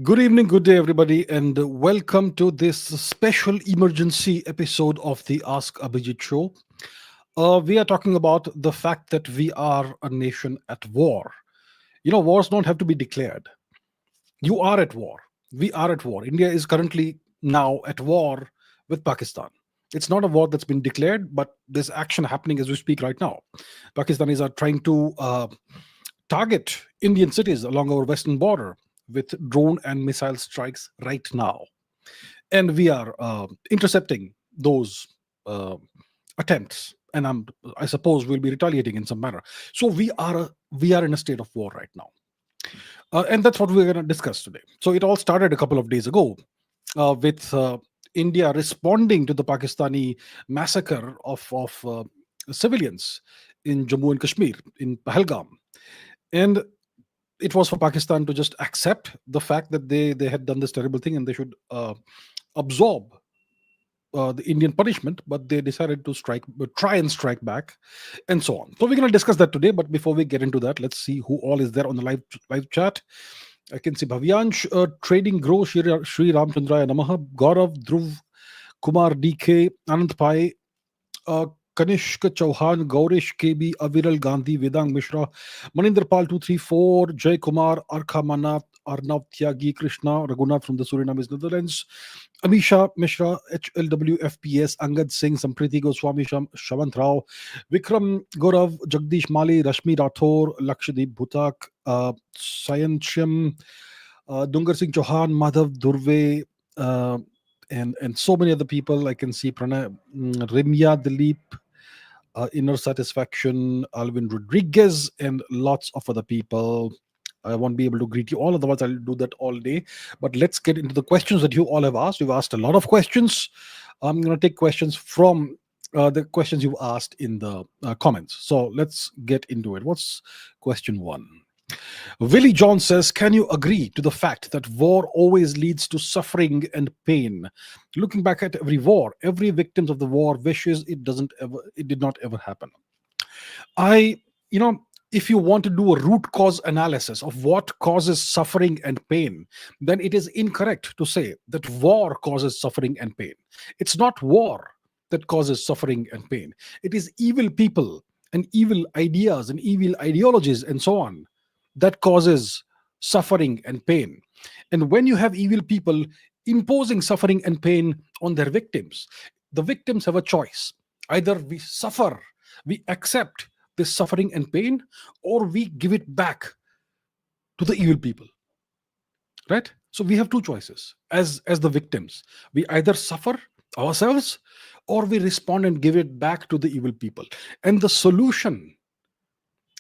Good evening, good day, everybody, and welcome to this special emergency episode of the Ask Abhijit show. We are talking about the fact that we are a nation at war. Wars don't have to be declared. You are at war. We are at war. India is currently now at war with Pakistan. It's not a war that's been declared, but there's action happening as we speak right now. Pakistanis are trying to target Indian cities along our western border with drone and missile strikes right now. And we are intercepting those uh, attempts. And I suppose we'll be retaliating in some manner. So we are in a state of war right now, and that's what we're going to discuss today. So it all started a couple of days ago with India responding to the Pakistani massacre of civilians in Jammu and Kashmir in Pahalgam, and it was for Pakistan to just accept the fact that they had done this terrible thing and they should absorb the Indian punishment, but they decided to try and strike back, and so on. So we're going to discuss that today. But before we get into that, let's see who all is there on the live chat. I can see Bhavyansh, Trading Grow, Shri Ramchandraya Namaha, Gaurav, Dhruv, Kumar, DK, Anand Pai, Kanishk Chauhan, Gaurish KB, Aviral Gandhi, Vedang Mishra, Maninder Pal 234, Jay Kumar, Arkha Manat, Arnav Tyagi, Krishna, Raghunath from the Surinamese Netherlands, Amisha Mishra, HLW FPS, Angad Singh, Sampriti Goswami, Shavant Rao, Vikram Gaurav, Jagdish Mali, Rashmi Rathor, Lakshadip Bhutak, Sayan Shim, Dungar Singh Chauhan, Madhav Durve, and so many other people. I can see Pranay, Rimya Dilip, Inner Satisfaction, Alvin Rodriguez, and lots of other people. I won't be able to greet you all, otherwise, I'll do that all day. But let's get into the questions that you all have asked. You've asked a lot of questions. I'm going to take questions from the questions you've asked in the comments. So let's get into it. What's question one? Willie John says, can you agree to the fact that war always leads to suffering and pain? Looking back at every war, every victim of the war wishes it did not ever happen. I, you know, if you want to do a root cause analysis of what causes suffering and pain, then it is incorrect to say that war causes suffering and pain. It's not war that causes suffering and pain. It is evil people and evil ideas and evil ideologies and so on that causes suffering and pain. And when you have evil people imposing suffering and pain on their victims, the victims have a choice. Either we suffer, we accept this suffering and pain, or we give it back to the evil people. Right? So we have two choices as the victims. We either suffer ourselves or we respond and give it back to the evil people. And the solution,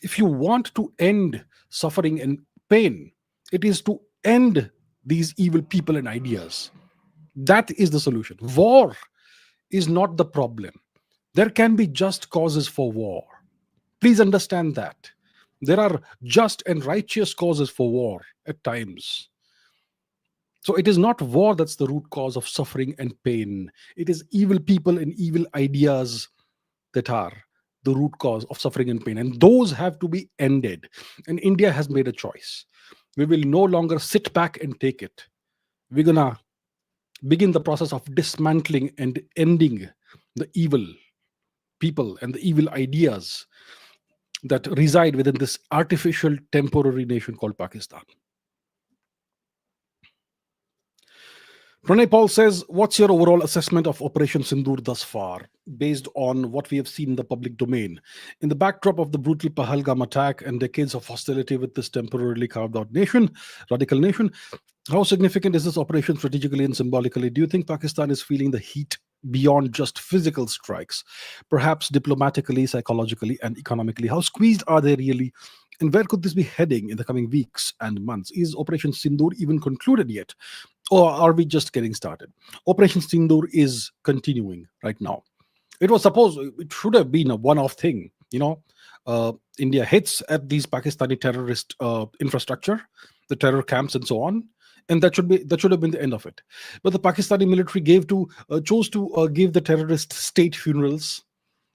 if you want to end suffering and pain, it is to end these evil people and ideas. That is the solution. War is not the problem. There can be just causes for war. Please understand that. There are just and righteous causes for war at times. So it is not war that's the root cause of suffering and pain. It is evil people and evil ideas that are the root cause of suffering and pain. And those have to be ended. And India has made a choice. We will no longer sit back and take it. We're going to begin the process of dismantling and ending the evil people and the evil ideas that reside within this artificial temporary nation called Pakistan. Pranay Paul says, what's your overall assessment of Operation Sindoor thus far, based on what we have seen in the public domain? In the backdrop of the brutal Pahalgam attack and decades of hostility with this temporarily carved out nation, radical nation, how significant is this operation strategically and symbolically? Do you think Pakistan is feeling the heat beyond just physical strikes, perhaps diplomatically, psychologically, and economically? How squeezed are they really? And where could this be heading in the coming weeks and months? Is Operation Sindoor even concluded yet? Or are we just getting started? Operation Sindoor is continuing right now. It was supposed, it should have been a one-off thing. India hits at these Pakistani terrorist infrastructure, the terror camps and so on, and that should have been the end of it. But the Pakistani military chose to give the terrorist state funerals.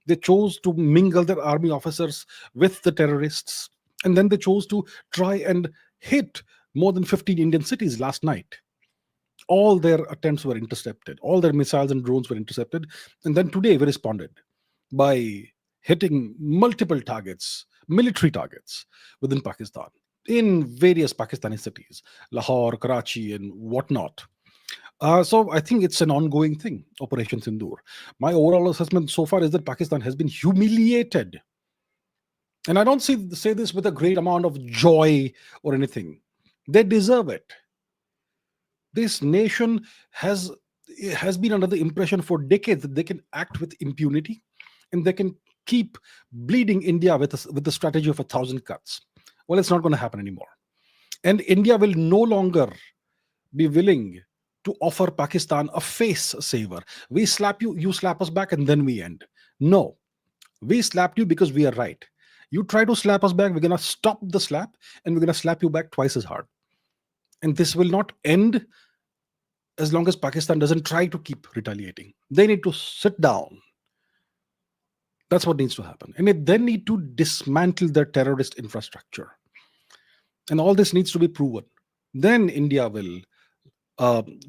They chose to mingle their army officers with the terrorists, and then they chose to try and hit more than 15 Indian cities last night. All their attempts were intercepted, all their missiles and drones were intercepted. And then today we responded by hitting multiple targets, military targets within Pakistan, in various Pakistani cities, Lahore, Karachi, and whatnot. So I think it's an ongoing thing, Operation Sindoor. My overall assessment so far is that Pakistan has been humiliated. And I don't say this with a great amount of joy or anything. They deserve it. This nation has has been under the impression for decades that they can act with impunity and they can keep bleeding India with the strategy of 1,000 cuts. Well, it's not going to happen anymore. And India will no longer be willing to offer Pakistan a face saver. We slap you, you slap us back, and then we end. No, we slapped you because we are right. You try to slap us back, we're going to stop the slap and we're going to slap you back twice as hard. And this will not end as long as Pakistan doesn't try to keep retaliating. They need to sit down. That's what needs to happen. And they then need to dismantle their terrorist infrastructure. And all this needs to be proven. Then India will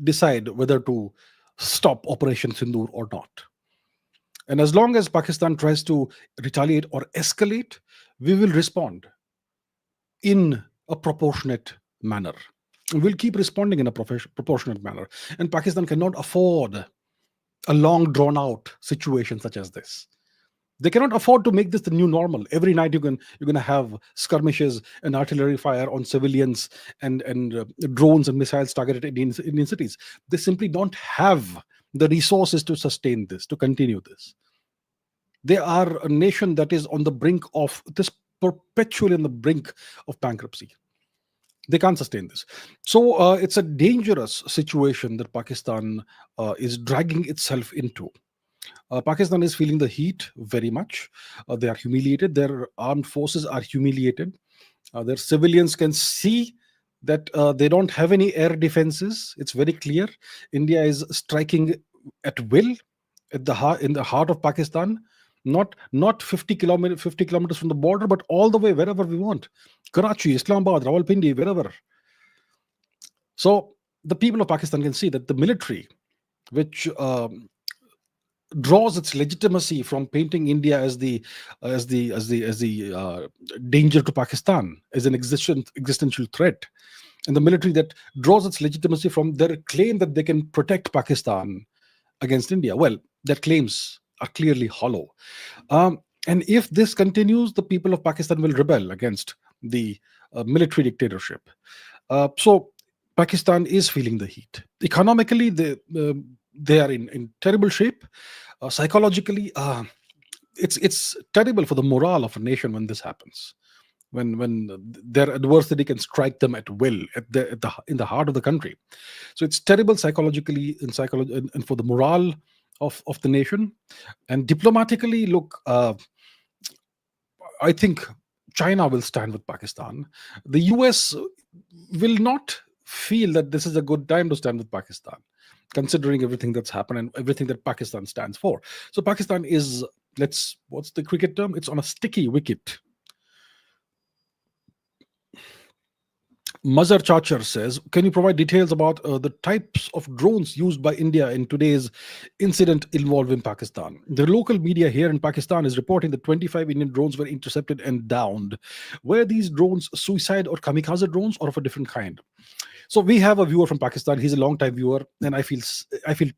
decide whether to stop Operation Sindoor or not. And as long as Pakistan tries to retaliate or escalate, we will respond in a proportionate manner. We'll keep responding in a proportionate manner. And Pakistan cannot afford a long drawn out situation such as this. They cannot afford to make this the new normal. Every night you're going to have skirmishes and artillery fire on civilians and drones and missiles targeted at Indian cities. They simply don't have the resources to sustain this, to continue this. They are a nation that is on the brink of this, perpetually on the brink of bankruptcy. They can't sustain this. So it's a dangerous situation that Pakistan is dragging itself into. Pakistan is feeling the heat very much. They are humiliated. Their armed forces are humiliated. Their civilians can see that they don't have any air defenses. It's very clear. India is striking at will in the heart of Pakistan. Not 50 kilometers from the border, but all the way wherever we want. Karachi, Islamabad, Rawalpindi, wherever. So the people of Pakistan can see that the military, which draws its legitimacy from painting India as the danger to Pakistan, as an existential threat, and the military that draws its legitimacy from their claim that they can protect Pakistan against India. Well, their claims are clearly hollow. And if this continues, the people of Pakistan will rebel against the military dictatorship. So Pakistan is feeling the heat. Economically, they are in terrible shape. Psychologically, it's terrible for the morale of a nation when this happens. When their adversity can strike them at will in the heart of the country. So it's terrible psychologically and for the morale of the nation. And diplomatically, look, I think China will stand with Pakistan. The US will not feel that this is a good time to stand with Pakistan, considering everything that's happened and everything that Pakistan stands for. So Pakistan is, what's the cricket term? It's on a sticky wicket. Mazhar Chachar says, can you provide details about the types of drones used by India in today's incident involving Pakistan? The local media here in Pakistan is reporting that 25 Indian drones were intercepted and downed. Were these drones suicide or kamikaze drones or of a different kind? So we have a viewer from Pakistan. He's a long-time viewer, and I feel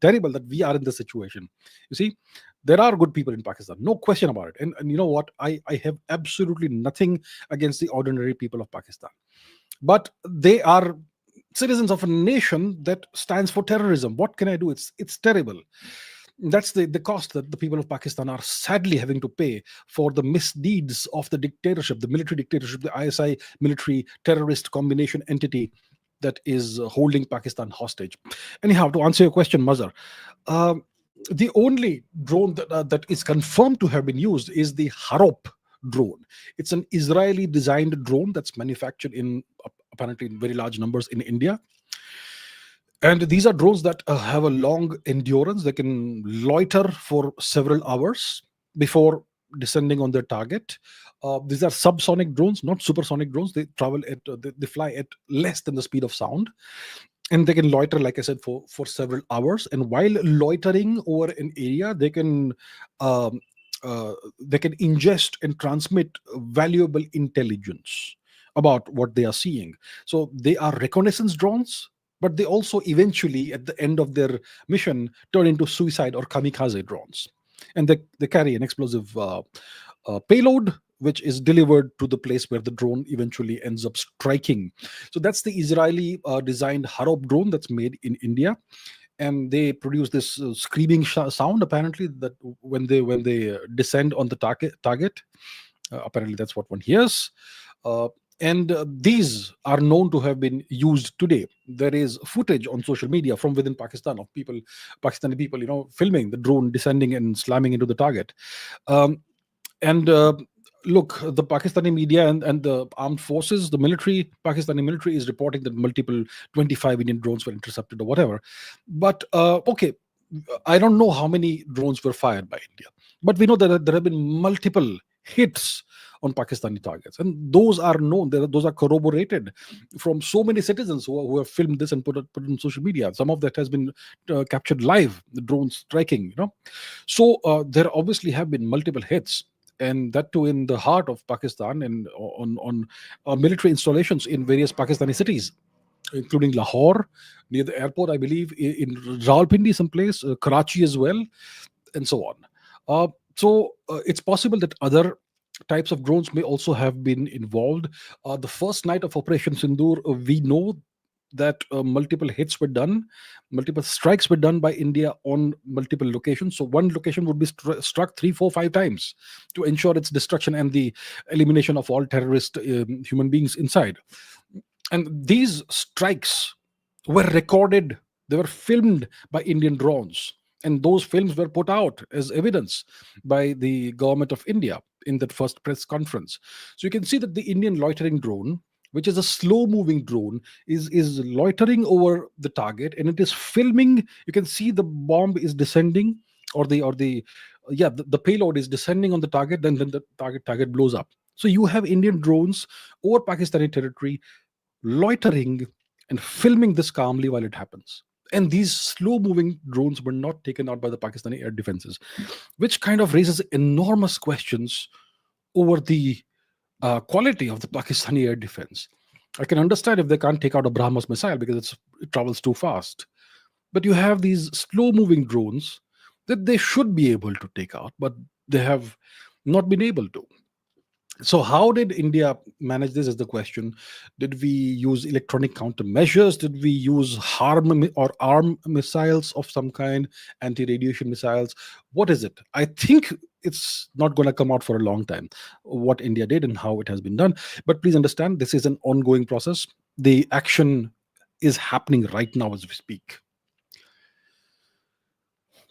terrible that we are in this situation. You see, there are good people in Pakistan, no question about it. And you know what? I have absolutely nothing against the ordinary people of Pakistan. But they are citizens of a nation that stands for terrorism. What can I do? It's terrible. That's the cost that the people of Pakistan are sadly having to pay for the misdeeds of the dictatorship, the military dictatorship, the ISI military terrorist combination entity that is holding Pakistan hostage. Anyhow, to answer your question, Mazhar, the only drone that is confirmed to have been used is the Harop drone. It's an Israeli designed drone that's manufactured in apparently in very large numbers in India. And these are drones that have a long endurance. They can loiter for several hours before descending on their target. These are subsonic drones, not supersonic drones. They travel at they fly at less than the speed of sound, and they can loiter, like I said, for several hours. And while loitering over an area, um, they can ingest and transmit valuable intelligence about what they are seeing. So they are reconnaissance drones, but they also eventually, at the end of their mission, turn into suicide or kamikaze drones, and they carry an explosive payload, which is delivered to the place where the drone eventually ends up striking. So that's the Israeli designed Harop drone that's made in India, and they produce this screaming sound, apparently, that when they descend on the target. Apparently, that's what one hears. Uh, and these are known to have been used today. There is footage on social media from within Pakistan of Pakistani people, filming the drone descending and slamming into the target. Um, and Look, the Pakistani media and the armed forces, the military, Pakistani military is reporting that multiple 25 Indian drones were intercepted or whatever. But okay, I don't know how many drones were fired by India, but we know that there have been multiple hits on Pakistani targets, and those are known. Those are corroborated from so many citizens who have filmed this and put it on social media. Some of that has been captured live, the drones striking. So there obviously have been multiple hits, and that too in the heart of Pakistan, and on military installations in various Pakistani cities, including Lahore, near the airport, I believe, in Rawalpindi, someplace, Karachi as well, and so on. It's possible that other types of drones may also have been involved. The first night of Operation Sindoor, we know that multiple strikes were done by India on multiple locations. So one location would be struck three, four, five times to ensure its destruction and the elimination of all terrorist human beings inside. And these strikes were recorded, they were filmed by Indian drones, and those films were put out as evidence by the government of India in that first press conference. So you can see that the Indian loitering drone, which is a slow moving drone, is loitering over the target, and it is filming. You can see the bomb is descending, or the payload is descending on the target, then the target blows up. So you have Indian drones over Pakistani territory loitering and filming this calmly while it happens. And these slow moving drones were not taken out by the Pakistani air defenses, which kind of raises enormous questions over the quality of the Pakistani air defense. I can understand if they can't take out a Brahmos missile because it travels too fast. But you have these slow moving drones that they should be able to take out, but they have not been able to. So, how did India manage this? Is the question. Did we use electronic countermeasures? Did we use arm missiles of some kind, anti-radiation missiles? What is it? I think it's not going to come out for a long time. What India did and how it has been done. But please understand, this is an ongoing process. The action is happening right now as we speak.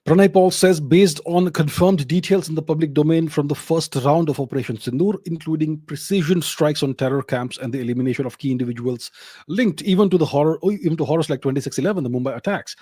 Pranay Paul says, based on confirmed details in the public domain from the first round of Operation Sindoor, including precision strikes on terror camps and the elimination of key individuals linked even to horrors like 26/11, the Mumbai attacks,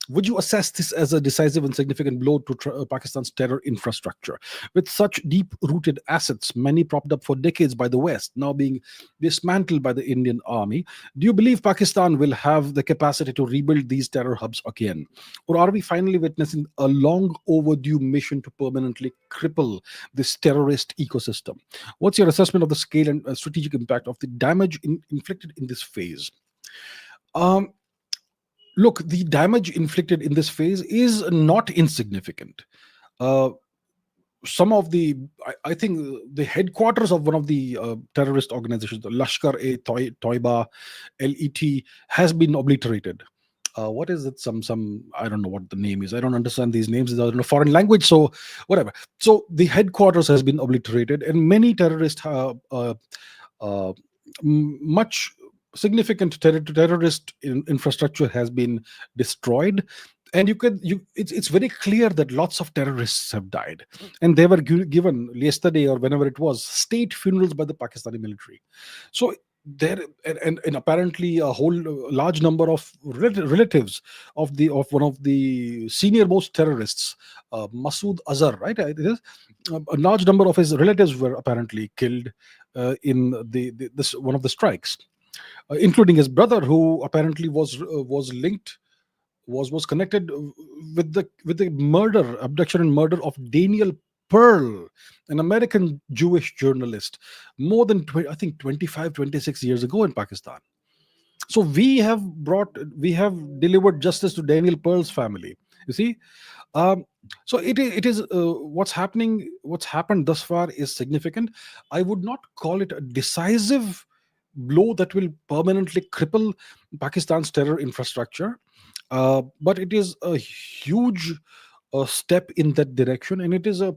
would you assess this as a decisive and significant blow to Pakistan's terror infrastructure? With such deep-rooted assets, many propped up for decades by the West, now being dismantled by the Indian army, do you believe Pakistan will have the capacity to rebuild these terror hubs again? Or are we finally witnessing a long overdue mission to permanently cripple this terrorist ecosystem? What's your assessment of the scale and strategic impact of the damage inflicted in this phase? Um, Look, the damage inflicted in this phase is not insignificant. Uh, some of the, I think, the headquarters of one of the terrorist organizations, the Lashkar-e Toiba, LET, has been obliterated. What is it? Some I don't know what the name is. I don't understand these names. These are in a foreign language, so whatever. So the headquarters has been obliterated, and many uh, much significant terrorist infrastructure has been destroyed. And it's very clear that lots of terrorists have died, and they were given yesterday or whenever it was state funerals by the Pakistani military. So there and apparently a whole large number of relatives of one of the senior most terrorists, Masood Azhar, right? It is a large number of his relatives were apparently killed in this one of the strikes, including his brother, who apparently was linked was connected with the murder, abduction, and murder of Daniel Pearl, an American Jewish journalist, more than I think 25, 26 years ago in Pakistan. So we have delivered justice to Daniel Pearl's family. You see, um, so it is what's happened thus far is significant. I would not call it a decisive blow that will permanently cripple Pakistan's terror infrastructure, but it is a huge step in that direction, and it is a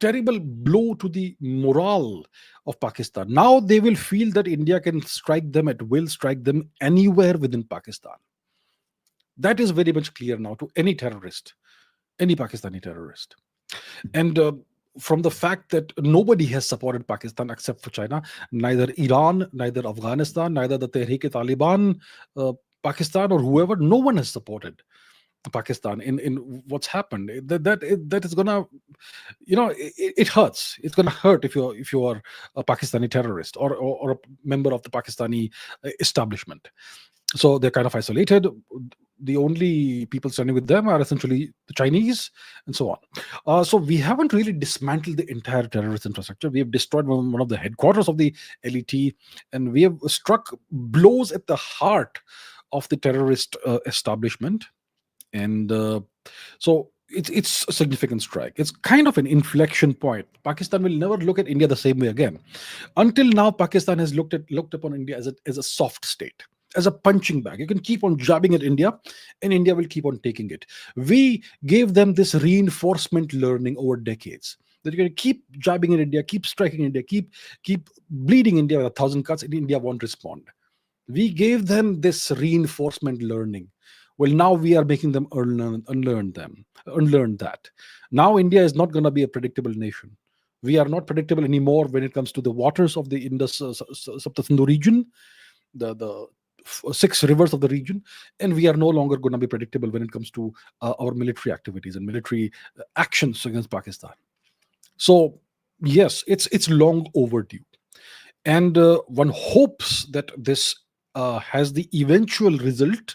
terrible blow to the morale of Pakistan. Now they will feel that India can strike them at will, strike them anywhere within Pakistan. That is very much clear now to any terrorist, any Pakistani terrorist. And from the fact that nobody has supported Pakistan except for China, neither Iran, neither Afghanistan, neither the Tehrik-e-Taliban, Pakistan, or whoever, no one has supported Pakistan in what's happened. That is gonna, it hurts. It's gonna hurt if you are a Pakistani terrorist or a member of the Pakistani establishment. So they're kind of isolated. The only people standing with them are essentially the Chinese, and so on. So we haven't really dismantled the entire terrorist infrastructure. We have destroyed one of the headquarters of the LET, and we have struck blows at the heart of the terrorist establishment. And so it's a significant strike. It's kind of an inflection point. Pakistan will never look at India the same way again. Until now, Pakistan has looked upon India as a soft state, as a punching bag. You can keep on jabbing at India, and India will keep on taking it. We gave them this reinforcement learning over decades, that you're going to keep jabbing at India, keep striking India, keep bleeding India with 1,000 cuts, and India won't respond. We gave them this reinforcement learning. Well, now we are making them unlearn that. Now India is not going to be a predictable nation. We are not predictable anymore when it comes to the waters of the Indus Sapta Sindhu region, the six rivers of the region, and we are no longer going to be predictable when it comes to our military activities and military actions against Pakistan. So yes, it's long overdue, and one hopes that this has the eventual result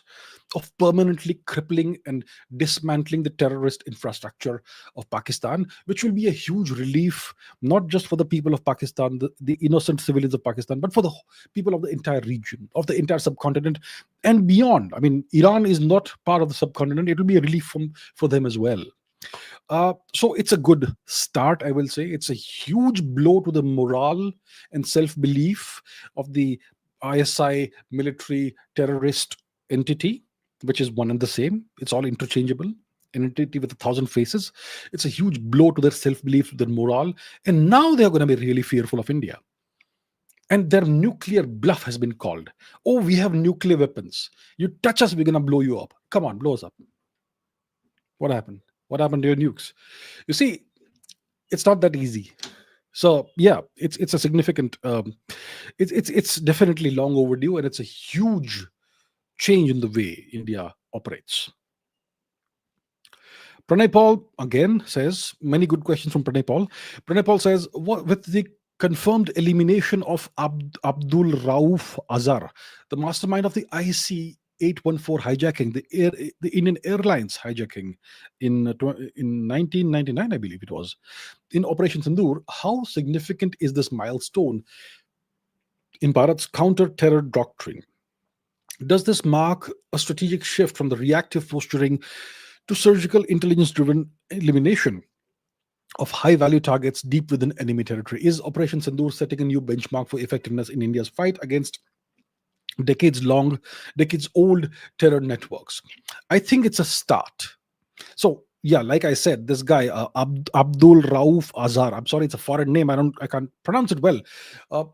of permanently crippling and dismantling the terrorist infrastructure of Pakistan, which will be a huge relief, not just for the people of Pakistan, the innocent civilians of Pakistan, but for the people of the entire region, of the entire subcontinent and beyond. I mean, Iran is not part of the subcontinent. It will be a relief for them as well. So it's a good start, I will say. It's a huge blow to the morale and self belief of the ISI military terrorist entity, which is one and the same. It's all interchangeable. An entity with 1,000 faces. It's a huge blow to their self belief, to their morale. And now they are going to be really fearful of India. And their nuclear bluff has been called. Oh, we have nuclear weapons. You touch us, we're going to blow you up. Come on, blow us up. What happened? What happened to your nukes? You see, it's not that easy. So yeah, it's a significant. It's definitely long overdue, and it's a huge change in the way India operates. Pranay Paul again says, many good questions from Pranay Paul. Pranay Paul says, with the confirmed elimination of Abdul Rauf Azhar, the mastermind of the IC 814 hijacking, the Indian Airlines hijacking in 1999, I believe it was, in Operation Sindoor, how significant is this milestone in Bharat's counter-terror doctrine? Does this mark a strategic shift from the reactive posturing to surgical intelligence-driven elimination of high-value targets deep within enemy territory? Is Operation Sindoor setting a new benchmark for effectiveness in India's fight against decades-old terror networks? I think it's a start. So yeah, like I said, this guy Abdul Rauf Azhar. I'm sorry, it's a foreign name. I can't pronounce it well,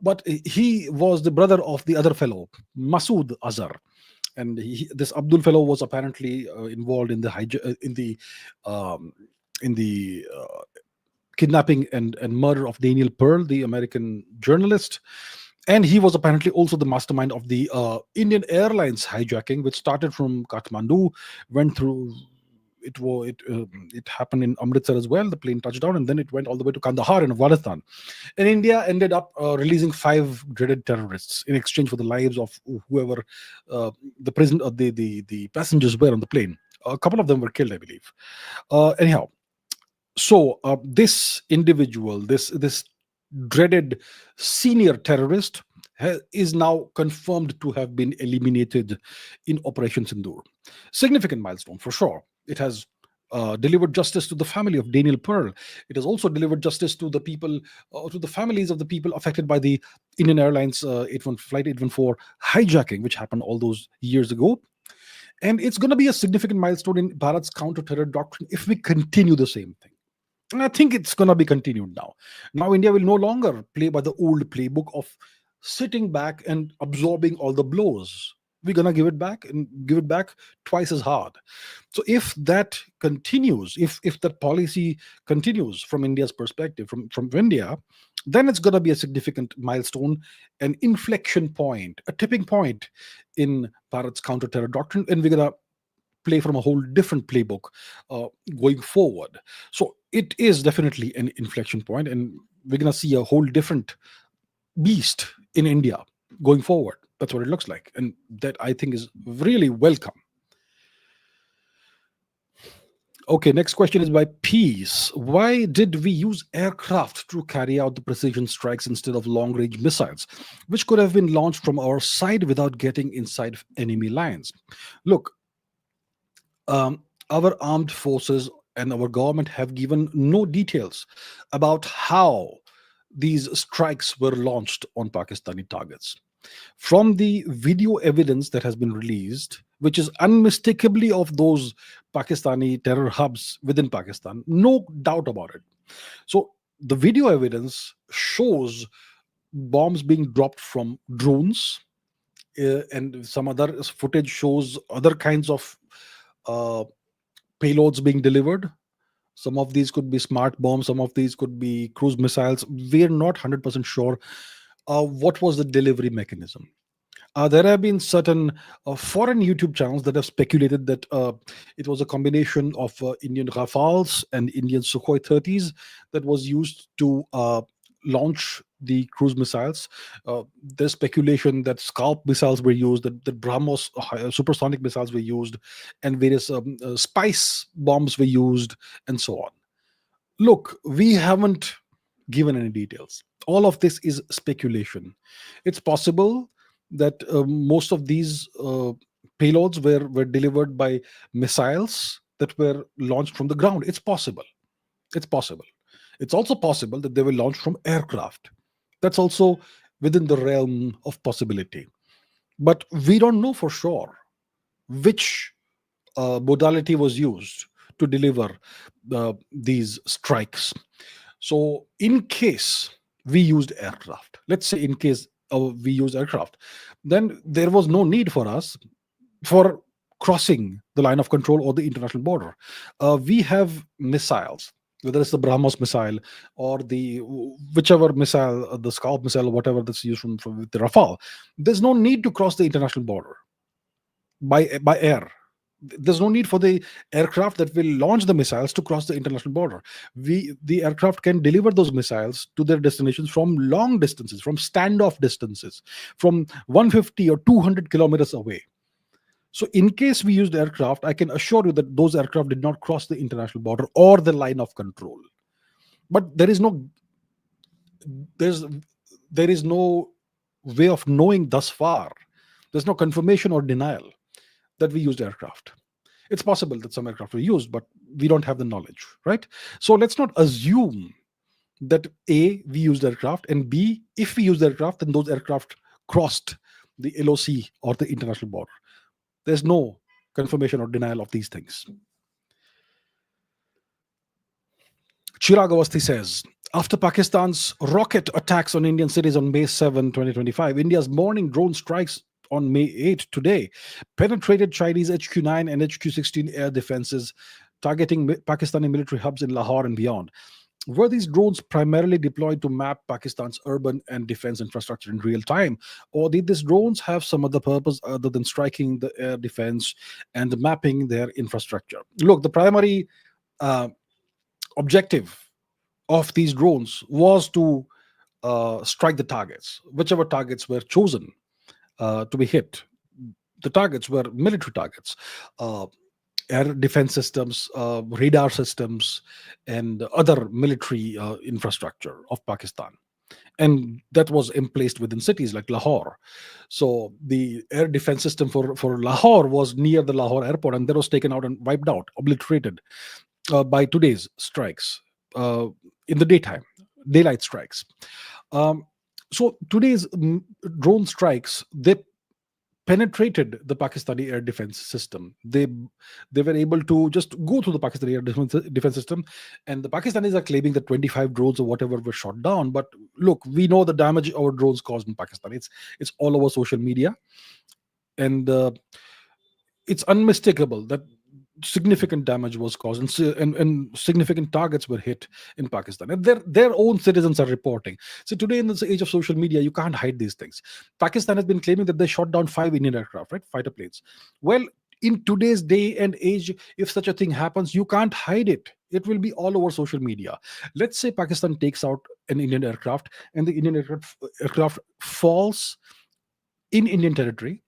but he was the brother of the other fellow, Masood Azhar, and this Abdul fellow was apparently involved in the kidnapping and murder of Daniel Pearl, the American journalist. And he was apparently also the mastermind of the Indian Airlines hijacking, which started from Kathmandu, went through. It happened in Amritsar as well. The plane touched down, and then it went all the way to Kandahar in Afghanistan. And India ended up releasing five dreaded terrorists in exchange for the lives of whoever the passengers were on the plane. A couple of them were killed, I believe. Anyhow, so this individual, this dreaded senior terrorist, is now confirmed to have been eliminated in Operation Sindoor. Significant milestone for sure. It has delivered justice to the family of Daniel Pearl. It has also delivered justice to the people, to the families of the people affected by the Indian Airlines Flight 814 hijacking, which happened all those years ago. And it's going to be a significant milestone in Bharat's counter-terror doctrine if we continue the same thing. And I think it's going to be continued now. Now, India will no longer play by the old playbook of sitting back and absorbing all the blows. We're going to give it back and give it back twice as hard. So, if that continues, if that policy continues from India's perspective, from India, then it's going to be a significant milestone, an inflection point, a tipping point in Bharat's counter-terror doctrine, and we're going to play from a whole different playbook going forward. So it is definitely an inflection point, and we're going to see a whole different beast in India going forward. That's what it looks like, and that I think is really welcome. Okay, next question is by Peace. Why did we use aircraft to carry out the precision strikes instead of long range missiles, which could have been launched from our side without getting inside enemy lines? Look, our armed forces and our government have given no details about how these strikes were launched on Pakistani targets. From the video evidence that has been released, which is unmistakably of those Pakistani terror hubs within Pakistan, no doubt about it. So the video evidence shows bombs being dropped from drones, and some other footage shows other kinds of uh, payloads being delivered. Some of these could be smart bombs, some of these could be cruise missiles. We're not 100% sure what was the delivery mechanism. There have been certain foreign YouTube channels that have speculated that it was a combination of Indian Rafales and Indian Sukhoi 30s that was used to launch the cruise missiles. There's speculation that Scalp missiles were used, that BrahMos supersonic missiles were used, and various spice bombs were used, and so on. Look, we haven't given any details. All of this is speculation. It's possible that most of these payloads were delivered by missiles that were launched from the ground. It's possible. It's possible. It's also possible that they were launched from aircraft. That's also within the realm of possibility. But we don't know for sure which modality was used to deliver these strikes. So, in case we used aircraft, let's say in case we used aircraft, then there was no need for us for crossing the line of control or the international border. We have missiles, whether it's the BrahMos missile or the whichever missile, the Scalp missile, or whatever that's used from the Rafale. There's no need to cross the international border by air. There's no need for the aircraft that will launch the missiles to cross the international border. The aircraft can deliver those missiles to their destinations from long distances, from standoff distances, from 150 or 200 kilometers away. So in case we used aircraft, I can assure you that those aircraft did not cross the international border or the line of control. But there's there is no way of knowing thus far. There's no confirmation or denial that we used aircraft. It's possible that some aircraft were used, but we don't have the knowledge, right? So let's not assume that A, we used aircraft, and B, if we used aircraft, then those aircraft crossed the LOC or the international border. There's no confirmation or denial of these things. Chirag Awasthi says, after Pakistan's rocket attacks on Indian cities on May 7, 2025, India's morning drone strikes on May 8 today penetrated Chinese HQ-9 and HQ-16 air defenses, targeting Pakistani military hubs in Lahore and beyond. Were these drones primarily deployed to map Pakistan's urban and defense infrastructure in real time, or did these drones have some other purpose other than striking the air defense and mapping their infrastructure? Look, the primary uh, objective of these drones was to strike the targets, whichever targets were chosen to be hit. The targets were military targets, uh, air defense systems, radar systems, and other military infrastructure of Pakistan. And that was emplaced within cities like Lahore. So the air defense system for Lahore was near the Lahore airport, and that was taken out and wiped out, obliterated by today's strikes uh, in the daytime, daylight strikes. Um, so today's drone strikes, they penetrated the Pakistani air defense system. They were able to just go through the Pakistani defense system, and the Pakistanis are claiming that 25 drones or whatever were shot down. But look, we know the damage our drones caused in Pakistan. It's all over social media, and it's unmistakable that significant damage was caused, and significant targets were hit in Pakistan, and their own citizens are reporting. So today, in this age of social media, you can't hide these things. Pakistan has been claiming that they shot down 5 Indian aircraft, right, fighter planes. Well, in today's day and age, if such a thing happens, you can't hide it. It will be all over social media. Let's say Pakistan takes out an Indian aircraft, and the Indian aircraft falls in Indian territory,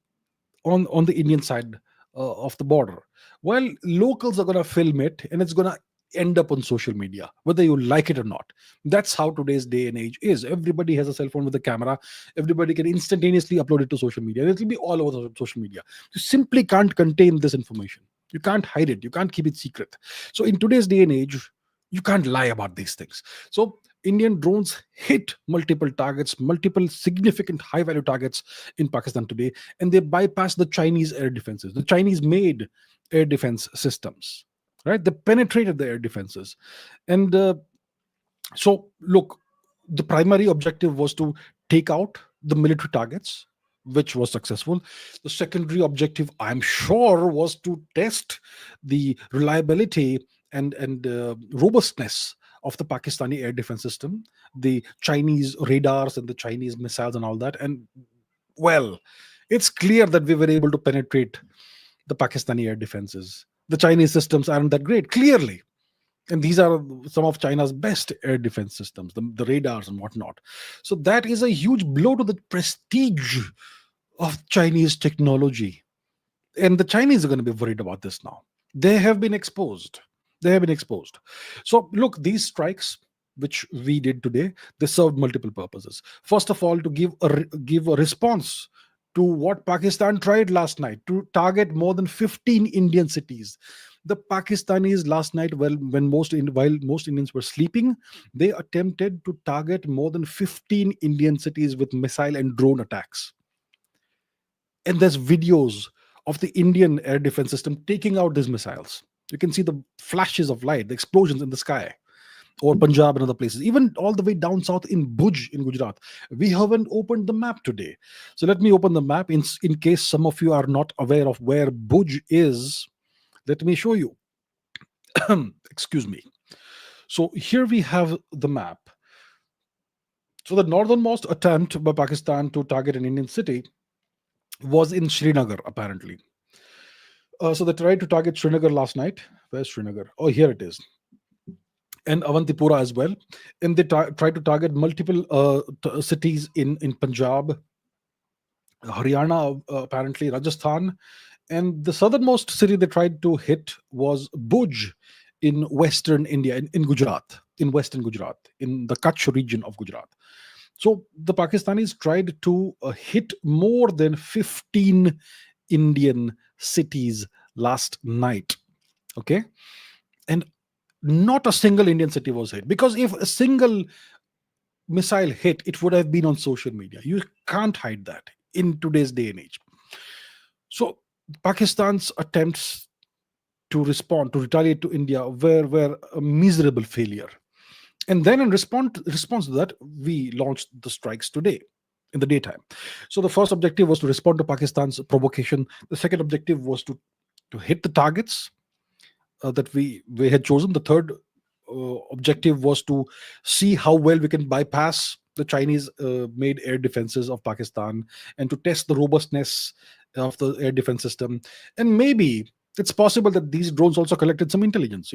on the Indian side of the border. Well, locals are going to film it, and it's going to end up on social media, whether you like it or not. That's how today's day and age is. Everybody has a cell phone with a camera. Everybody can instantaneously upload it to social media. It will be all over the social media. You simply can't contain this information. You can't hide it. You can't keep it secret. So in today's day and age, you can't lie about these things. So Indian drones hit multiple targets, multiple significant high value targets in Pakistan today, and they bypassed the Chinese air defenses. The Chinese made air defense systems, right? They penetrated the air defenses. And so, look, the primary objective was to take out the military targets, which was successful. The secondary objective, I'm sure, was to test the reliability and robustness of the Pakistani air defense system, the Chinese radars and the Chinese missiles and all that. And well, it's clear that we were able to penetrate the Pakistani air defenses. The Chinese systems aren't that great, clearly. And these are some of China's best air defense systems, the radars and whatnot. So that is a huge blow to the prestige of Chinese technology. And the Chinese are going to be worried about this now. They have been exposed. They have been exposed. So look, these strikes which we did today, they served multiple purposes. First of all, to give a response to what Pakistan tried last night, to target more than 15 Indian cities. The Pakistanis last night, well, while most Indians were sleeping, they attempted to target more than 15 Indian cities with missile and drone attacks. And there's videos of the Indian air defense system taking out these missiles. You can see the flashes of light, the explosions in the sky, or Punjab and other places, even all the way down south in Bhuj in Gujarat. We haven't opened the map today. So let me open the map in case some of you are not aware of where Bhuj is. Let me show you. Excuse me. So here we have the map. So the northernmost attempt by Pakistan to target an Indian city was in Srinagar, apparently. So they tried to target Srinagar last night. Where's Srinagar? Oh, here it is. And Avantipura as well. And they tried to target multiple cities in Punjab, Haryana, apparently Rajasthan. And the southernmost city they tried to hit was Bhuj in western India, in Gujarat, in western Gujarat, in the Kutch region of Gujarat. So the Pakistanis tried to hit more than 15 Indian cities last night. Okay. And not a single Indian city was hit, because if a single missile hit, it would have been on social media. You can't hide that in today's day and age. So Pakistan's attempts to respond, to retaliate to India were a miserable failure. And then in response to that, we launched the strikes today in the daytime. So the first objective was to respond to Pakistan's provocation. The second objective was to hit the targets that we had chosen. The third objective was to see how well we can bypass the Chinese made air defenses of Pakistan, and to test the robustness of the air defense system. And maybe it's possible that these drones also collected some intelligence,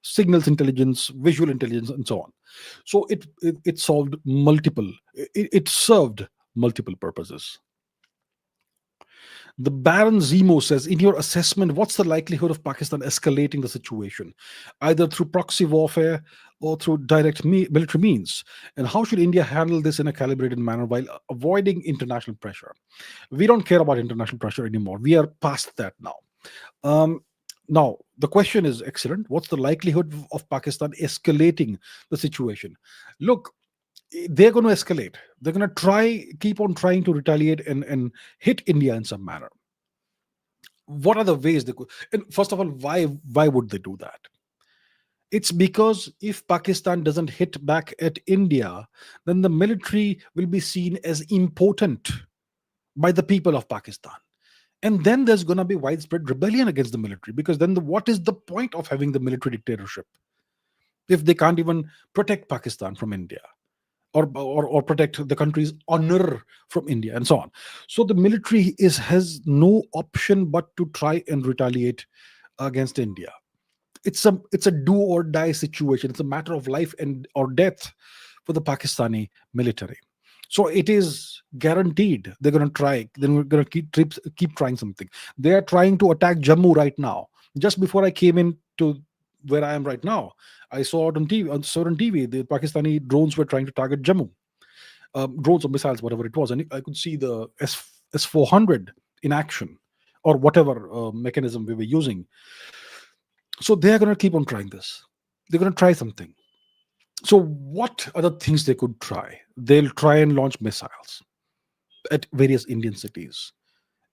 signals intelligence, visual intelligence, and so on. So it solved multiple, it served multiple purposes. The Baron Zemo says, in your assessment, what's the likelihood of Pakistan escalating the situation, either through proxy warfare or through direct military means? And how should India handle this in a calibrated manner while avoiding international pressure? We don't care about international pressure anymore. We are past that now. Um, Now, the question is excellent. What's the likelihood of Pakistan escalating the situation? Look, they're going to escalate. They're going to keep on trying to retaliate and hit India in some manner. What are the ways they could? And first of all, why would they do that? It's because if Pakistan doesn't hit back at India, then the military will be seen as impotent by the people of Pakistan. And then there's going to be widespread rebellion against the military, because then what is the point of having the military dictatorship if they can't even protect Pakistan from India, or protect the country's honor from India, and so on. So the military has no option but to try and retaliate against India. It's a do or die situation. It's a matter of life and or death for the Pakistani military. So it is guaranteed they're going to try. Then we're going to keep trying something. They are trying to attack Jammu right now. Just before I came in to where I am right now, I saw it on TV. The Pakistani drones were trying to target Jammu, drones or missiles, whatever it was, and I could see the S-400 in action, or whatever mechanism we were using. So they are going to keep on trying this. They're going to try something. So what other things they could try? They'll try and launch missiles at various Indian cities.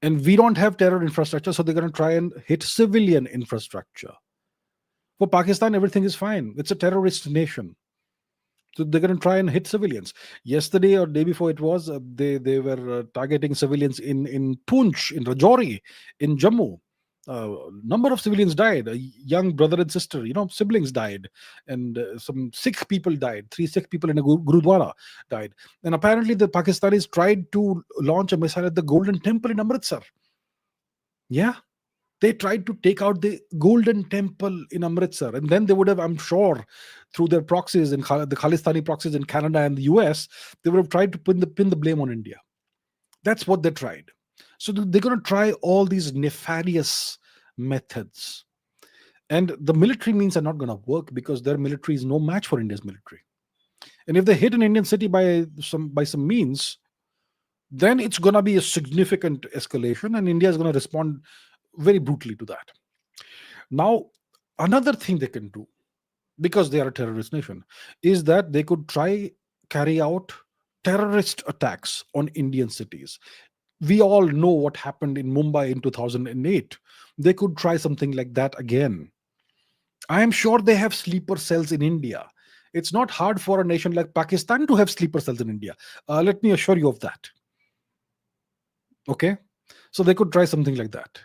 And we don't have terror infrastructure, so they're going to try and hit civilian infrastructure. For Pakistan, everything is fine. It's a terrorist nation. So they're going to try and hit civilians. Yesterday or day before, it was they were targeting civilians in Poonch, in Rajouri, in Jammu. Number of civilians died. A young brother and sister, siblings died, and some Sikh people died. 3 Sikh people in a Gurudwara died. And apparently, the Pakistanis tried to launch a missile at the Golden Temple in Amritsar. Yeah, they tried to take out the Golden Temple in Amritsar, and then they would have, I'm sure, through their proxies and the Khalistani proxies in Canada and the US, they would have tried to pin the blame on India. That's what they tried. So they're going to try all these nefarious methods, and the military means are not going to work because their military is no match for India's military. And if they hit an Indian city by some means, then it's going to be a significant escalation, and India is going to respond very brutally to that. Now, another thing they can do, because they are a terrorist nation, is that they could carry out terrorist attacks on Indian cities. We all know what happened in Mumbai in 2008. They could try something like that again. I am sure they have sleeper cells in India. It's not hard for a nation like Pakistan to have sleeper cells in India. Let me assure you of that. Okay? So they could try something like that.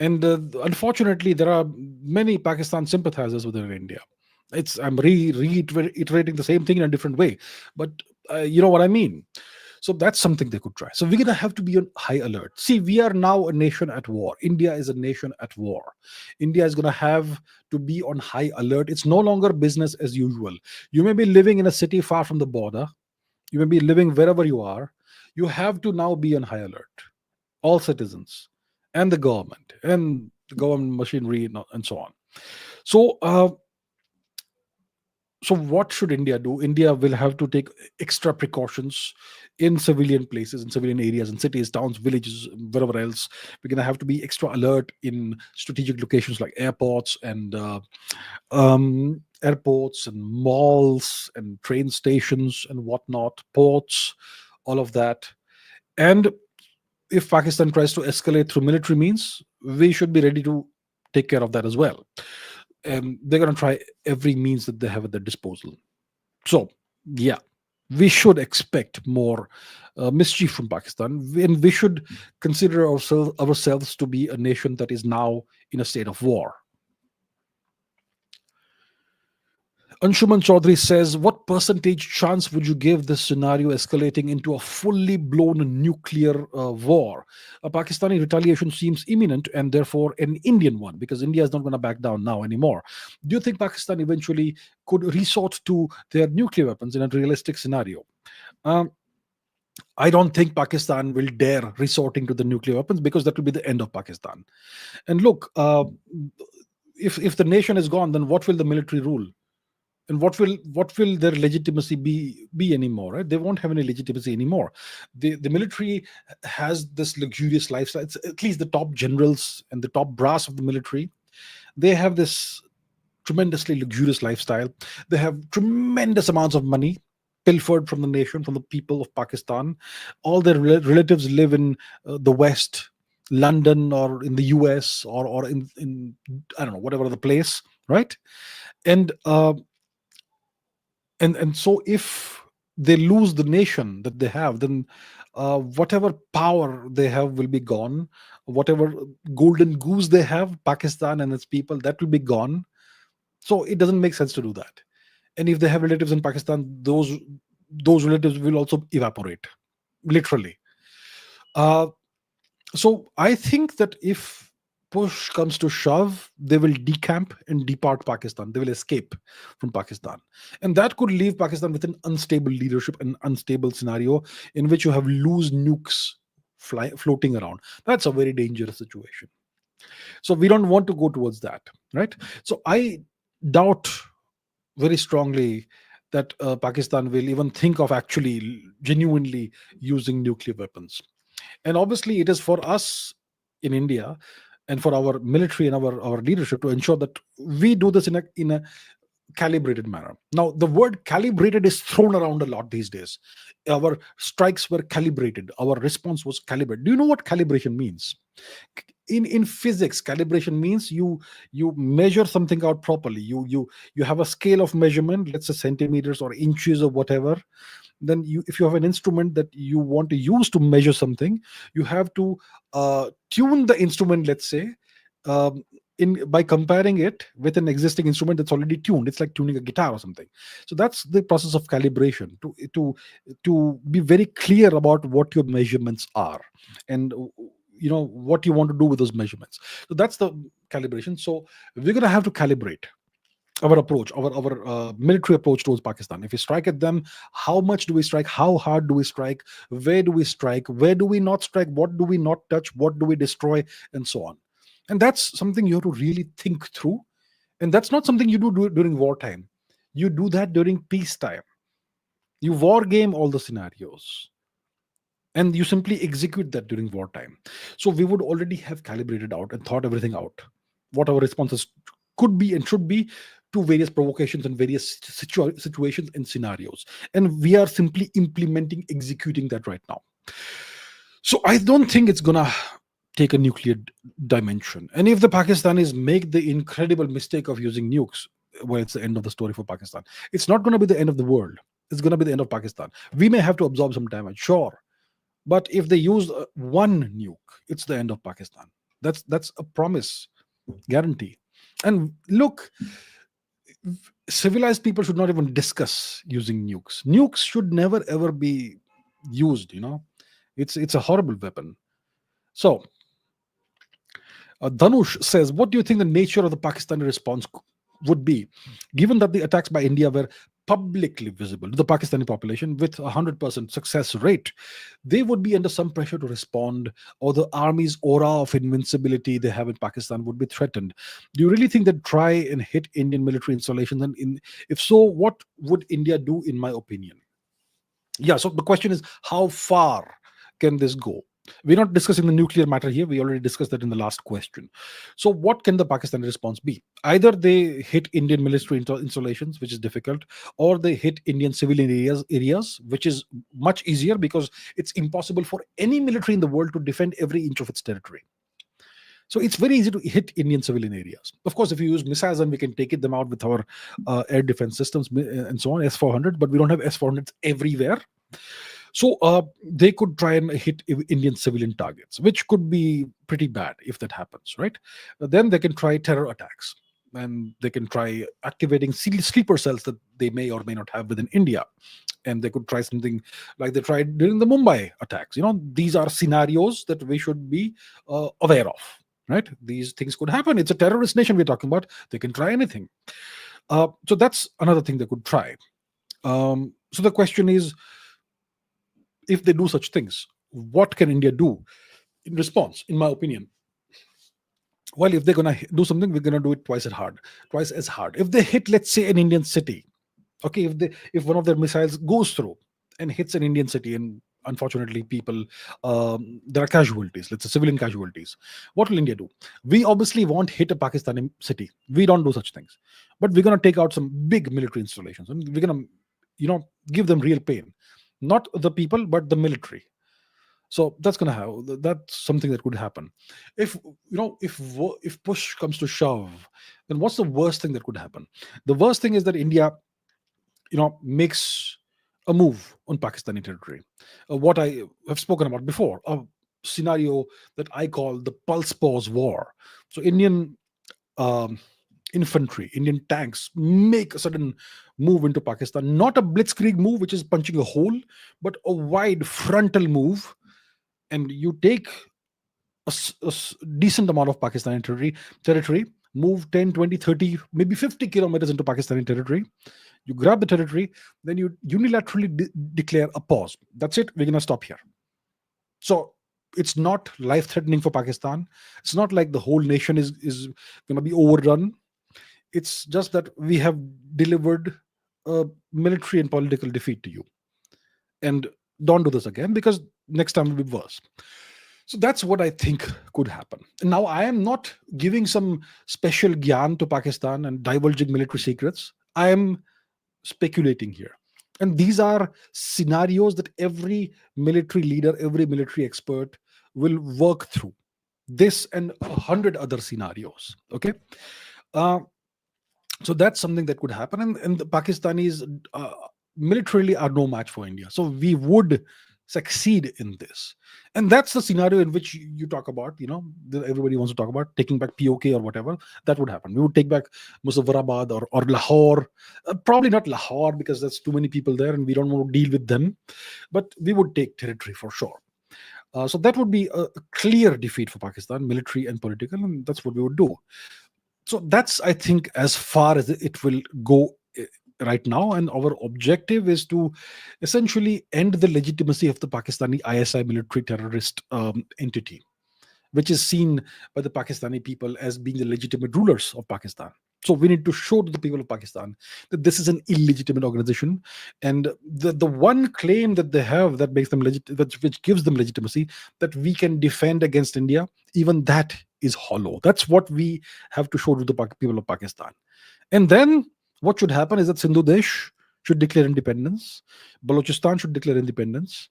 And unfortunately, there are many Pakistan sympathizers within India. I'm reiterating the same thing in a different way, but you know what I mean. So that's something they could try. So we're going to have to be on high alert. See, we are now a nation at war. India is a nation at war. India is going to have to be on high alert. It's no longer business as usual. You may be living in a city far from the border. You may be living wherever you are. You have to now be on high alert. All citizens and the government machinery and so on. So what should India do? India will have to take extra precautions in civilian places, in civilian areas, in cities, towns, villages, wherever else. We're going to have to be extra alert in strategic locations like airports and malls and train stations and whatnot, ports, all of that. And if Pakistan tries to escalate through military means, we should be ready to take care of that as well. And they're going to try every means that they have at their disposal. So, yeah, we should expect more mischief from Pakistan, and we should consider ourselves to be a nation that is now in a state of war. Anshuman Chaudhary says, what percentage chance would you give this scenario escalating into a fully blown nuclear war? A Pakistani retaliation seems imminent and therefore an Indian one, because India is not going to back down now anymore. Do you think Pakistan eventually could resort to their nuclear weapons in a realistic scenario? Um, I don't think Pakistan will dare resorting to the nuclear weapons, because that will be the end of Pakistan. And look, if the nation is gone, then what will the military rule? And what will their legitimacy be anymore? Right? They won't have any legitimacy anymore. The military has this luxurious lifestyle. It's at least the top generals and the top brass of the military. They have this tremendously luxurious lifestyle. They have tremendous amounts of money pilfered from the nation, from the people of Pakistan. All their relatives live in the West, London, or in the US, or in I don't know, whatever the place, right? And so if they lose the nation that they have, then whatever power they have will be gone. Whatever golden goose they have, Pakistan and its people, that will be gone. So it doesn't make sense to do that. And if they have relatives in Pakistan, those relatives will also evaporate, literally. uh, so I think that if push comes to shove, they will decamp and depart Pakistan. They will escape from Pakistan. And that could leave Pakistan with an unstable leadership, an unstable scenario in which you have loose nukes floating around. That's a very dangerous situation. So we don't want to go towards that, right? So I doubt very strongly that Pakistan will even think of actually genuinely using nuclear weapons. And obviously, it is for us in India and for our military and our leadership to ensure that we do this in a calibrated manner. Now, the word calibrated is thrown around a lot these days. Our strikes were calibrated. Our response was calibrated. Do you know what calibration means? In physics, calibration means you measure something out properly. You have a scale of measurement, let's say centimeters or inches or whatever. Then if you have an instrument that you want to use to measure something, you have to tune the instrument, let's say, um, in by comparing it with an existing instrument that's already tuned. It's like tuning a guitar or something. So that's the process of calibration, to be very clear about what your measurements are, and what you want to do with those measurements. So that's the calibration. So we're going to have to calibrate our approach, our military approach towards Pakistan. If we strike at them, how much do we strike? How hard do we strike? Where do we strike? Where do we not strike? What do we not touch? What do we destroy? And so on. And that's something you have to really think through. And that's not something you do during wartime. You do that during peacetime. You war game all the scenarios, and you simply execute that during wartime. So we would already have calibrated out and thought everything out, what our responses could be and should be to various provocations and various situations and scenarios. And we are simply implementing, executing that right now. So I don't think it's gonna take a nuclear dimension. And if the Pakistanis make the incredible mistake of using nukes, well, it's the end of the story for Pakistan. It's not going to be the end of the world. It's going to be the end of Pakistan. We may have to absorb some damage, sure, but if they use one nuke, it's the end of Pakistan. That's a promise, guarantee. And look, civilized people should not even discuss using nukes. Nukes should never ever be used. It's a horrible weapon. So Dhanush says, what do you think the nature of the Pakistani response would be, given that the attacks by India were publicly visible to the Pakistani population with 100% success rate? They would be under some pressure to respond, or the army's aura of invincibility they have in Pakistan would be threatened. Do you really think they'd try and hit Indian military installations? And if so, what would India do, in my opinion? Yeah, so the question is, how far can this go? We're not discussing the nuclear matter here. We already discussed that in the last question. So what can the Pakistani response be? Either they hit Indian military installations, which is difficult, or they hit Indian civilian areas, which is much easier, because it's impossible for any military in the world to defend every inch of its territory. So it's very easy to hit Indian civilian areas. Of course, if you use missiles, then we can take them out with our air defense systems and so on, S-400, but we don't have S-400s everywhere. So they could try and hit Indian civilian targets, which could be pretty bad if that happens, right? Then they can try terror attacks. and they can try activating sleeper cells that they may or may not have within India. And they could try something like they tried during the Mumbai attacks. These are scenarios that we should be aware of. Right? These things could happen. It's a terrorist nation we're talking about. They can try anything. So that's another thing they could try. So the question is, if they do such things, what can India do in response? In my opinion, well, if they're gonna do something, we're gonna do it twice as hard. If they hit, let's say, an Indian city, okay, if one of their missiles goes through and hits an Indian city, and unfortunately people, there are casualties, let's say civilian casualties, what will India do? We obviously won't hit a Pakistani city. We don't do such things. But we're going to take out some big military installations, and we're going to give them real pain, not the people but the military. So that's something that could happen. If push comes to shove, then what's the worst thing that could happen? The worst thing is that India makes a move on Pakistani territory. What I have spoken about before, a scenario that I call the pulse pause war. So Indian um, infantry, Indian tanks make a sudden move into Pakistan, not a blitzkrieg move, which is punching a hole, but a wide frontal move, and you take decent amount of Pakistani territory, move 10, 20, 30, maybe 50 kilometers into Pakistani territory. You grab the territory, then you unilaterally declare a pause. That's it. We're going to stop here. So it's not life threatening for Pakistan. It's not like the whole nation is going to be overrun. It's just that we have delivered a military and political defeat to you. And don't do this again, because next time will be worse. So that's what I think could happen. Now, I am not giving some special gyan to Pakistan and divulging military secrets. I am speculating here. And these are scenarios that every military leader, every military expert will work through. This and 100 other scenarios. Okay. Uh, so that's something that could happen. And the Pakistanis militarily are no match for India. So we would succeed in this. And that's the scenario in which you talk about, that everybody wants to talk about, taking back PoK or whatever. That would happen. We would take back Muzaffarabad or Lahore. Probably not Lahore, because there's too many people there and we don't want to deal with them. But we would take territory for sure. So that would be a clear defeat for Pakistan, military and political, and that's what we would do. So that's, I think, as far as it will go right now. And our objective is to essentially end the legitimacy of the Pakistani ISI military terrorist entity, which is seen by the Pakistani people as being the legitimate rulers of Pakistan. So we need to show to the people of Pakistan that this is an illegitimate organization, and the one claim that they have that makes them which gives them legitimacy, that we can defend against India, even that is hollow. That's what we have to show to the people of Pakistan. And then what should happen is that Sindhu Desh should declare independence, Balochistan should declare independence,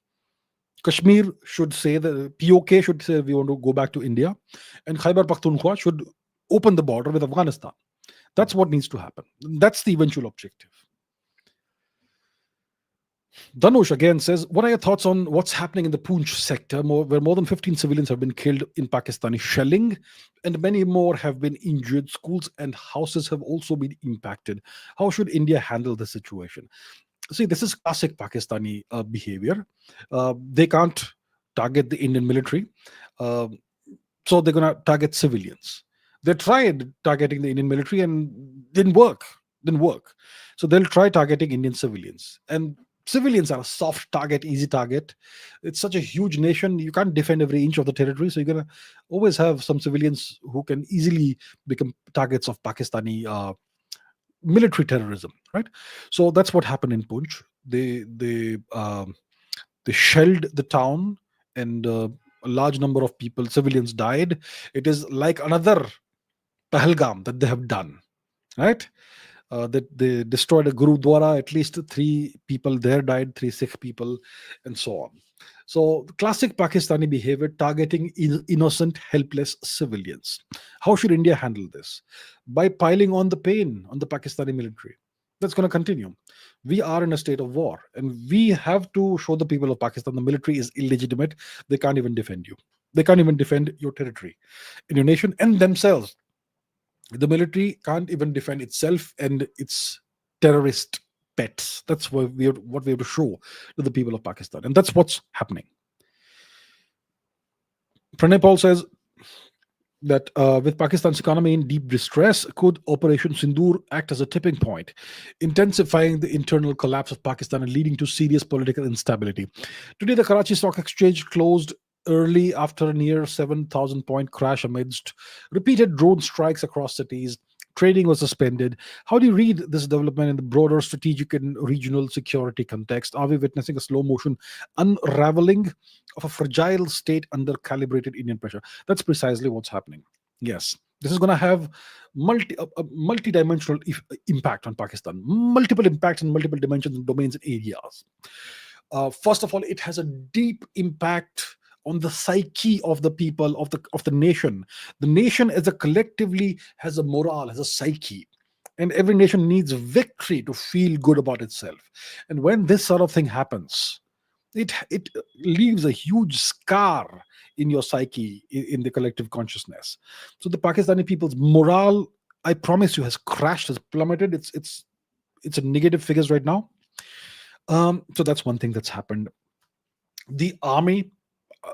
Kashmir should say that PoK should say we want to go back to India, and Khyber Pakhtunkhwa should open the border with Afghanistan. That's what needs to happen. That's the eventual objective. Dhanush again says, what are your thoughts on what's happening in the Poonch sector, where more than 15 civilians have been killed in Pakistani shelling and many more have been injured? Schools and houses have also been impacted. How should India handle the situation? See, this is classic Pakistani behavior. They can't target the Indian military, so they're going to target civilians. They tried targeting the Indian military and didn't work. So they'll try targeting Indian civilians. And civilians are a soft target, easy target. It's such a huge nation. You can't defend every inch of the territory. So you're going to always have some civilians who can easily become targets of Pakistani military terrorism, right? So that's what happened in Poonch. They shelled the town, and a large number of people, civilians, died. It is like another Pahalgam that they have done, right? That they destroyed a Gurudwara. At least 3 people there died, 3 Sikh people, and so on. So classic Pakistani behavior, targeting innocent, helpless civilians. How should India handle this? By piling on the pain on the Pakistani military. That's going to continue. We are in a state of war, and we have to show the people of Pakistan the military is illegitimate. They can't even defend you. They can't even defend your territory in your nation and themselves. The military can't even defend itself and its terrorist pets. That's what we have to show to the people of Pakistan, and that's what's happening. Pranay Paul says that with Pakistan's economy in deep distress, could Operation Sindoor act as a tipping point, intensifying the internal collapse of Pakistan and leading to serious political instability? Today, the Karachi Stock Exchange closed early after a near 7,000 point crash amidst repeated drone strikes across cities. Trading was suspended. How do you read this development in the broader strategic and regional security context? Are we witnessing a slow motion unraveling of a fragile state under calibrated Indian pressure? That's precisely what's happening. Yes, this is going to have a multi-dimensional impact on Pakistan, multiple impacts in multiple dimensions and domains and areas. First of all, it has a deep impact on the psyche of the people of the nation. The nation as a collectively has a morale, has a psyche, and every nation needs victory to feel good about itself. And when this sort of thing happens, it leaves a huge scar in your psyche, in the collective consciousness. So the Pakistani people's morale, I promise you, has crashed, has plummeted. It's a negative figures right now. So that's one thing that's happened. The army,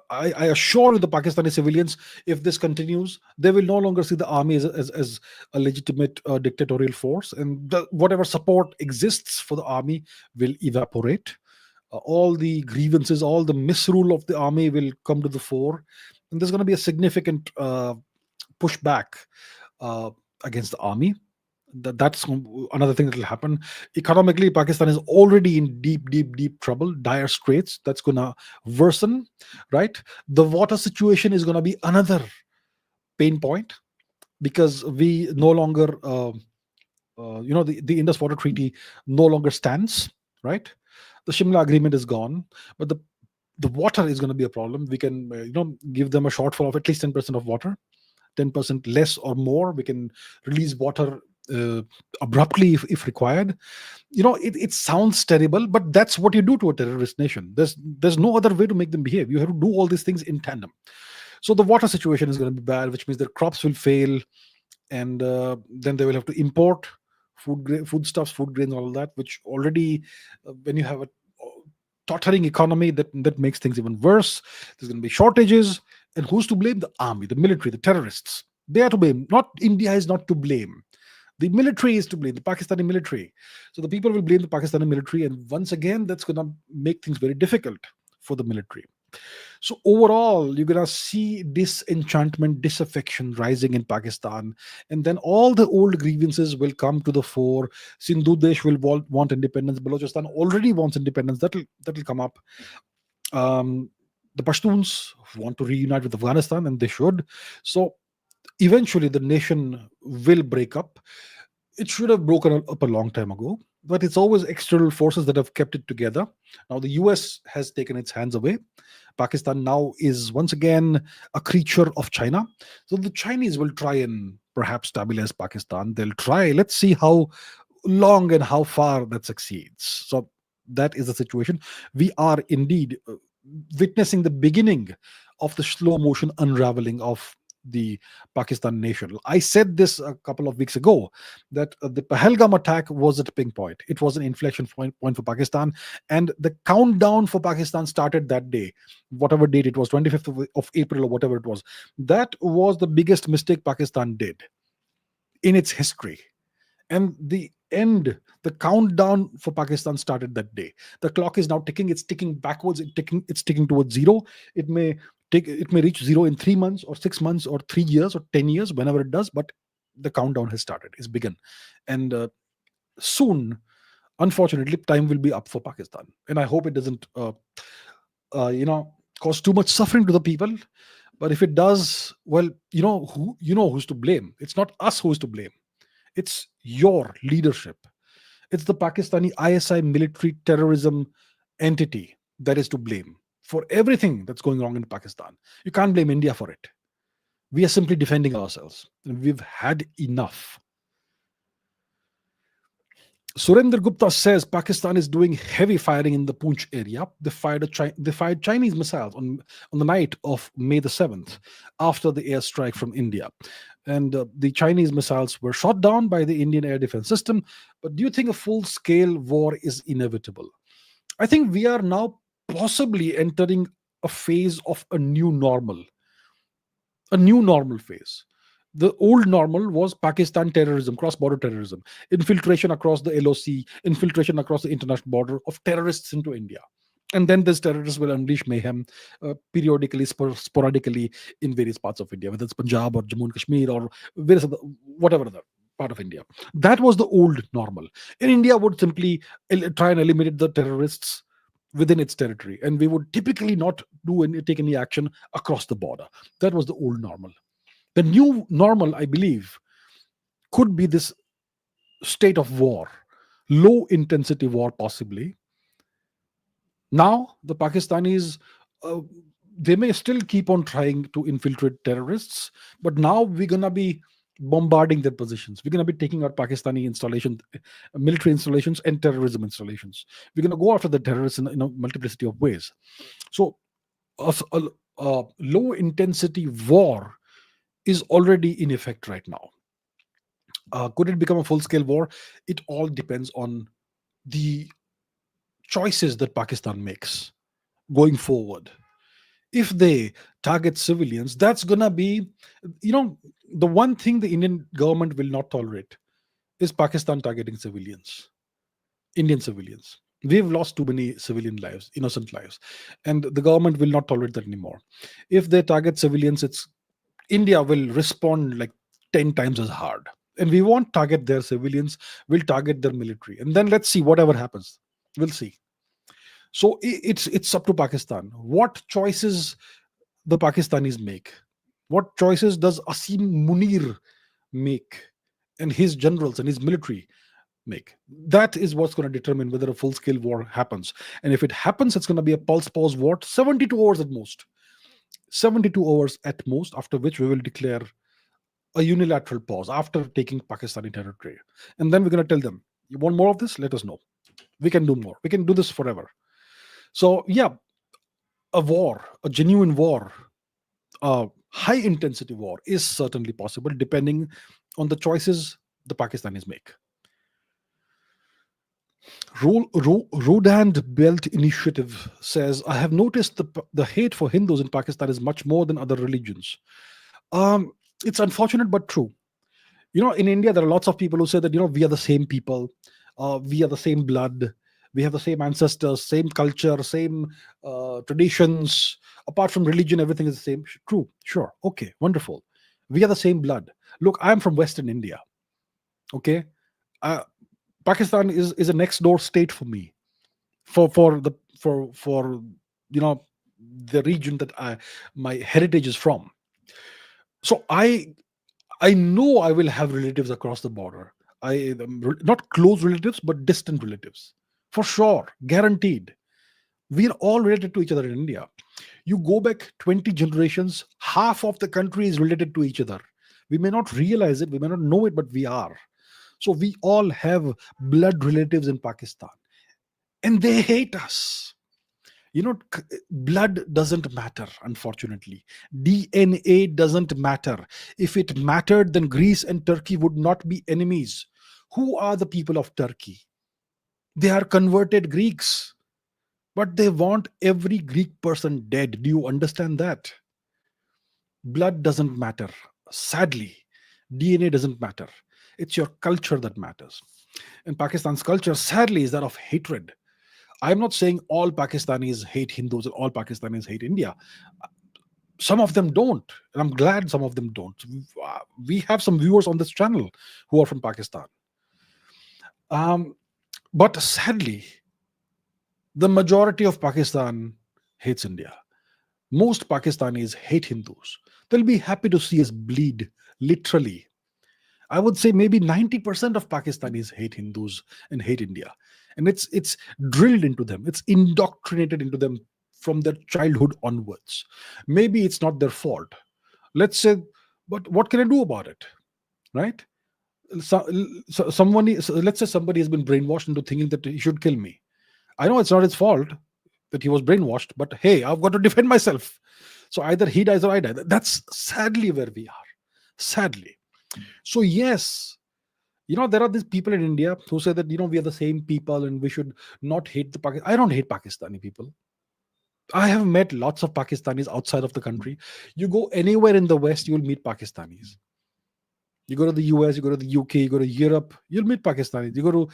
I assure the Pakistani civilians, if this continues, they will no longer see the army as a legitimate dictatorial force, and whatever support exists for the army will evaporate. All the grievances, all the misrule of the army will come to the fore, and there's going to be a significant pushback uh, against the army. That's another thing that will happen. Economically, Pakistan is already in deep trouble, dire straits. That's going to worsen, right? The water situation is going to be another pain point, because we no longer, the Indus Water Treaty no longer stands, right? The Shimla Agreement is gone, but the water is going to be a problem. We can, give them a shortfall of at least 10% of water, 10% less or more. We can release water abruptly if required. It sounds terrible, but that's what you do to a terrorist nation. There's no other way to make them behave. You have to do all these things in tandem. So the water situation is going to be bad, which means their crops will fail, and then they will have to import foodstuffs, food grains, all of that, which already, when you have a tottering economy, that makes things even worse. There's going to be shortages, and who's to blame? The army, the military, the terrorists. They are to blame. Not India is not to blame. The military is to blame, the Pakistani military. So the people will blame the Pakistani military, and once again, that's going to make things very difficult for the military. So overall, you're gonna see disenchantment, disaffection rising in Pakistan, and then all the old grievances will come to the fore. Sindhu Desh will want independence. Balochistan already wants independence. That'll come up. The Pashtuns want to reunite with Afghanistan, and they should. So eventually, the nation will break up. It should have broken up a long time ago, but it's always external forces that have kept it together. Now the US has taken its hands away. Pakistan now is once again a creature of China. So the Chinese will try and perhaps stabilize Pakistan. They'll try. Let's see how long and how far that succeeds. So that is the situation. We are indeed witnessing the beginning of the slow motion unraveling of the Pakistan nation. I said this a couple of weeks ago, that the Pahalgam attack was a tipping point. It was an inflection point for Pakistan, and the countdown for Pakistan started that day, whatever date it was, 25th of April or whatever it was. That was the biggest mistake Pakistan did in its history. And the countdown for Pakistan started that day. The clock is now ticking. It's ticking backwards. It's ticking towards zero. It may reach zero in 3 months or 6 months or 3 years or 10 years, whenever it does. But the countdown has started. It's begun, and soon, unfortunately, time will be up for Pakistan. And I hope it doesn't, cause too much suffering to the people. But if it does, well, who's to blame. It's not us who's to blame. It's your leadership. It's the Pakistani ISI military terrorism entity that is to blame for everything that's going wrong in Pakistan. You can't blame India for it. We are simply defending ourselves, and we've had enough. Surender Gupta says Pakistan is doing heavy firing in the Poonch area. They fired Chinese missiles on the night of May the 7th after the airstrike from India. and the Chinese missiles were shot down by the Indian air defense system. But do you think a full scale war is inevitable? I think we are now possibly entering a phase of a new normal phase. The old normal was Pakistan terrorism, cross border terrorism, infiltration across the LOC, infiltration across the international border of terrorists into India. And then these terrorists will unleash mayhem periodically, sporadically in various parts of India, whether it's Punjab or Jammu and Kashmir or various other, whatever other part of India. That was the old normal. In India, would simply try and eliminate the terrorists within its territory, and we would typically not take any action across the border. That was the old normal. The new normal, I believe, could be this state of war, low intensity war, possibly. Now, the Pakistanis, uh, they may still keep on trying to infiltrate terrorists, but now we're going to be bombarding their positions. We're going to be taking out Pakistani military installations, and terrorism installations. We're going to go after the terrorists in a multiplicity of ways. So, a low intensity war is already in effect right now. Could it become a full scale war? It all depends on the choices that Pakistan makes going forward. If they target civilians, that's gonna be, you know, the one thing the Indian government will not tolerate is Pakistan targeting civilians, Indian civilians. We've lost too many civilian lives, innocent lives, and the government will not tolerate that anymore. If they target civilians, it's India will respond like 10 times as hard. And we won't target their civilians, we'll target their military. And then let's see whatever happens. We'll see. So it's up to Pakistan. What choices the Pakistanis make? What choices does Asim Munir make, and his generals and his military make? That is what's going to determine whether a full scale war happens. And if it happens, it's going to be a pulse pause war, 72 hours at most. 72 hours at most, after which we will declare a unilateral pause after taking Pakistani territory. And then we're going to tell them, you want more of this? Let us know. We can do more. We can do this forever. So, yeah, a war, a genuine war, a high intensity war is certainly possible depending on the choices the Pakistanis make. Rodand Belt Initiative says, I have noticed the hate for Hindus in Pakistan is much more than other religions. Um, it's unfortunate but true. In India, there are lots of people who say that, we are the same people, we are the same blood, we have the same ancestors, same culture, same traditions. Apart from religion, everything is the same. True, sure, okay, wonderful. We are the same blood. Look, I'm from Western India. Okay, uh, Pakistan is a next door state for me, for you know the region that my heritage is from. So I know I will have relatives across the border. Not close relatives, but distant relatives, for sure, guaranteed. We are all related to each other in India. You go back 20 generations, half of the country is related to each other. We may not realize it, we may not know it, but we are. So we all have blood relatives in Pakistan, and they hate us. Blood doesn't matter, unfortunately. DNA doesn't matter. If it mattered, then Greece and Turkey would not be enemies. Who are the people of Turkey? They are converted Greeks, but they want every Greek person dead. Do you understand that? Blood doesn't matter. Sadly, DNA doesn't matter. It's your culture that matters. And Pakistan's culture, sadly, is that of hatred. I'm not saying all Pakistanis hate Hindus and all Pakistanis hate India. Some of them don't, and I'm glad some of them don't. We have some viewers on this channel who are from Pakistan. Um, but sadly, the majority of Pakistan hates India. Most Pakistanis hate Hindus. They'll be happy to see us bleed, literally. I would say maybe 90% of Pakistanis hate Hindus and hate India. And it's drilled into them, it's indoctrinated into them from their childhood onwards. Maybe it's not their fault. Let's say, but what can I do about it? Right? Let's say somebody has been brainwashed into thinking that he should kill me. I know it's not his fault that he was brainwashed, but hey, I've got to defend myself. So either he dies or I die. That's sadly where we are. Sadly. So yes, there are these people in India who say that we are the same people and we should not hate the Pakistan. I don't hate Pakistani people. I have met lots of Pakistanis outside of the country. You go anywhere in the West, you will meet Pakistanis. You go to the US, you go to the UK, you go to Europe, you'll meet Pakistanis. You go to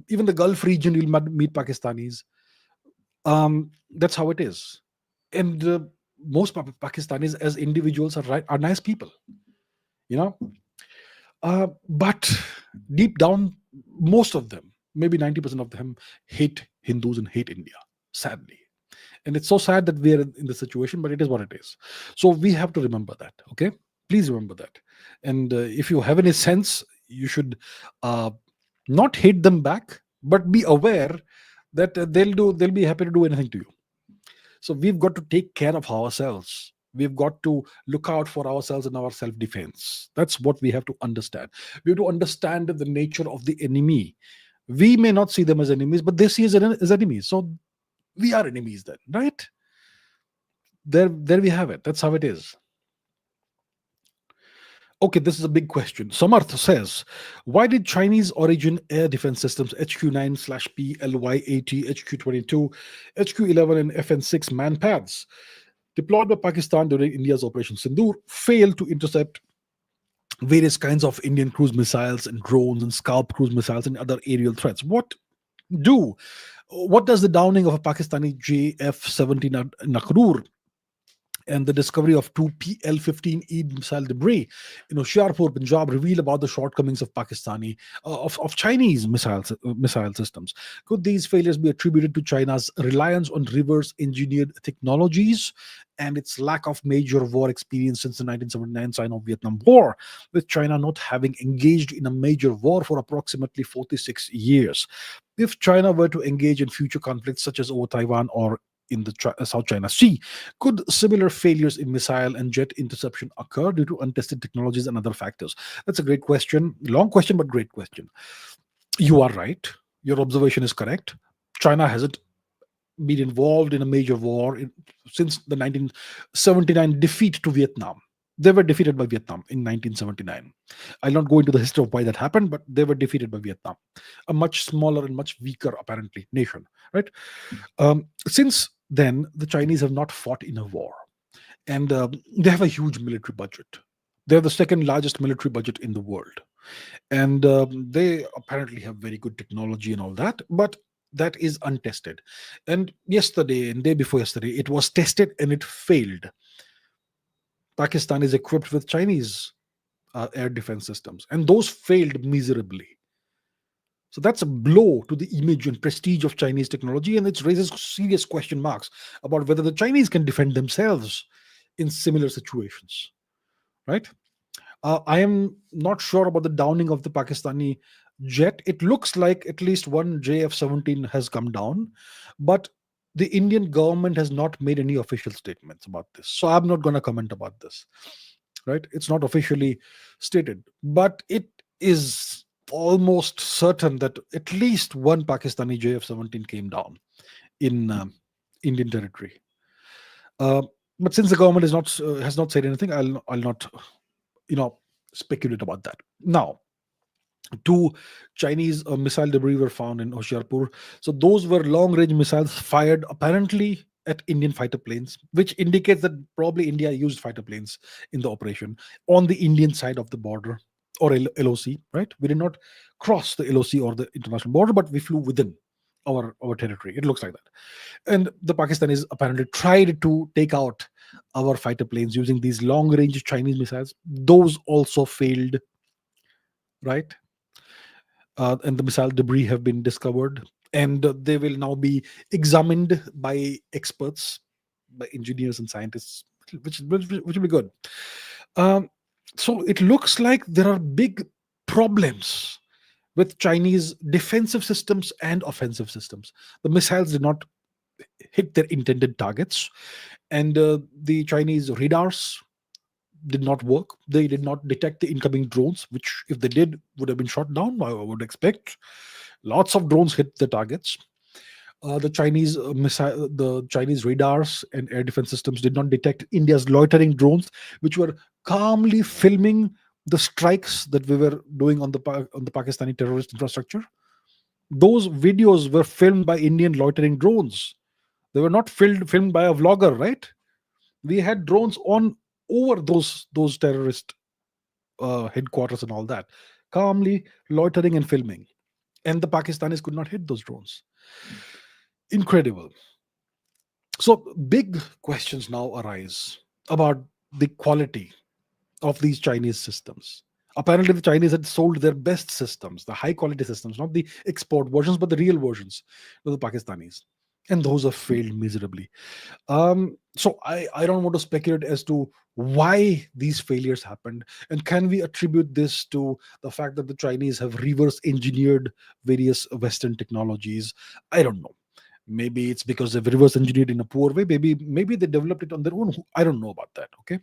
even the Gulf region, you'll meet Pakistanis. That's how it is. And most Pakistanis as individuals are nice people, you know. But deep down, most of them, maybe 90% of them, hate Hindus and hate India, sadly. And it's so sad that we are in this situation, but it is what it is. So we have to remember that, okay? Please remember that. And if you have any sense, you should uh, not hate them back, but be aware that they'll be happy to do anything to you. So we've got to take care of ourselves. We've got to look out for ourselves and our self defense. That's what we have to understand. We have to understand the nature of the enemy. We may not see them as enemies, but they see us as enemies. So we are enemies then, right? There we have it. That's how it is. Okay, this is a big question. Samarth says, why did Chinese origin air defense systems HQ9/P, LY80, HQ22, HQ11, and FN6 manpads deployed by Pakistan during India's Operation Sindoor fail to intercept various kinds of Indian cruise missiles and drones and Scalp cruise missiles and other aerial threats? Do what does the downing of a Pakistani JF-17 Nakrur and the discovery of two PL-15E missile debris in Hoshiarpur, Punjab, reveal about the shortcomings of of Chinese missile systems? Could these failures be attributed to China's reliance on reverse-engineered technologies and its lack of major war experience since the 1979 Sino-Vietnam War, with China not having engaged in a major war for approximately 46 years? If China were to engage in future conflicts such as over Taiwan or in the South China Sea, could similar failures in missile and jet interception occur due to untested technologies and other factors? That's a great question. Long question, but great question. You are right. Your observation is correct. China hasn't been involved in a major war since the 1979 defeat to Vietnam. They were defeated by Vietnam in 1979. I'll not go into the history of why that happened, but they were defeated by Vietnam, a much smaller and much weaker, apparently, nation. Right? Since then, the Chinese have not fought in a war, and they have a huge military budget. They have the second largest military budget in the world, and they apparently have very good technology and all that, but that is untested. And yesterday and day before yesterday, it was tested and it failed. Pakistan is equipped with Chinese air defense systems, and those failed miserably. So that's a blow to the image and prestige of Chinese technology, and it raises serious question marks about whether the Chinese can defend themselves in similar situations, right? I am not sure about the downing of the Pakistani jet. It looks like at least one JF-17 has come down, but the Indian government has not made any official statements about this. So I'm not going to comment about this, right? It's not officially stated, but it is almost certain that at least one Pakistani JF-17 came down in Indian territory. Uh, but since the government is not has not said anything, I'll not you know speculate about that. Now, two Chinese missile debris were found in Hoshiarpur. So those were long range missiles fired apparently at Indian fighter planes, which indicates that probably India used fighter planes in the operation on the Indian side of the border, or LOC, right? We did not cross the LOC or the international border, but we flew within our territory. It looks like that. And the Pakistanis apparently tried to take out our fighter planes using these long range Chinese missiles. Those also failed, right? And the missile debris have been discovered, and they will now be examined by experts, by engineers and scientists, which will be good. Um, so it looks like there are big problems with Chinese defensive systems and offensive systems. The missiles did not hit their intended targets, and the Chinese radars did not work. They did not detect the incoming drones, which, if they did, would have been shot down. I would expect lots of drones hit the targets. The Chinese radars and air defense systems did not detect India's loitering drones, which were calmly filming the strikes that we were doing on on the Pakistani terrorist infrastructure, those videos were filmed by Indian loitering drones. They were not filmed by a vlogger, right? We had drones on over those terrorist headquarters and all that, calmly loitering and filming, and the Pakistanis could not hit those drones. Incredible. So big questions now arise about the quality of these Chinese systems. Apparently, the Chinese had sold their best systems, the high quality systems, not the export versions, but the real versions to the Pakistanis. And those have failed miserably. So I don't want to speculate as to why these failures happened. And can we attribute this to the fact that the Chinese have reverse engineered various Western technologies? I don't know. Maybe it's because they've reverse engineered in a poor way. Maybe they developed it on their own. I don't know about that. Okay.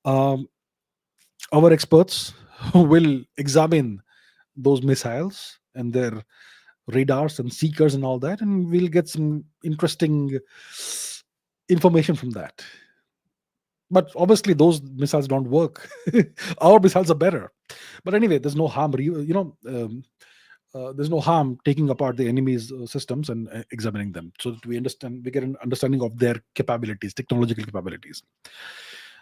Um, our experts will examine those missiles and their radars and seekers and all that, and we'll get some interesting information from that. But obviously, those missiles don't work. Our missiles are better. But anyway, there's no harm, there's no harm taking apart the enemy's systems and examining them so that we get an understanding of their capabilities, technological capabilities.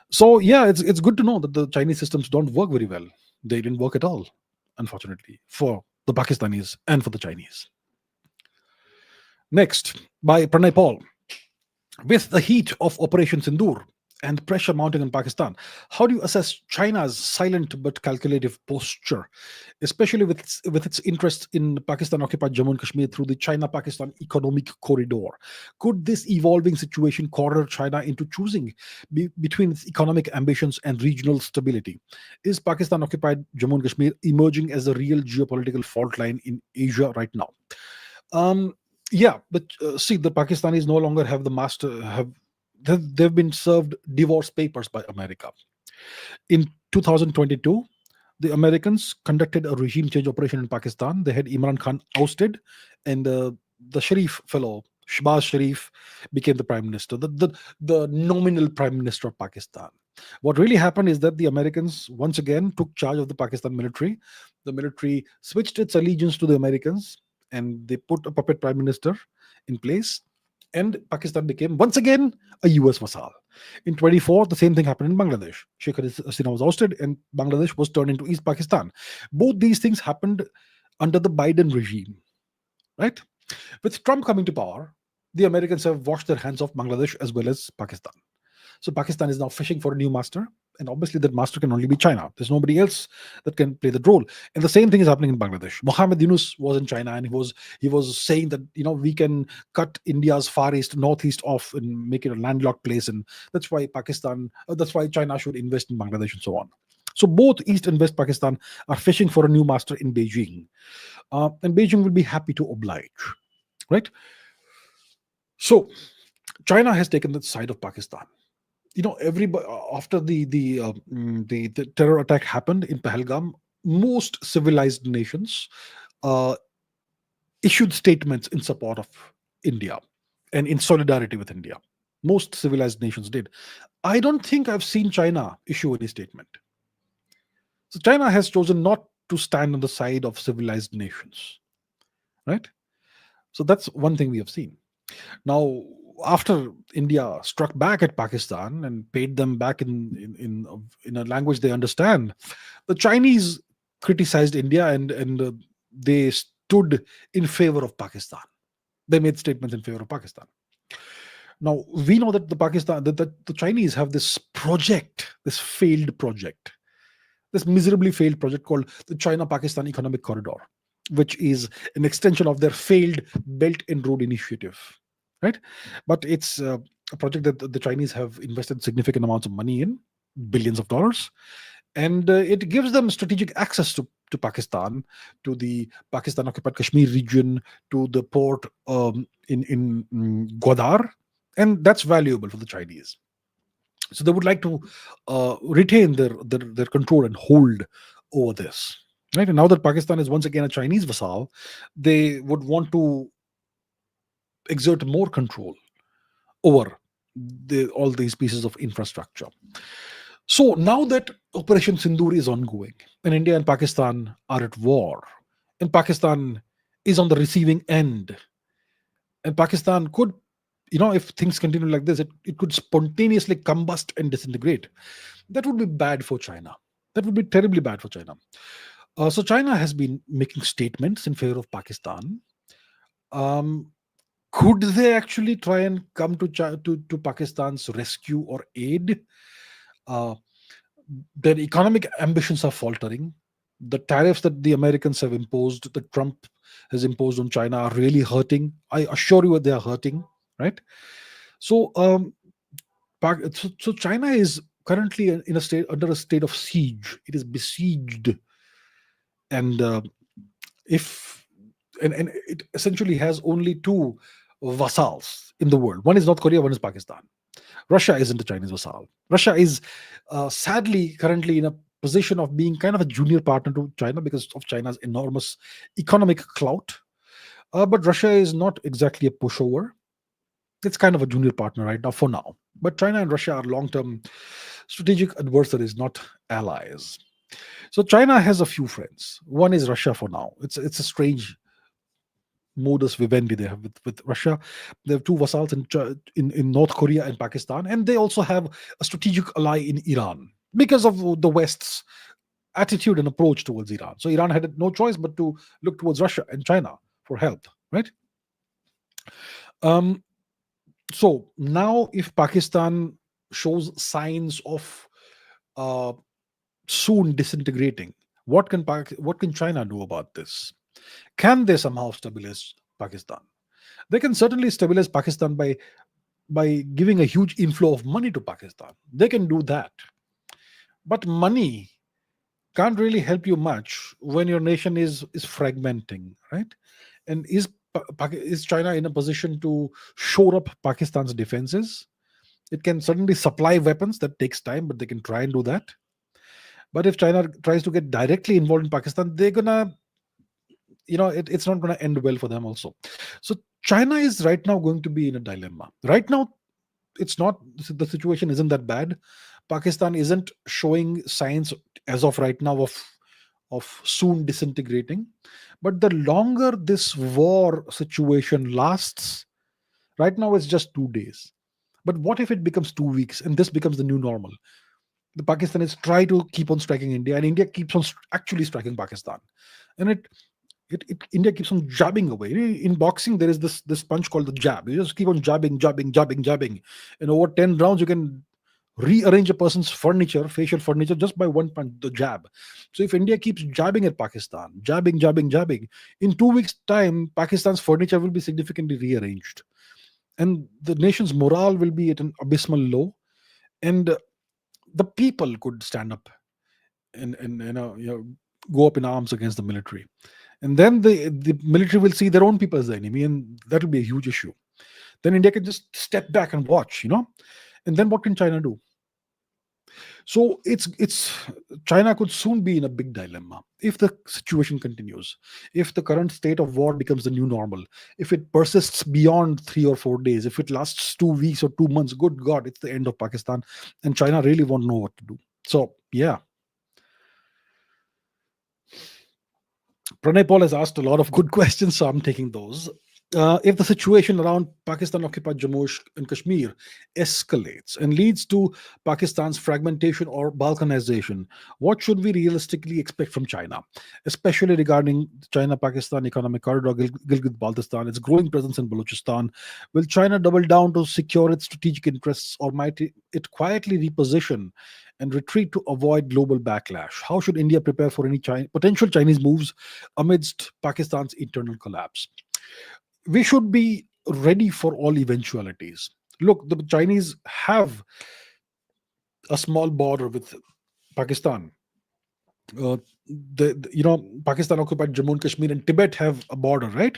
So yeah, it's good to know that the Chinese systems don't work very well. They didn't work at all, unfortunately, for the Pakistanis and for the Chinese. Next, by Pranay Paul. With the heat of Operation Sindoor and pressure mounting in Pakistan, how do you assess China's silent but calculative posture, especially with its interest in Pakistan occupied Jammu and Kashmir through the China Pakistan economic corridor? Could this evolving situation corner China into choosing between its economic ambitions and regional stability? Is Pakistan occupied Jammu and Kashmir emerging as a real geopolitical fault line in Asia right now? Um, yeah, but see, the Pakistanis no longer have the master have they've been served divorce papers by America. In 2022, the Americans conducted a regime change operation in Pakistan. They had Imran Khan ousted, and the Sharif fellow, Shahbaz Sharif, became the prime minister, the nominal prime minister of Pakistan. What really happened is that the Americans once again took charge of the Pakistan military. The military switched its allegiance to the Americans, and they put a puppet prime minister in place. And Pakistan became once again a US vassal. In 24, the same thing happened in Bangladesh. Sheikh Hasina was ousted and Bangladesh was turned into East Pakistan. Both these things happened under the Biden regime, right? With Trump coming to power, the Americans have washed their hands off Bangladesh as well as Pakistan. So Pakistan is now fishing for a new master, and obviously that master can only be China. There's nobody else that can play the role. And the same thing is happening in Bangladesh. Mohammed Yunus was in China, and he was saying that we can cut India's far east, northeast off and make it a landlocked place, and that's why China should invest in Bangladesh and so on. So both East and West Pakistan are fishing for a new master in Beijing, and Beijing will be happy to oblige, right? So China has taken the side of Pakistan. Everybody, after the terror attack happened in Pahalgam, most civilized nations uh, issued statements in support of India and in solidarity with India. Most civilized nations did. I don't think I've seen China issue any statement. So China has chosen not to stand on the side of civilized nations, right? So that's one thing we have seen. Now, after India struck back at Pakistan and paid them back in a language they understand, the Chinese criticized India, and they stood in favor of Pakistan. They made statements in favor of Pakistan. Now we know that that the Chinese have this project, this failed project, this miserably failed project called the China-Pakistan Economic Corridor, which is an extension of their failed Belt and Road Initiative, right? But it's a project that the Chinese have invested significant amounts of money in, billions of dollars, and it gives them strategic access to Pakistan, to the Pakistan occupied Kashmir region, to the port in Gwadar, and that's valuable for the Chinese. So they would like to retain their control and hold over this, right? And now that Pakistan is once again a Chinese vassal, they would want to exert more control over all these pieces of infrastructure. So now that Operation Sindoor is ongoing, and India and Pakistan are at war, and Pakistan is on the receiving end, and Pakistan could, if things continue like this, it could spontaneously combust and disintegrate. That would be bad for China. That would be terribly bad for China. So China has been making statements in favor of Pakistan. Um, could they actually try and come to Pakistan's rescue or aid? Uh, their economic ambitions are faltering. The tariffs that the Americans have imposed, that Trump has imposed on China, are really hurting. I assure you, they are hurting, right? So, so China is currently in a state under a state of siege. It is besieged, and if and it essentially has only two vassals in the world. One is North Korea, one is Pakistan. Russia isn't a Chinese vassal. Russia is sadly currently in a position of being kind of a junior partner to China because of China's enormous economic clout. But Russia is not exactly a pushover. It's kind of a junior partner right now for now. But China and Russia are long term strategic adversaries, not allies. So China has a few friends. One is Russia for now. It's a strange modus vivendi they have with Russia. They have two vassals in North Korea and Pakistan, and they also have a strategic ally in Iran because of the West's attitude and approach towards Iran. So Iran had no choice but to look towards Russia and China for help, right? Um, so now, if Pakistan shows signs of uh, soon disintegrating, what can China do about this? Can they somehow stabilize Pakistan? They can certainly stabilize Pakistan by giving a huge inflow of money to Pakistan. They can do that. But money can't really help you much when your nation is fragmenting, right? And is China in a position to shore up Pakistan's defenses? It can certainly supply weapons. That takes time, but they can try and do that. But if China tries to get directly involved in Pakistan, they're gonna, it's not gonna end well for them also. So China is right now going to be in a dilemma. Right now, it's not the situation isn't that bad. Pakistan isn't showing signs as of right now of soon disintegrating. But the longer this war situation lasts, right now it's just 2 days. But what if it becomes 2 weeks and this becomes the new normal? The Pakistanis try to keep on striking India, and India keeps on actually striking Pakistan, and India keeps on jabbing away. In boxing, there is this punch called the jab. You just keep on jabbing, jabbing, jabbing, jabbing, and over 10 rounds, you can rearrange a person's furniture, facial furniture, just by one punch, the jab. So if India keeps jabbing at Pakistan, jabbing, jabbing, jabbing, in 2 weeks' time, Pakistan's furniture will be significantly rearranged, and the nation's morale will be at an abysmal low, and the people could stand up and go up in arms against the military, and then the military will see their own people as the enemy, and that will be a huge issue. Then India can just step back and watch, and then what can China do? So it's China could soon be in a big dilemma if the situation continues, if the current state of war becomes the new normal, if it persists beyond 3 or 4 days, if it lasts 2 weeks or 2 months. Good God, it's the end of Pakistan, and China really won't know what to do. So yeah, Pranay Paul has asked a lot of good questions, so I'm taking those. If the situation around Pakistan occupied Jammu and Kashmir escalates and leads to Pakistan's fragmentation or balkanization, what should we realistically expect from China, especially regarding China Pakistan economic corridor, Gilgit Baltistan, its growing presence in Balochistan? Will China double down to secure its strategic interests, or might it quietly reposition and retreat to avoid global backlash? How should India prepare for any potential Chinese moves amidst Pakistan's internal collapse? We should be ready for all eventualities. Look, the Chinese have a small border with Pakistan. Pakistan occupied Jammu and Kashmir, and Tibet have a border, right?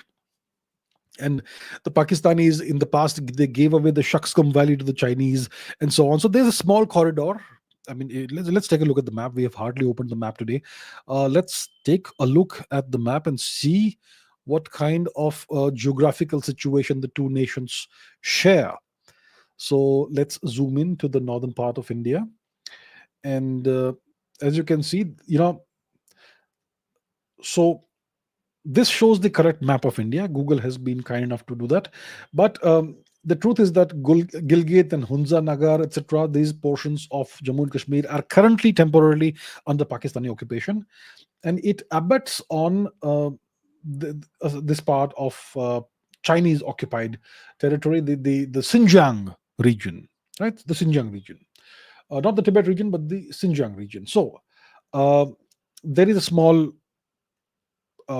And the Pakistanis in the past, they gave away the Shakskum Valley to the Chinese, and so on. So there's a small corridor. I mean, let's take a look at the map. We have hardly opened the map today. Let's take a look at the map and see what kind of geographical situation the two nations share. So let's zoom in to the northern part of India. And as you can see, so this shows the correct map of India. Google has been kind enough to do that. But the truth is that Gilgit and Hunza Nagar, etc., these portions of Jammu and Kashmir are currently temporarily under Pakistani occupation, and it abuts on this part of Chinese occupied territory, the Xinjiang region, right? The Xinjiang region, not the Tibet region, but the Xinjiang region. So uh, there is a small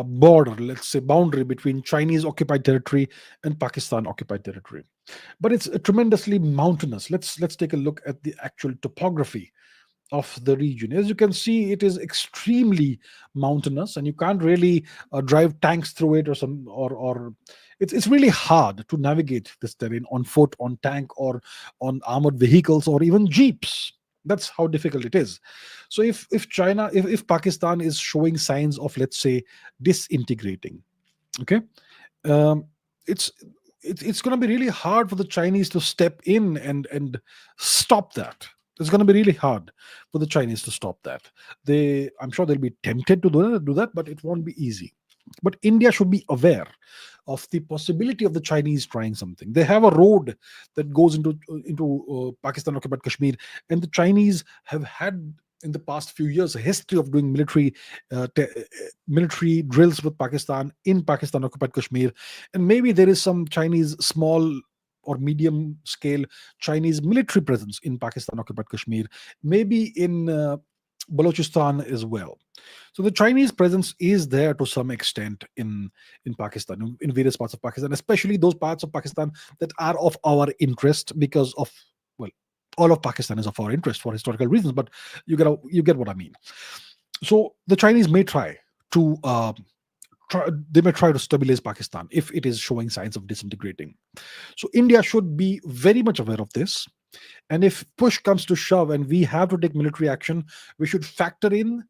border, let's say boundary between Chinese occupied territory and Pakistan occupied territory. But it's tremendously mountainous. Let's take a look at the actual topography of the region. As you can see, it is extremely mountainous, and you can't really drive tanks through it, or it's really hard to navigate this terrain on foot, on tank, or on armored vehicles, or even jeeps. That's how difficult it is. So if Pakistan is showing signs of, let's say, disintegrating, okay, um, it's it's going to be really hard for the Chinese to step in and stop that. It's going to be really hard for the Chinese to stop that. I'm sure they'll be tempted to do that, but it won't be easy. But India should be aware of the possibility of the Chinese trying something. They have a road that goes into Pakistan occupied Kashmir, and the Chinese have had in the past few years a history of doing military drills with Pakistan in Pakistan occupied Kashmir, and maybe there is some Chinese small or medium scale Chinese military presence in Pakistan occupied Kashmir, maybe in Balochistan as well. So the Chinese presence is there to some extent in Pakistan, in various parts of Pakistan, especially those parts of Pakistan that are of our interest because of, well, all of Pakistan is of our interest for historical reasons. But you get what I mean. So the Chinese may try to stabilize Pakistan if it is showing signs of disintegrating. So India should be very much aware of this. And if push comes to shove and we have to take military action, we should factor in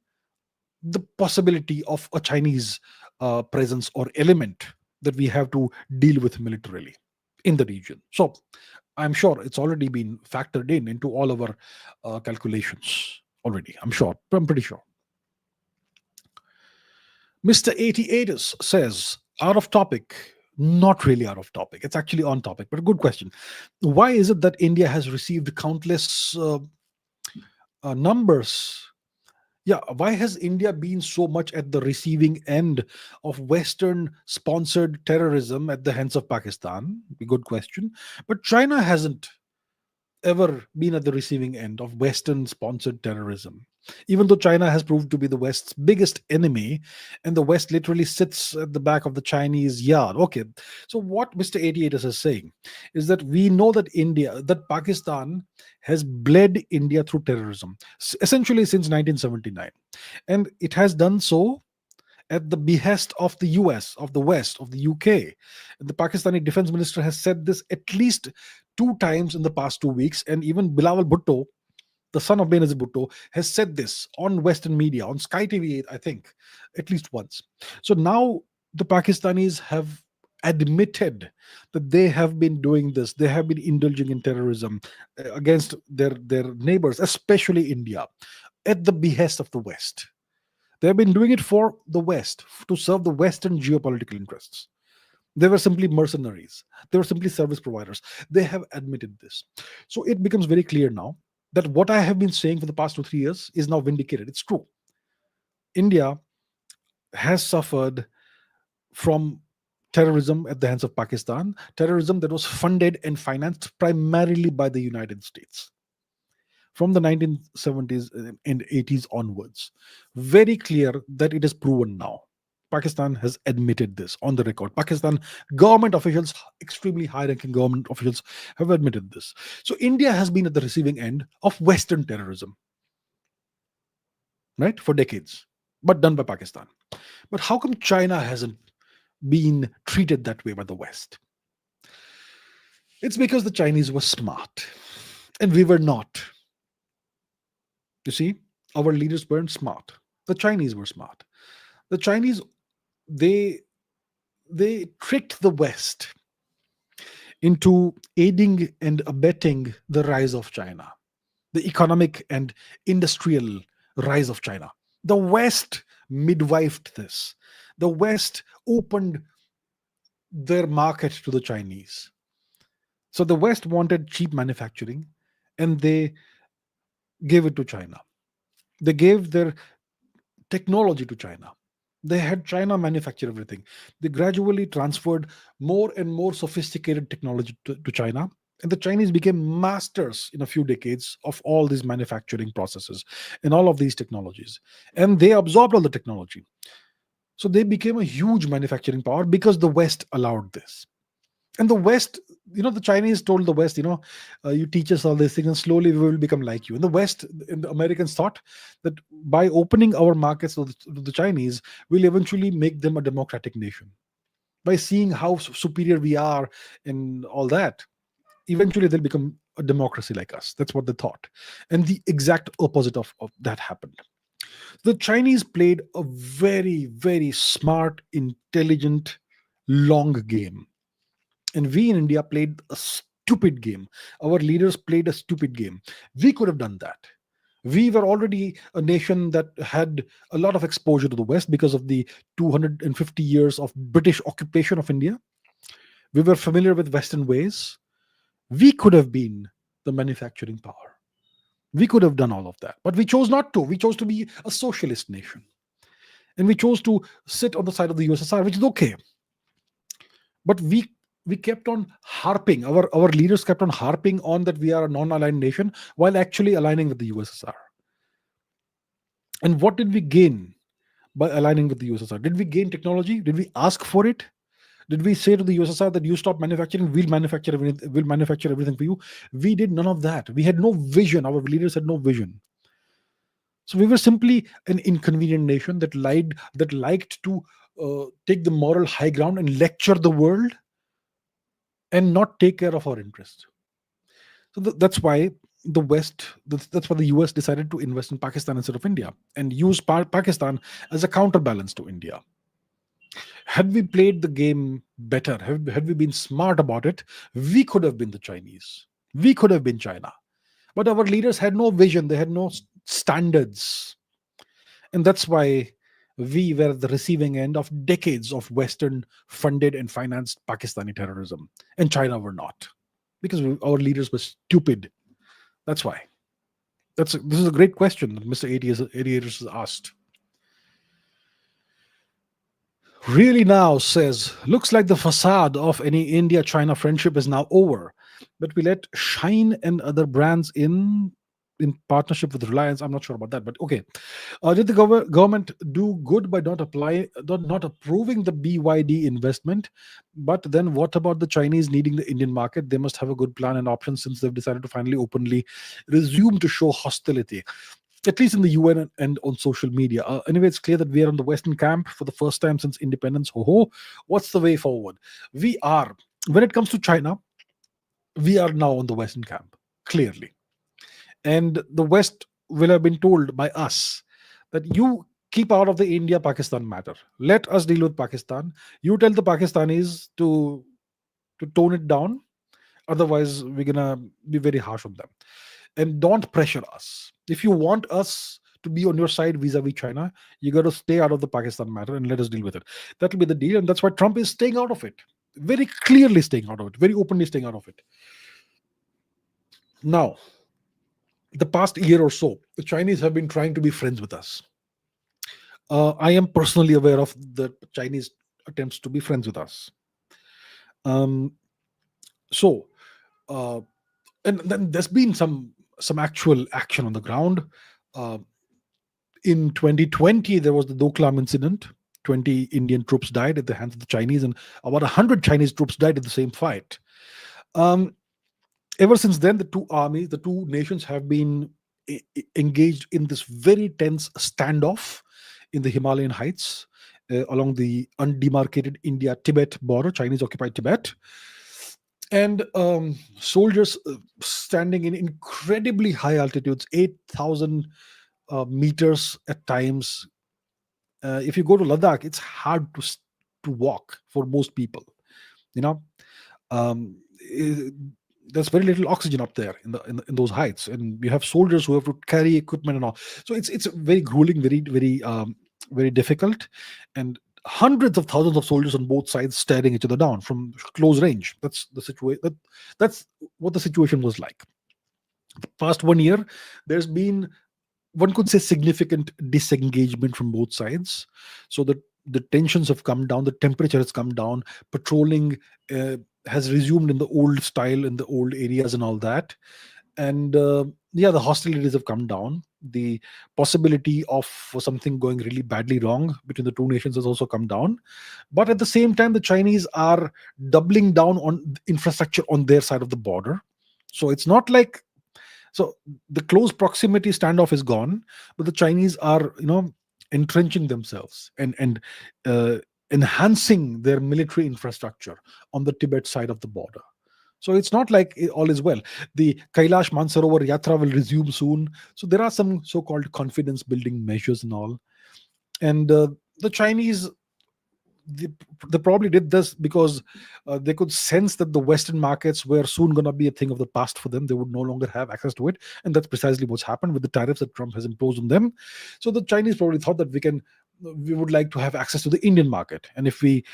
the possibility of a Chinese presence or element that we have to deal with militarily in the region. So I'm sure it's already been factored into all of our calculations already. I'm pretty sure. Mr. 88 says, out of topic. Not really out of topic. It's actually on topic, but a good question. Why is it that India has received countless numbers? Yeah, why has India been so much at the receiving end of Western sponsored terrorism at the hands of Pakistan? A good question. But China hasn't ever been at the receiving end of Western sponsored terrorism. Even though China has proved to be the West's biggest enemy, and the West literally sits at the back of the Chinese yard. Okay, so what Mr. 88 is saying is that we know that Pakistan has bled India through terrorism, essentially since 1979. And it has done so at the behest of the US, of the West, of the UK. And the Pakistani defense minister has said this at least two times in the past 2 weeks. And even Bilawal Bhutto, the son of Benazir Bhutto, has said this on Western media, on Sky TV, I think, at least once. So now the Pakistanis have admitted that they have been doing this. They have been indulging in terrorism against their neighbors, especially India, at the behest of the West. They have been doing it for the West, to serve the Western geopolitical interests. They were simply mercenaries. They were simply service providers. They have admitted this. So it becomes very clear now that what I have been saying for the past 2 3 years is now vindicated. It's true. India has suffered from terrorism at the hands of Pakistan, terrorism that was funded and financed primarily by the United States from the 1970s and 80s onwards. Very clear that it is proven now. Pakistan has admitted this on the record. Pakistan government officials, extremely high ranking government officials, have admitted this. So India has been at the receiving end of Western terrorism, right, for decades, but done by Pakistan. But how come China hasn't been treated that way by the West? It's because the Chinese were smart and we were not. You see, our leaders weren't smart. The Chinese were smart. The Chinese, they they tricked the West into aiding and abetting the rise of China. the economic and industrial rise of China. The West midwifed this. The West opened their market to the Chinese. So the West wanted cheap manufacturing and they gave it to China. They gave their technology to China. They had China manufacture everything. They gradually transferred more and more sophisticated technology to China. And the Chinese became masters in a few decades of all these manufacturing processes and all of these technologies. And they absorbed all the technology. So they became a huge manufacturing power because the West allowed this. And the West, the Chinese told the West, you teach us all these things and slowly we will become like you. And the West, and the Americans thought that by opening our markets to the Chinese, we'll eventually make them a democratic nation. By seeing how superior we are and all that, eventually they'll become a democracy like us. That's what they thought. And the exact opposite of that happened. The Chinese played a very, very smart, intelligent, long game. And we in India played a stupid game. Our leaders played a stupid game. We could have done that. We were already a nation that had a lot of exposure to the West because of the 250 years of British occupation of India. We were familiar with Western ways. We could have been the manufacturing power. We could have done all of that. But we chose not to. We chose to be a socialist nation. And we chose to sit on the side of the USSR, which is okay. But we kept on harping, our leaders kept on harping on that we are a non-aligned nation while actually aligning with the USSR. And what did we gain by aligning with the USSR? Did we gain technology? Did we ask for it? Did we say to the USSR that you stop manufacturing, we'll manufacture everything for you? We did none of that. We had no vision. Our leaders had no vision. So we were simply an inconvenient nation that liked to take the moral high ground and lecture the world and not take care of our interests. So that's why that's why the US decided to invest in Pakistan instead of India and use Pakistan as a counterbalance to India. Had we played the game better, had we been smart about it, we could have been the Chinese. We could have been China. But our leaders had no vision, they had no standards. And that's why we were at the receiving end of decades of Western funded and financed Pakistani terrorism. And China were not. Because our leaders were stupid. That's why. This is a great question that Mr. 88 has asked. Really now says, looks like the facade of any India-China friendship is now over. But we let Shine and other brands in partnership with Reliance. I'm not sure about that, but okay. Did the government do good by not approving the BYD investment? But then what about the Chinese needing the Indian market? They must have a good plan and option since they've decided to finally openly resume to show hostility, at least in the UN and on social media. Anyway, it's clear that we are on the Western camp for the first time since independence. What's the way forward? When it comes to China, we are now on the Western camp, clearly. And the West will have been told by us that you keep out of the India Pakistan matter. Let us deal with Pakistan. You tell the Pakistanis to tone it down. Otherwise, we're gonna be very harsh on them. And don't pressure us. If you want us to be on your side vis-a-vis China, you got to stay out of the Pakistan matter and let us deal with it. That'll be the deal, and that's why Trump is staying out of it. Very clearly staying out of it. Very openly staying out of it. Now, the past year or so, the Chinese have been trying to be friends with us. I am personally aware of the Chinese attempts to be friends with us. Um, so, uh, and then there's been some actual action on the ground. Uh, in 2020, there was the Doklam incident. 20 Indian troops died at the hands of the Chinese, and about 100 Chinese troops died in the same fight. Ever since then, the two nations have been engaged in this very tense standoff in the Himalayan heights along the undemarcated India-Tibet border, Chinese-occupied Tibet. And soldiers standing in incredibly high altitudes, 8,000 meters at times. If you go to Ladakh, it's hard to walk for most people. You know, um, there's very little oxygen up there in those heights, and you have soldiers who have to carry equipment and all. So it's very grueling, very difficult, and hundreds of thousands of soldiers on both sides staring each other down from close range. That's the situation. That's what the situation was like. The past 1 year, there's been, one could say, significant disengagement from both sides, so that the tensions have come down, the temperature has come down, patrolling uh, has resumed in the old style in the old areas and all that. And yeah, the hostilities have come down. The possibility of something going really badly wrong between the two nations has also come down. But at the same time, the Chinese are doubling down on infrastructure on their side of the border. So it's not like, so the close proximity standoff is gone, but the Chinese are, entrenching themselves and uh, enhancing their military infrastructure on the Tibet side of the border. So it's not like all is well. The Kailash Mansarovar Yatra will resume soon. So there are some so-called confidence building measures and all. And the Chinese, they, they probably did this because they could sense that the Western markets were soon going to be a thing of the past for them. They would no longer have access to it, and that's precisely what's happened with the tariffs that Trump has imposed on them. So the Chinese probably thought that we would like to have access to the Indian market, and if we,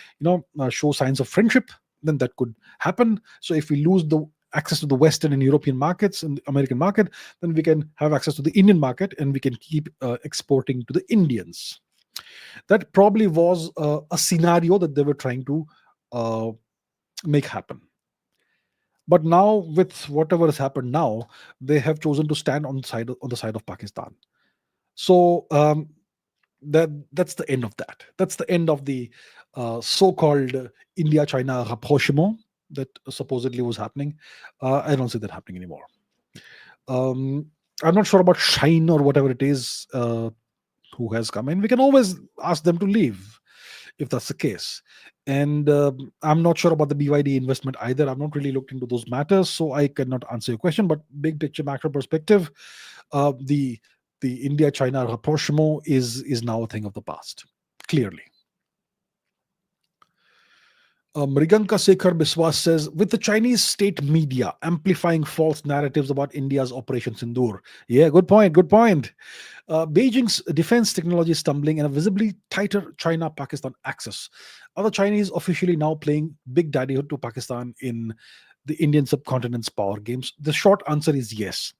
show signs of friendship, then that could happen. So if we lose the access to the Western and European markets and the American market, then we can have access to the Indian market, and we can keep exporting to the Indians. That probably was a scenario that they were trying to uh, make happen. But now, with whatever has happened now, they have chosen to stand on the side of Pakistan. So that's the end of that. That's the end of the so-called India-China rapprochement that supposedly was happening. I don't see that happening anymore. Um, I'm not sure about Shine or whatever it is who has come in. We can always ask them to leave if that's the case. And I'm not sure about the BYD investment either. I've not really looked into those matters, so I cannot answer your question. But big picture, macro perspective, the India-China rapprochement is now a thing of the past, clearly. Mriganka Sekhar Biswas says, with the Chinese state media amplifying false narratives about India's Operation Sindoor. Yeah, good point, good point. Beijing's defense technology stumbling and a visibly tighter China-Pakistan axis. Are the Chinese officially now playing big daddy to Pakistan in the Indian subcontinent's power games? The short answer is yes.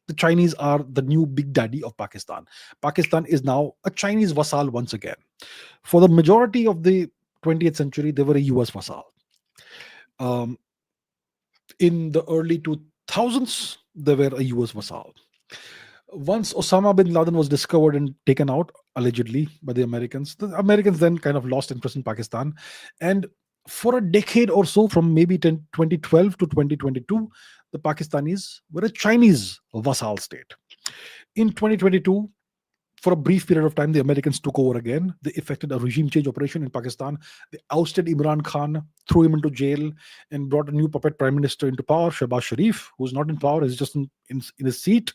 The Chinese are the new big daddy of Pakistan. Pakistan is now a Chinese vassal once again. For the majority of the 20th century, they were a US vassal. Um, in the early 2000s, they were a US vassal. Once Osama bin Laden was discovered and taken out, allegedly, by the Americans then kind of lost interest in Pakistan. And for a decade or so, from maybe 2012 to 2022, the Pakistanis were a Chinese vassal state. In 2022, for a brief period of time, the Americans took over again. They effected a regime change operation in Pakistan. They ousted Imran Khan, threw him into jail, and brought a new puppet prime minister into power, Shehbaz Sharif, who's not in power, he's just in his seat.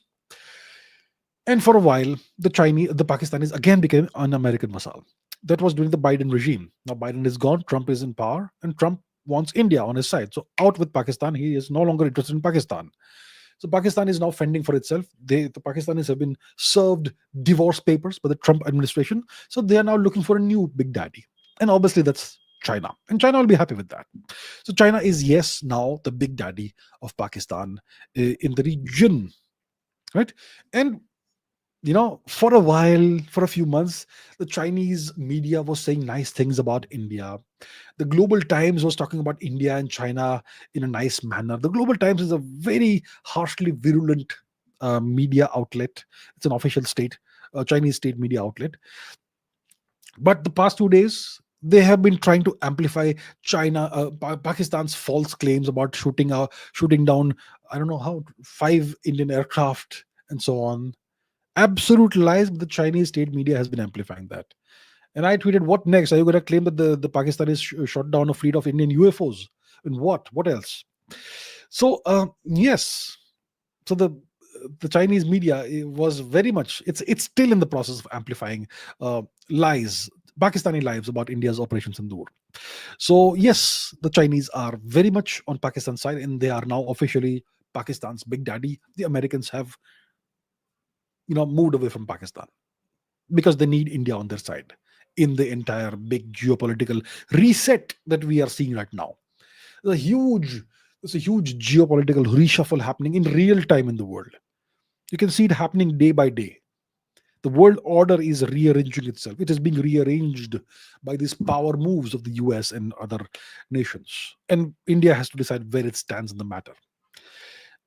And for a while, the Pakistanis again became an American vassal. That was during the Biden regime. Now Biden is gone, Trump is in power, and Trump wants India on his side. So out with Pakistan. He is no longer interested in Pakistan. So Pakistan is now fending for itself. The Pakistanis have been served divorce papers by the Trump administration. So they are now looking for a new big daddy. And obviously that's China. And China will be happy with that. So China is, yes, now the big daddy of Pakistan in the region. Right? And for a while, for a few months, the Chinese media was saying nice things about India. The Global Times was talking about India and China in a nice manner. The Global Times is a very harshly virulent media outlet. It's an official Chinese state media outlet. But the past 2 days, they have been trying to amplify Pakistan's false claims about shooting down, I don't know how, 5 Indian aircraft and so on. Absolute lies, but the Chinese state media has been amplifying that. And I tweeted, what next? Are you going to claim that the Pakistanis shot down a fleet of Indian UFOs? And what? What else? So, yes. So the Chinese media was very much, it's still in the process of amplifying lies Pakistani lives about India's Operation Sindoor. So yes, the Chinese are very much on Pakistan's side, and they are now officially Pakistan's big daddy. The Americans have, moved away from Pakistan because they need India on their side in the entire big geopolitical reset that we are seeing right now. There's a huge, there's a huge geopolitical reshuffle happening in real time in the world. You can see it happening day by day. The world order is rearranging itself. It is being rearranged by these power moves of the US and other nations. And India has to decide where it stands in the matter.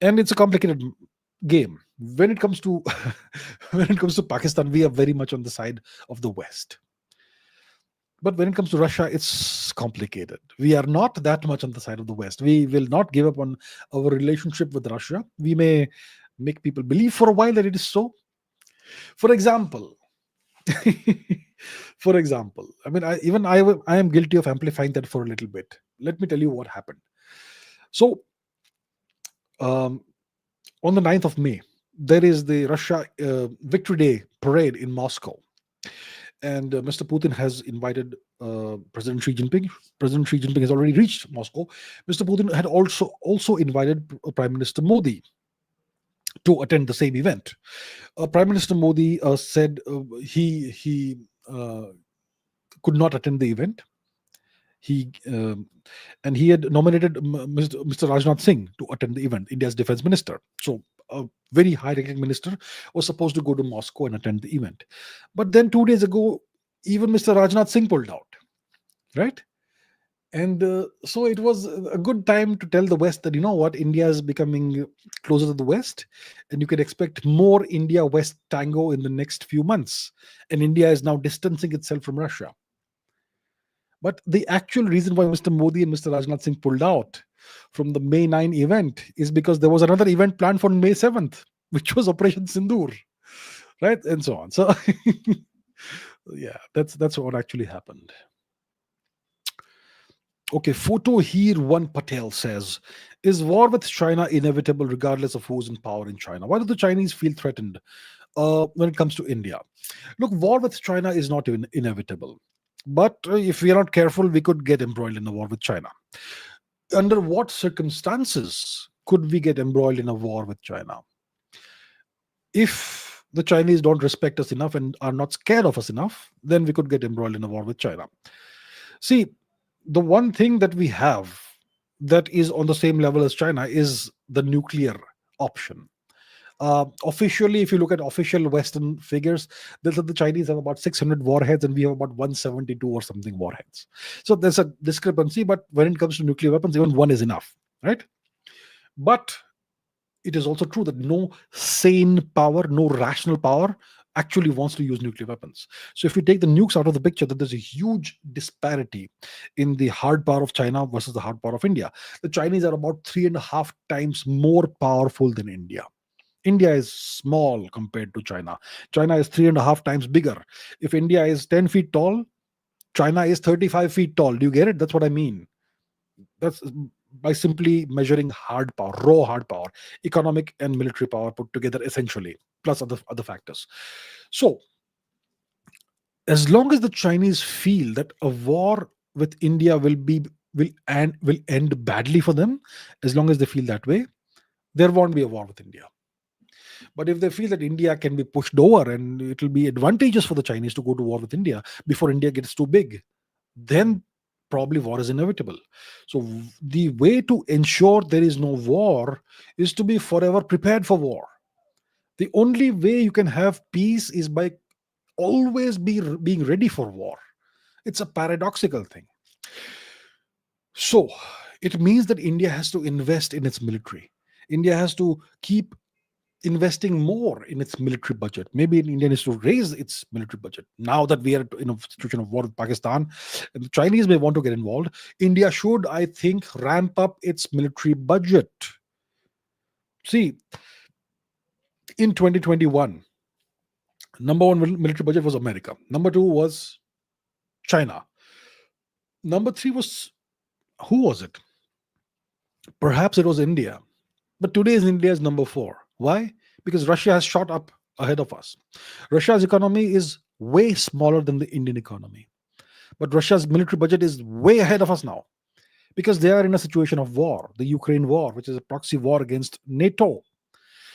And it's a complicated game. When it comes to when it comes to Pakistan, we are very much on the side of the West. But when it comes to Russia, it's complicated. We are not that much on the side of the West. We will not give up on our relationship with Russia. We may make people believe for a while that it is so. For example, for example, I mean, I am guilty of amplifying that for a little bit. Let me tell you what happened. So, um, on the 9th of May, there is the Russia Victory Day parade in Moscow. And Mr. Putin has invited President Xi Jinping. President Xi Jinping has already reached Moscow. Mr. Putin had also invited Prime Minister Modi to attend the same event. Prime Minister Modi said he could not attend the event. He and he had nominated Mr. Rajnath Singh to attend the event, India's defense minister. So a very high-ranking minister was supposed to go to Moscow and attend the event. But then 2 days ago, even Mr. Rajnath Singh pulled out, right? And so it was a good time to tell the West that, you know what, India is becoming closer to the West, and you can expect more India-West tango in the next few months. And India is now distancing itself from Russia. But the actual reason why Mr. Modi and Mr. Rajnath Singh pulled out from the May 9 event is because there was another event planned for May 7th, which was Operation Sindoor, right? And so on. So, yeah, that's what actually happened. Okay, Photo Heer One Patel says, is war with China inevitable regardless of who's in power in China? Why do the Chinese feel threatened when it comes to India? Look, war with China is not even inevitable. But if we are not careful, we could get embroiled in a war with China. Under what circumstances could we get embroiled in a war with China? If the Chinese don't respect us enough and are not scared of us enough, then we could get embroiled in a war with China. See, the one thing that we have that is on the same level as China is the nuclear option. Officially, if you look at official Western figures, the Chinese have about 600 warheads and we have about 172 or something warheads. So there's a discrepancy, but when it comes to nuclear weapons, even one is enough, right? But it is also true that no sane power, no rational power actually wants to use nuclear weapons. So if we take the nukes out of the picture, then there's a huge disparity in the hard power of China versus the hard power of India. The Chinese are about 3.5 times more powerful than India. India is small compared to China. China is 3.5 times bigger. If India is 10 feet tall, China is 35 feet tall. Do you get it? That's what I mean. That's by simply measuring hard power, raw hard power, economic and military power put together essentially, plus other factors. So, as long as the Chinese feel that a war with India will end badly for them, as long as they feel that way, there won't be a war with India. But if they feel that India can be pushed over and it will be advantageous for the Chinese to go to war with India before India gets too big, then probably war is inevitable. So the way to ensure there is no war is to be forever prepared for war. The only way you can have peace is by always being ready for war. It's a paradoxical thing. So it means that India has to invest in its military. India has to keep investing more in its military budget. Maybe India needs to raise its military budget. Now that we are in a situation of war with Pakistan, and the Chinese may want to get involved, India should, I think, ramp up its military budget. See, in 2021, number one military budget was America. Number two was China. Number three was, who was it? Perhaps it was India. But today India is number four. Why? Because Russia has shot up ahead of us. Russia's economy is way smaller than the Indian economy. But Russia's military budget is way ahead of us now because they are in a situation of war, the Ukraine war, which is a proxy war against NATO.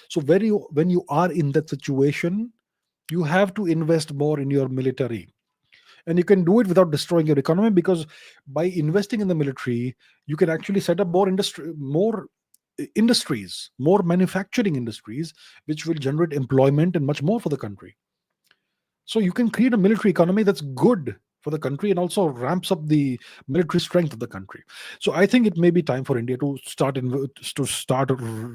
So when you are in that situation, you have to invest more in your military, and you can do it without destroying your economy, because by investing in the military, you can actually set up more industries, more manufacturing industries, which will generate employment and much more for the country. So you can create a military economy that's good for the country and also ramps up the military strength of the country. So I think it may be time for India to start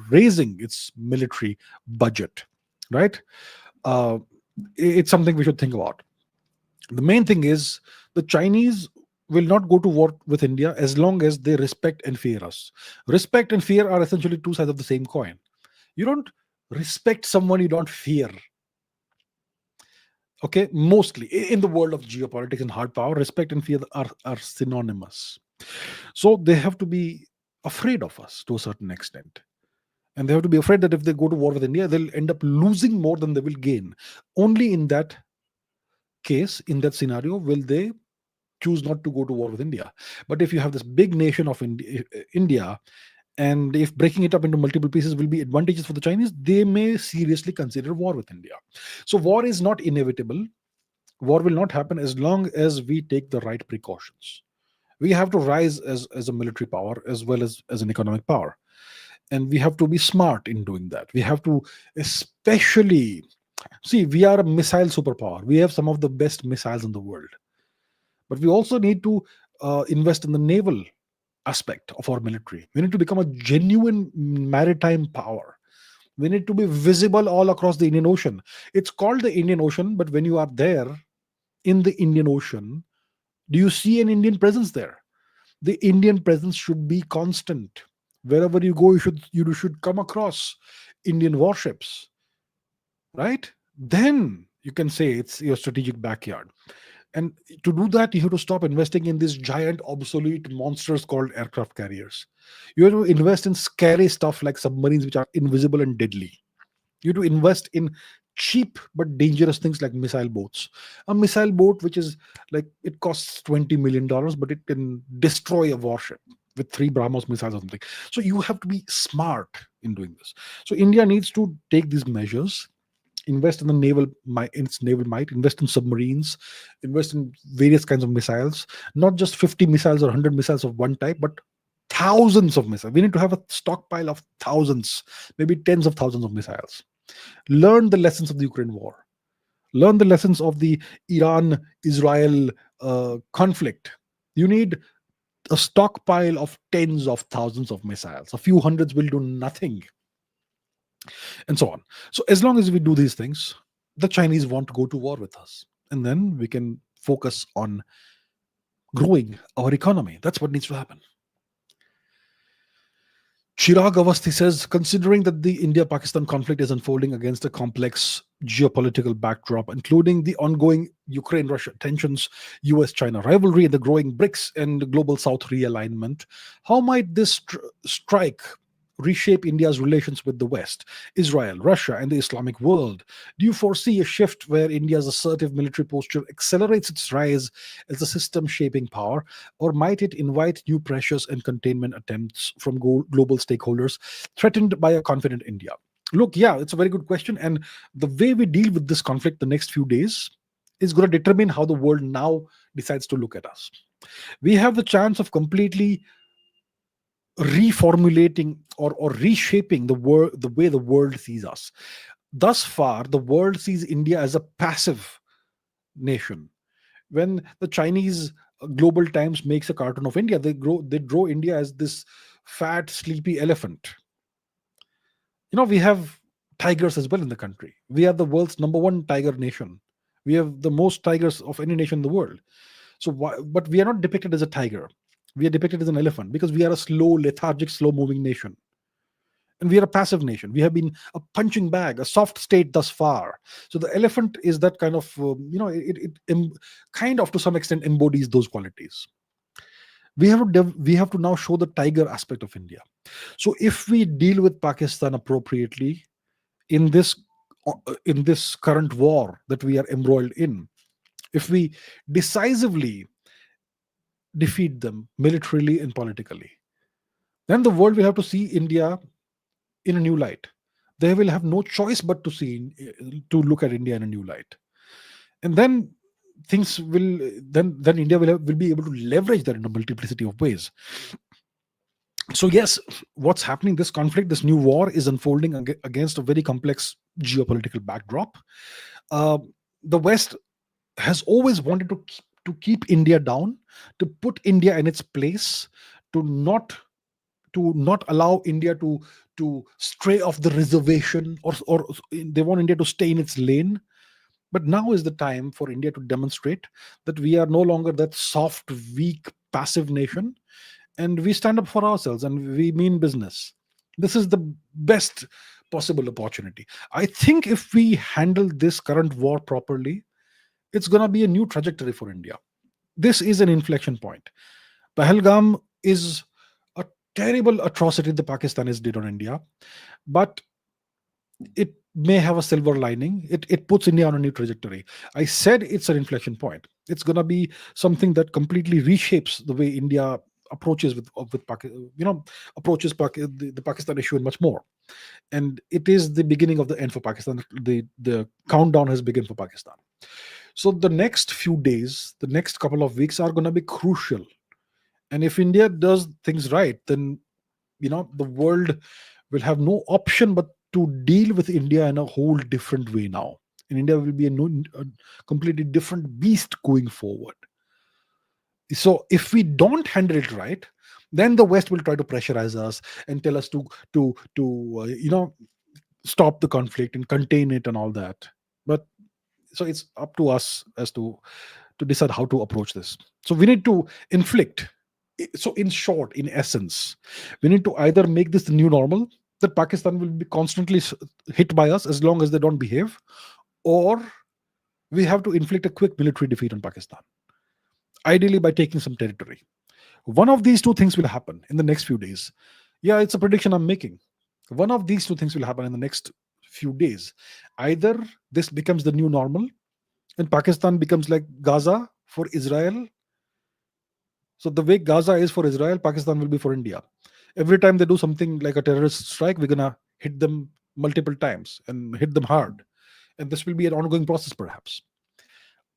raising its military budget, right? Uh, it's something we should think about. The main thing is the Chinese will not go to war with India as long as they respect and fear us. Respect and fear are essentially two sides of the same coin. You don't respect someone you don't fear. Okay, mostly in the world of geopolitics and hard power, respect and fear are synonymous. So they have to be afraid of us to a certain extent. And they have to be afraid that if they go to war with India, they'll end up losing more than they will gain. Only in that case, in that scenario, will they choose not to go to war with India. But if you have this big nation of India, and if breaking it up into multiple pieces will be advantageous for the Chinese, they may seriously consider war with India. So war is not inevitable. War will not happen as long as we take the right precautions. We have to rise as a military power as well as an economic power. And we have to be smart in doing that. We have to especially see, we are a missile superpower. We have some of the best missiles in the world. But we also need to invest in the naval aspect of our military. We need to become a genuine maritime power. We need to be visible all across the Indian Ocean. It's called the Indian Ocean, but when you are there in the Indian Ocean, do you see an Indian presence there? The Indian presence should be constant. Wherever you go, you should come across Indian warships, right? Then you can say it's your strategic backyard. And to do that, you have to stop investing in these giant obsolete monsters called aircraft carriers. You have to invest in scary stuff like submarines, which are invisible and deadly. You have to invest in cheap but dangerous things like missile boats. A missile boat, which is like, it costs $20 million, but it can destroy a warship with three BrahMos missiles or something. So you have to be smart in doing this. So India needs to take these measures, invest in the naval might, in its naval might, invest in submarines, invest in various kinds of missiles, not just 50 missiles or 100 missiles of one type, but thousands of missiles. We need to have a stockpile of thousands, maybe tens of thousands of missiles. Learn the lessons of the Ukraine war. Learn the lessons of the Iran Israel conflict. You need a stockpile of tens of thousands of missiles. A few hundreds will do nothing, and so on. So as long as we do these things, the Chinese won't go to war with us. And then we can focus on growing our economy. That's what needs to happen. Chirag Avasthi says, considering that the India-Pakistan conflict is unfolding against a complex geopolitical backdrop, including the ongoing Ukraine-Russia tensions, US-China rivalry, and the growing BRICS and Global South realignment, how might this strike reshape India's relations with the West, Israel, Russia, and the Islamic world? Do you foresee a shift where India's assertive military posture accelerates its rise as a system shaping power, or might it invite new pressures and containment attempts from global stakeholders threatened by a confident India? Look, yeah, it's a very good question. And the way we deal with this conflict the next few days is going to determine how the world now decides to look at us. We have the chance of completely reformulating or reshaping the way the world sees us. Thus far, the world sees India as a passive nation. When the Chinese Global Times makes a cartoon of India, they draw India as this fat, sleepy elephant. We have tigers as well in the country. We are the world's number one tiger nation. We have the most tigers of any nation in the world. So, but we are not depicted as a tiger. We are depicted as an elephant because we are a slow, lethargic, slow-moving nation, and we are a passive nation. We have been a punching bag, a soft state thus far. So the elephant is that kind of, kind of to some extent embodies those qualities. We have to now show the tiger aspect of India. So if we deal with Pakistan appropriately in this current war that we are embroiled in, if we decisively defeat them militarily and politically, then the world will have to see India in a new light. They will have no choice but to look at India in a new light, and then things will then India will be able to leverage that in a multiplicity of ways. So yes, what's happening? This conflict, this new war, is unfolding against a very complex geopolitical backdrop. Uh, the West has always wanted to keep India down, to put India in its place, to not allow India to stray off the reservation, or they want India to stay in its lane. But now is the time for India to demonstrate that we are no longer that soft, weak, passive nation, and we stand up for ourselves and we mean business. This is the best possible opportunity. I think if we handle this current war properly, it's going to be a new trajectory for India. This is an inflection point. Pahalgam is a terrible atrocity the Pakistanis did on India, but it may have a silver lining. It puts India on a new trajectory. I said it's an inflection point. It's going to be something that completely reshapes the way India approaches the Pakistan issue and much more. And it is the beginning of the end for Pakistan. The countdown has begun for Pakistan. So the next few days, the next couple of weeks are going to be crucial. And if India does things right, then the world will have no option but to deal with India in a whole different way now. And India will be a completely different beast going forward. So if we don't handle it right, then the West will try to pressurize us and tell us to stop the conflict and contain it and all that. But so it's up to us as to decide how to approach this. So we need to inflict. So in short, in essence, we need to either make this the new normal, that Pakistan will be constantly hit by us as long as they don't behave, or we have to inflict a quick military defeat on Pakistan, ideally by taking some territory. One of these two things will happen in the next few days. Yeah, it's a prediction I'm making. One of these two things will happen in the next few days. Either this becomes the new normal and Pakistan becomes like Gaza for Israel. So the way Gaza is for Israel, Pakistan will be for India. Every time they do something like a terrorist strike, we're gonna hit them multiple times and hit them hard. And this will be an ongoing process, perhaps.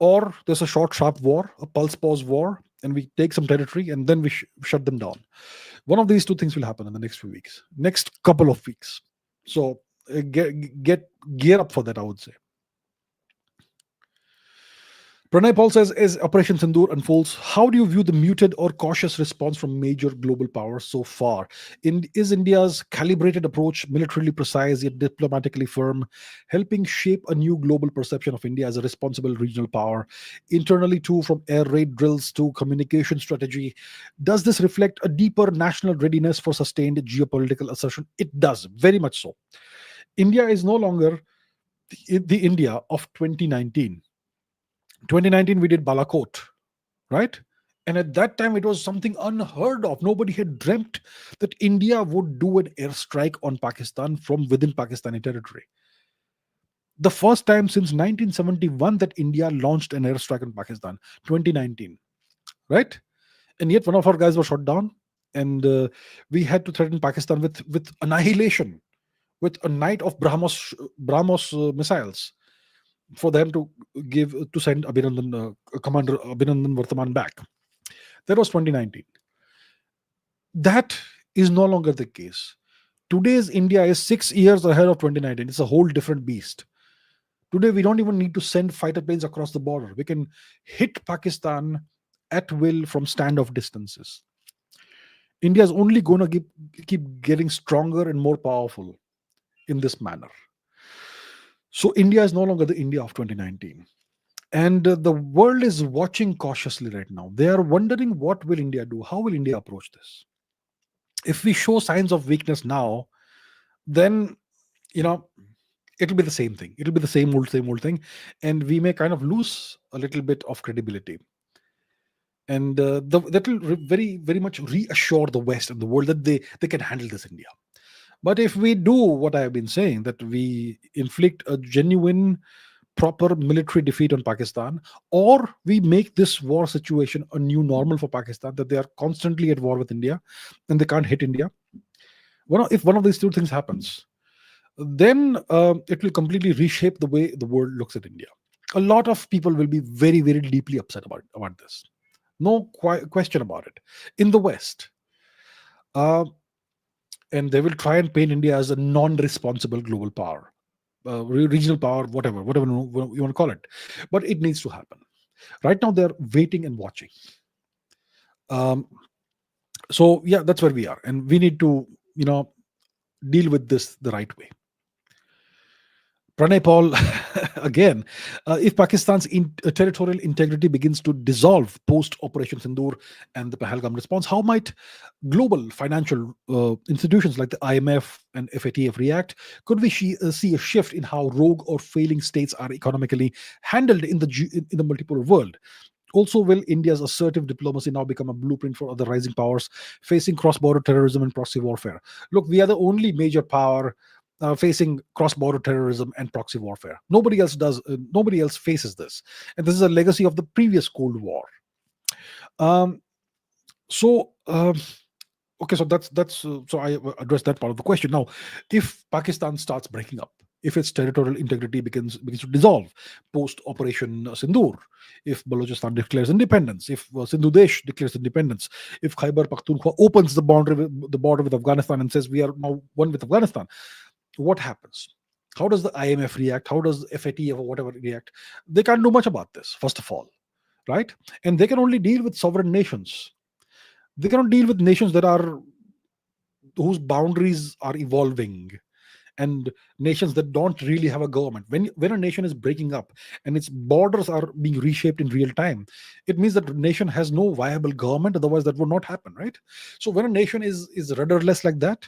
Or there's a short, sharp war, a pulse pause war, and we take some territory and then we shut them down. One of these two things will happen in the next few weeks, next couple of weeks. So get gear up for that, I would say. Pranay Paul says, as Operation Sindoor unfolds, how do you view the muted or cautious response from major global powers so far? Is India's calibrated approach, militarily precise yet diplomatically firm, helping shape a new global perception of India as a responsible regional power? Internally, too, from air raid drills to communication strategy, does this reflect a deeper national readiness for sustained geopolitical assertion? It does, very much so. India is no longer the India of 2019. 2019 we did Balakot, right? And at that time it was something unheard of. Nobody had dreamt that India would do an airstrike on Pakistan from within Pakistani territory. The first time since 1971 that India launched an airstrike on Pakistan, 2019, right? And yet one of our guys was shot down, and we had to threaten Pakistan with annihilation, with a night of Brahmos missiles, for them to send Commander Abhinandan Vartaman back. That was 2019. That is no longer the case. Today's India is 6 years ahead of 2019. It's a whole different beast. Today, we don't even need to send fighter planes across the border. We can hit Pakistan at will from standoff distances. India is only going to keep getting stronger and more powerful in this manner. So India is no longer the India of 2019. And the world is watching cautiously right now. They are wondering, what will India do? How will India approach this? If we show signs of weakness now, then you know it'll be the same thing. It'll be the same old thing, and we may kind of lose a little bit of credibility. And that will very, very much reassure the West and the world that they can handle this India. But if we do what I have been saying, that we inflict a genuine proper military defeat on Pakistan, or we make this war situation a new normal for Pakistan, that they are constantly at war with India and they can't hit India. If one of these two things happens, then it will completely reshape the way the world looks at India. A lot of people will be very, very deeply upset about this. No question about it. In the West, uh, and they will try and paint India as a non-responsible global power, regional power, whatever you want to call it. But it needs to happen. Right now, they're waiting and watching. Um, so yeah, that's where we are, and we need to, deal with this the right way. Pranay Paul, again, if Pakistan's territorial integrity begins to dissolve post Operation Sindoor and the Pahalgam response, how might global financial institutions like the IMF and FATF react? Could we see a shift in how rogue or failing states are economically handled in the multipolar world? Also, will India's assertive diplomacy now become a blueprint for other rising powers facing cross border terrorism and proxy warfare? Look, we are the only major power facing cross border terrorism and proxy warfare. Nobody else does, nobody else faces this. And this is a legacy of the previous Cold War. Um, so, okay, so so I addressed that part of the question. Now, if Pakistan starts breaking up, if its territorial integrity begins to dissolve post Operation Sindoor, if Balochistan declares independence, if Sindhu Desh declares independence, if Khyber Pakhtunkhwa opens the border with Afghanistan and says we are now one with Afghanistan, what happens? How does the IMF react? How does FATF or whatever react? They can't do much about this, first of all, right? And they can only deal with sovereign nations. They cannot deal with nations that are whose boundaries are evolving, and nations that don't really have a government. When a nation is breaking up and its borders are being reshaped in real time, it means that the nation has no viable government. Otherwise, that would not happen, right? So when a nation is rudderless like that,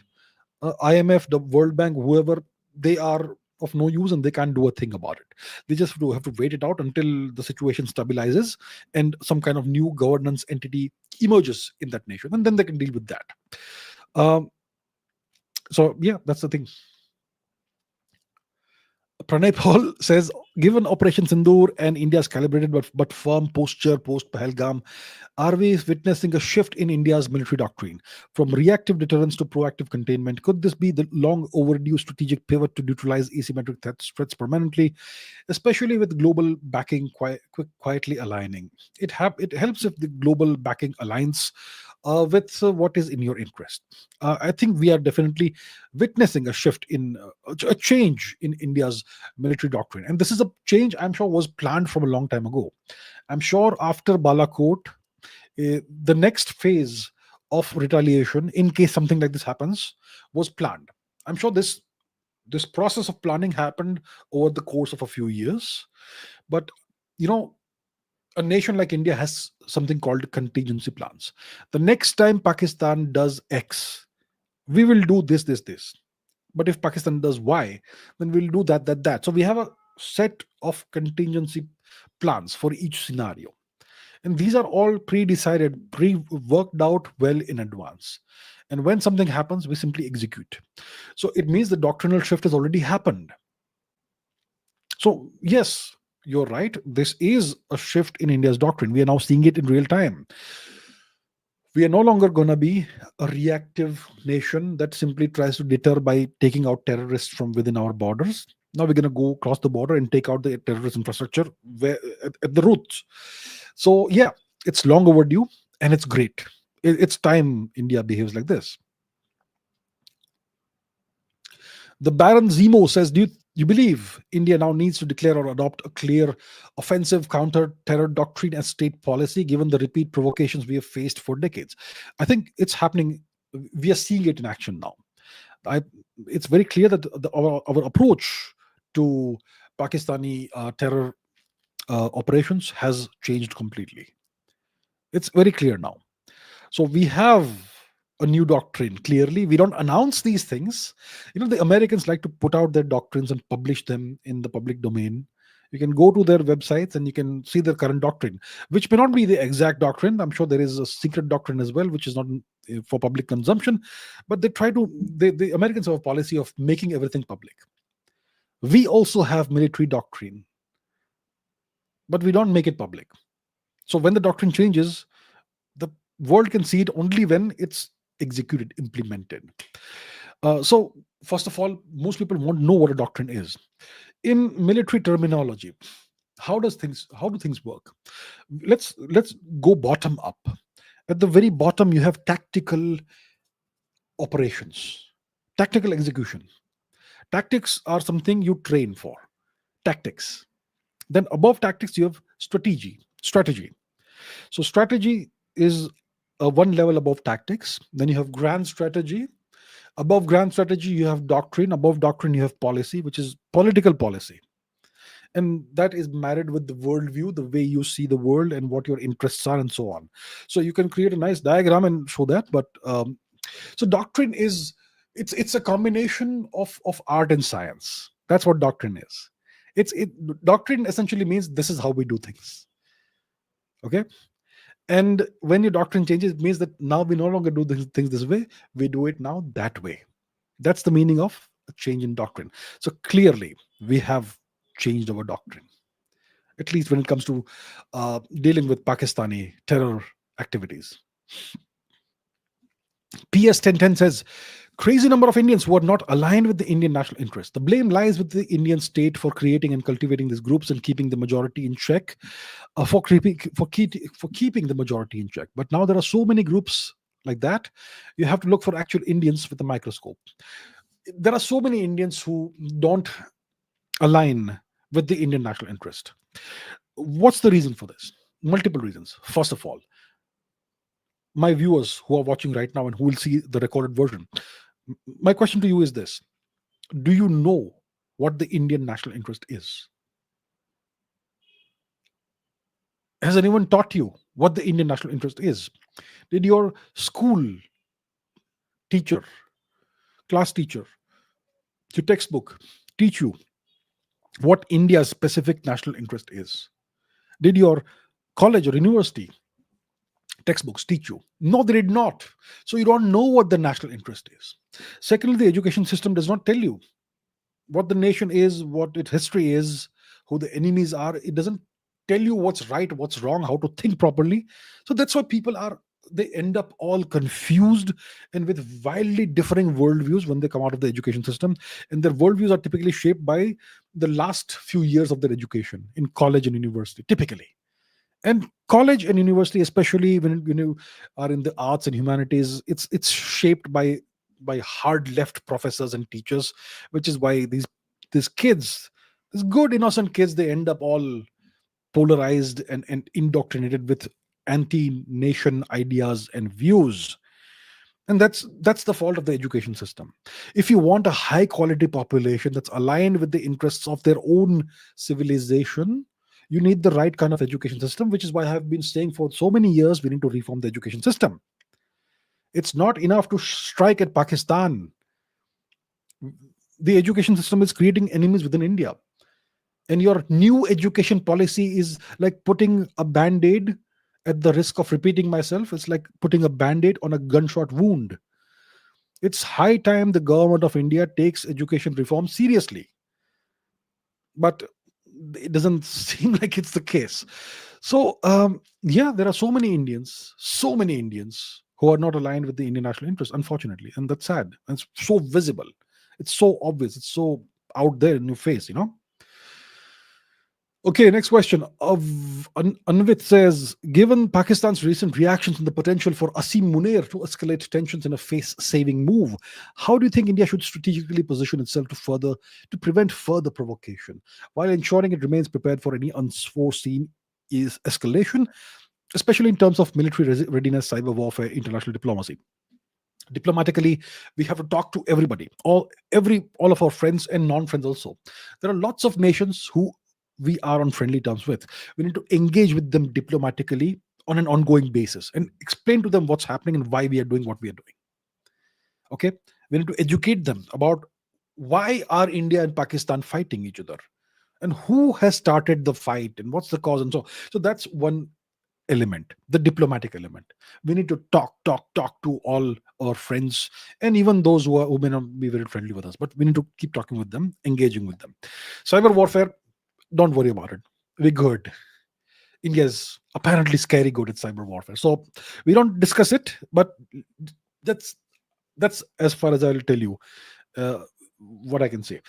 IMF, the World Bank, whoever, they are of no use and they can't do a thing about it. They just have to wait it out until the situation stabilizes and some kind of new governance entity emerges in that nation, and then they can deal with that. Um, so yeah, that's the thing. Pranay Paul says, given Operation Sindoor and India's calibrated but firm posture post Pahalgam, are we witnessing a shift in India's military doctrine from reactive deterrence to proactive containment? Could this be the long overdue strategic pivot to neutralize asymmetric threats permanently, especially with global backing quietly aligning? It helps if the global backing aligns with what is in your interest. I think we are definitely witnessing a shift in a change in India's military doctrine, and this is a change I'm sure was planned from a long time ago. I'm sure after Balakot, the next phase of retaliation, in case something like this happens, was planned. I'm sure this process of planning happened over the course of a few years, but you know a nation like India has something called contingency plans. The next time Pakistan does X, we will do this. But if Pakistan does Y, then we'll do that. So we have a set of contingency plans for each scenario. And these are all pre-decided, pre-worked out well in advance. And when something happens, we simply execute. So it means the doctrinal shift has already happened. So yes, you're right. This is a shift in India's doctrine. We are now seeing it in real time. We are no longer going to be a reactive nation that simply tries to deter by taking out terrorists from within our borders. Now we're going to go across the border and take out the terrorist infrastructure at the roots. So yeah, it's long overdue and it's great. It's time India behaves like this. The Baron Zemo says, do you believe India now needs to declare or adopt a clear offensive counter-terror doctrine as state policy, given the repeat provocations we have faced for decades? I think it's happening. We are seeing it in action now. It's very clear that our approach to Pakistani terror operations has changed completely. It's very clear now. So we have a new doctrine. Clearly, we don't announce these things. The Americans like to put out their doctrines and publish them in the public domain. You can go to their websites and you can see their current doctrine, which may not be the exact doctrine. I'm sure there is a secret doctrine as well, which is not for public consumption. But the Americans have a policy of making everything public. We also have military doctrine. but we don't make it public. So when the doctrine changes, the world can see it only when it's executed, implemented. So first of all, most people won't know what a doctrine is. In military terminology, how do things work? Let's go bottom up. At the very bottom, you have tactical operations, tactical execution. Tactics are something you train for. Tactics. Then above tactics, you have strategy. So strategy is one level above tactics. Then you have grand strategy. Above grand strategy, you have doctrine. Above doctrine, you have policy, which is political policy. And that is married with the worldview, the way you see the world and what your interests are, and so on. So you can create a nice diagram and show that. But so doctrine is, it's a combination of art and science. That's what doctrine is. Doctrine essentially means this is how we do things. Okay. And when your doctrine changes, it means that now we no longer do things this way, we do it now that way. That's the meaning of a change in doctrine. So clearly, we have changed our doctrine, at least when it comes to dealing with Pakistani terror activities. PS 1010 says, crazy number of Indians who are not aligned with the Indian national interest. The blame lies with the Indian state for creating and cultivating these groups and keeping the majority in check, for keeping the majority in check. But now there are so many groups like that, you have to look for actual Indians with a microscope. There are so many Indians who don't align with the Indian national interest. What's the reason for this? Multiple reasons. First of all, my viewers who are watching right now and who will see the recorded version, my question to you is this: do you know what the Indian national interest is? Has anyone taught you what the Indian national interest is? Did your school teacher, class teacher, your textbook teach you what India's specific national interest is? Did your college or university textbooks teach you? No, they did not. So you don't know what the national interest is. Secondly, the education system does not tell you what the nation is, what its history is, who the enemies are. It doesn't tell you what's right, what's wrong, how to think properly. So that's why they end up all confused and with wildly differing worldviews when they come out of the education system. And their worldviews are typically shaped by the last few years of their education in college and university, typically. And college and university, especially when you are in the arts and humanities, it's shaped by hard left professors and teachers, which is why these kids, these good innocent kids, they end up all polarized and indoctrinated with anti-nation ideas and views. And that's the fault of the education system. If you want a high quality population that's aligned with the interests of their own civilization, you need the right kind of education system, which is why I have been saying for so many years we need to reform the education system. It's not enough to strike at Pakistan. The education system is creating enemies within India. And your new education policy is like putting a band-aid, at the risk of repeating myself, it's like putting a band-aid on a gunshot wound. It's high time the government of India takes education reform seriously. But it doesn't seem like it's the case. So yeah, there are so many Indians who are not aligned with the Indian national interest, unfortunately, and that's sad. And it's so visible, it's so obvious, it's so out there in your face. Okay, next question. Anvit says, given Pakistan's recent reactions and the potential for Asim Munir to escalate tensions in a face-saving move, how do you think India should strategically position itself to prevent further provocation while ensuring it remains prepared for any unforeseen escalation, especially in terms of military readiness, cyber warfare, international diplomacy? Diplomatically, we have to talk to everybody, all of our friends and non-friends also. There are lots of nations who we are on friendly terms with. We need to engage with them diplomatically on an ongoing basis and explain to them what's happening and why we are doing what we are doing. Okay, we need to educate them about why are India and Pakistan fighting each other and who has started the fight and what's the cause, and so that's one element, the diplomatic element. We need to talk to all our friends and even those who may not be very friendly with us, but we need to keep talking with them, engaging with them. Cyber warfare, don't worry about it, we're good. India's apparently scary good at cyber warfare. So we don't discuss it, but that's that's as far as I will tell you uh, what I can say.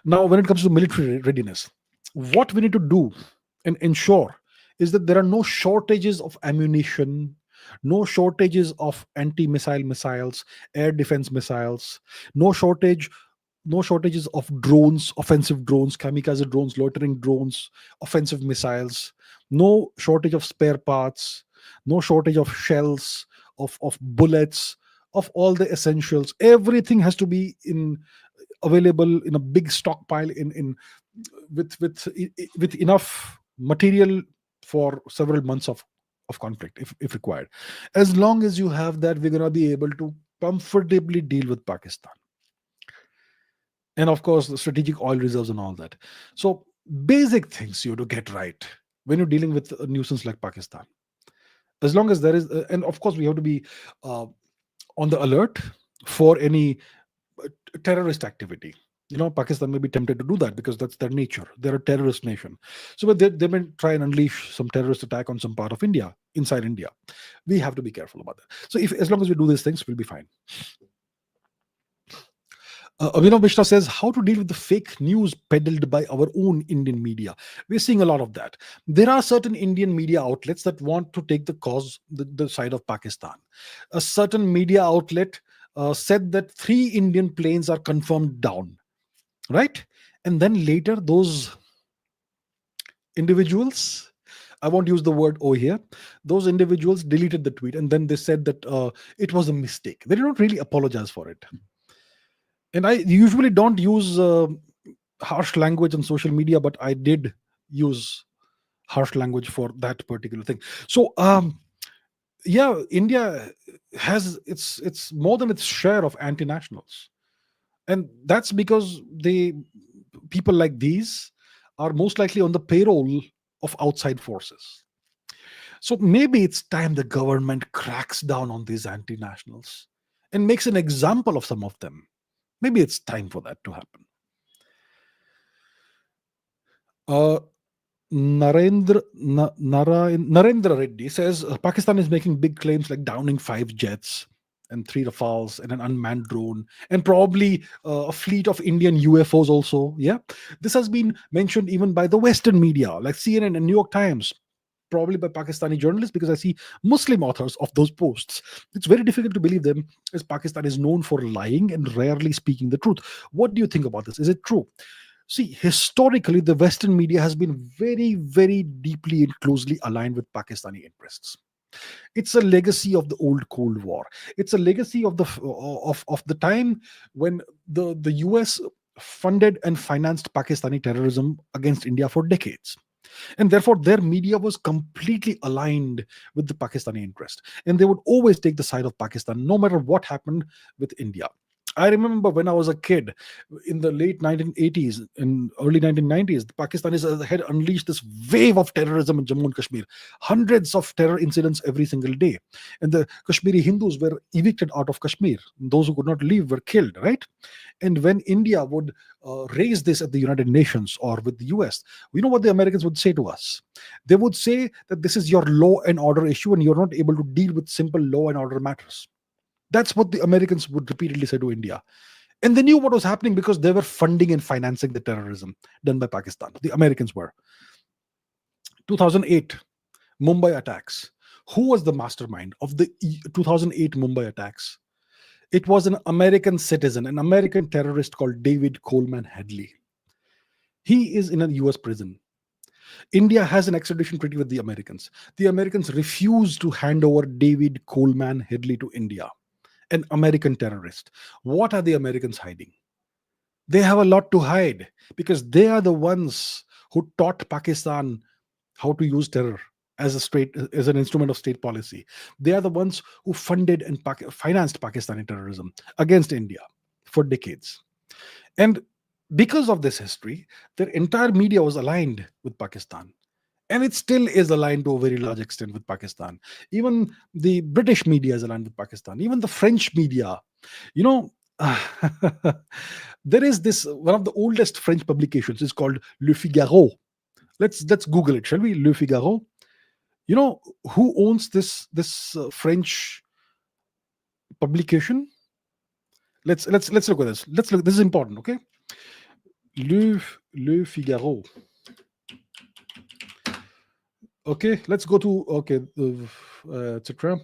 Now, when it comes to military readiness, what we need to do and ensure is that there are no shortages of ammunition, no shortages of anti-missile missiles, air defense missiles, no shortage no shortages of drones, offensive drones, kamikaze drones, loitering drones, offensive missiles, no shortage of spare parts, no shortage of shells, of bullets, of all the essentials. Everything has to be in available in a big stockpile in with enough material for several months of conflict if required. As long as you have that, we're going to be able to comfortably deal with Pakistan, and of course the strategic oil reserves and all that. So basic things you have to get right when you're dealing with a nuisance like Pakistan. As long as there is and of course we have to be uh, on the alert for any terrorist activity. Pakistan may be tempted to do that because that's their nature. They're a terrorist nation. So but they may try and unleash some terrorist attack on some part of India, inside India. We have to be careful about that. So if as long as we do these things, we'll be fine. Abhinav Mishra says how to deal with the fake news peddled by our own Indian media. We're seeing a lot of that. There are certain Indian media outlets that want to take the side of Pakistan. A certain media outlet said that 3 Indian planes are confirmed down, right? And then later, those individuals, I won't use the word "oh" here, those individuals deleted the tweet and then they said that it was a mistake. They did not really apologize for it. And I usually don't use harsh language on social media, but I did use harsh language for that particular thing. So yeah, India has it's more than its share of anti-nationals, and that's because they people like these are most likely on the payroll of outside forces. So maybe it's time the government cracks down on these anti-nationals and makes an example of some of them. Maybe it's time for that to happen. Uh, Narendra Reddy says Pakistan is making big claims like downing 5 jets and 3 Rafales and an unmanned drone and probably a fleet of Indian UFOs also. Yeah, this has been mentioned even by the Western media like CNN and New York Times, probably by Pakistani journalists because I see Muslim authors of those posts. It's very difficult to believe them as Pakistan is known for lying and rarely speaking the truth. What do you think about this? Is it true? See, historically, the Western media has been very, very deeply and closely aligned with Pakistani interests. It's a legacy of the old Cold War. It's a legacy of the time when the US funded and financed Pakistani terrorism against India for decades. And therefore, their media was completely aligned with the Pakistani interest. And they would always take the side of Pakistan, no matter what happened with India. I remember when I was a kid in the late 1980s and early 1990s, the Pakistanis had unleashed this wave of terrorism in Jammu and Kashmir. Hundreds of terror incidents every single day. And the Kashmiri Hindus were evicted out of Kashmir. Those who could not leave were killed, right? And when India would raise this at the United Nations or with the US, we know what the Americans would say to us. They would say that this is your law and order issue and you're not able to deal with simple law and order matters. That's what the Americans would repeatedly say to India. And they knew what was happening because they were funding and financing the terrorism done by Pakistan. The Americans were. 2008, Mumbai attacks. Who was the mastermind of the 2008 Mumbai attacks? It was an American citizen, an American terrorist called David Coleman Hadley. He is in a US prison. India has an extradition treaty with the Americans. The Americans refused to hand over David Coleman Hadley to India, an American terrorist. What are the Americans hiding? They have a lot to hide because they are the ones who taught Pakistan how to use terror as an instrument of state policy. They are the ones who funded and financed Pakistani terrorism against India for decades. And because of this history, their entire media was aligned with Pakistan. And it still is aligned to a very large extent with Pakistan. Even the British media is aligned with Pakistan. Even the French media. You know, there is this one of the oldest French publications is called Le Figaro. Let's Google it, shall we? Le Figaro. You know who owns this French publication? Let's look at this. Let's look. This is important. Okay, Le Le Figaro. Okay, let's go to etc.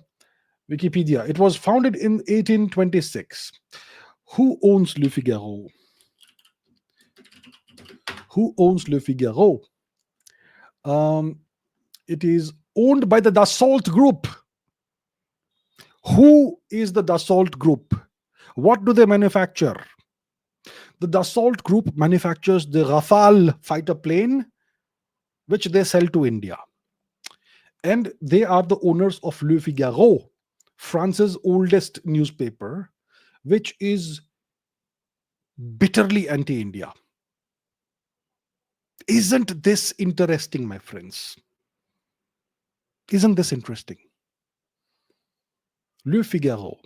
Wikipedia. It was founded in 1826. Who owns Le Figaro? Who owns Le Figaro? Um, it is owned by the Dassault Group. Who is the Dassault Group? What do they manufacture? The Dassault Group manufactures the Rafale fighter plane, which they sell to India. And they are the owners of Le Figaro, France's oldest newspaper, which is bitterly anti India. Isn't this interesting, my friends? Isn't this interesting? Le Figaro,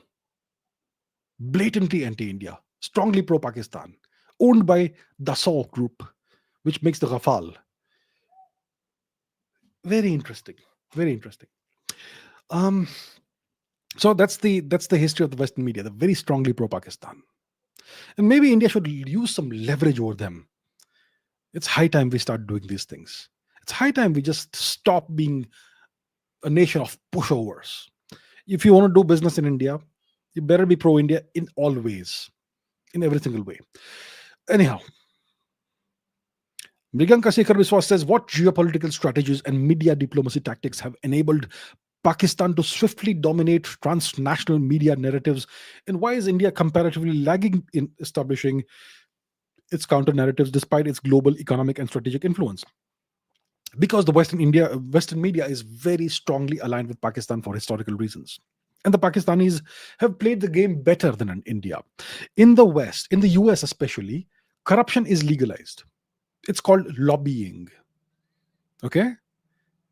blatantly anti India, strongly pro Pakistan, owned by Dassault Group, which makes the Rafale. Very interesting. Very interesting. So that's the history of the Western media. They're very strongly pro Pakistan. And maybe India should use some leverage over them. It's high time we start doing these things. It's high time we just stop being a nation of pushovers. If you want to do business in India, you better be pro India in all ways, in every single way. Anyhow, Mriganka Shekhar Biswas says, what geopolitical strategies and media diplomacy tactics have enabled Pakistan to swiftly dominate transnational media narratives, and why is India comparatively lagging in establishing its counter narratives despite its global economic and strategic influence? Because the Western media is very strongly aligned with Pakistan for historical reasons. And the Pakistanis have played the game better than in India. In the West, in the US especially, corruption is legalized. It's called lobbying. Okay?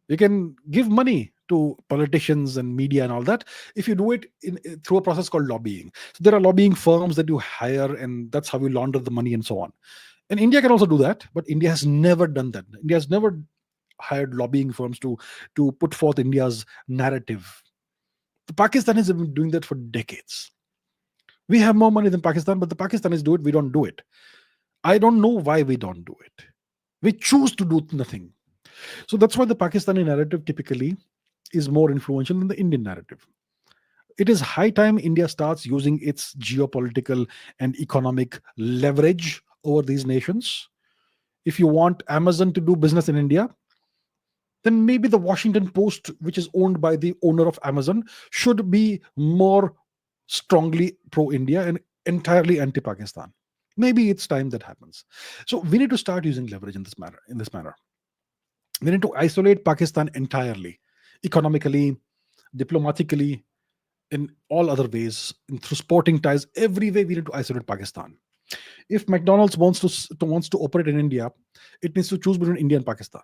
You can give money to politicians and media and all that if you do it through a process called lobbying. So there are lobbying firms that you hire, and that's how you launder the money and so on. And India can also do that, but India has never done that. India has never hired lobbying firms to put forth India's narrative. The Pakistanis have been doing that for decades. We have more money than Pakistan, but the Pakistanis do it. We don't do it. I don't know why we don't do it. We choose to do nothing. So that's why the Pakistani narrative typically is more influential than the Indian narrative. It is high time India starts using its geopolitical and economic leverage over these nations. If you want Amazon to do business in India, then maybe the Washington Post, which is owned by the owner of Amazon, should be more strongly pro India and entirely anti Pakistan. Maybe it's time that happens. So we need to start using leverage in this manner. We need to isolate Pakistan entirely, economically, diplomatically, in all other ways, through sporting ties. Every way we need to isolate Pakistan. If McDonald's wants to operate in India, it needs to choose between India and Pakistan.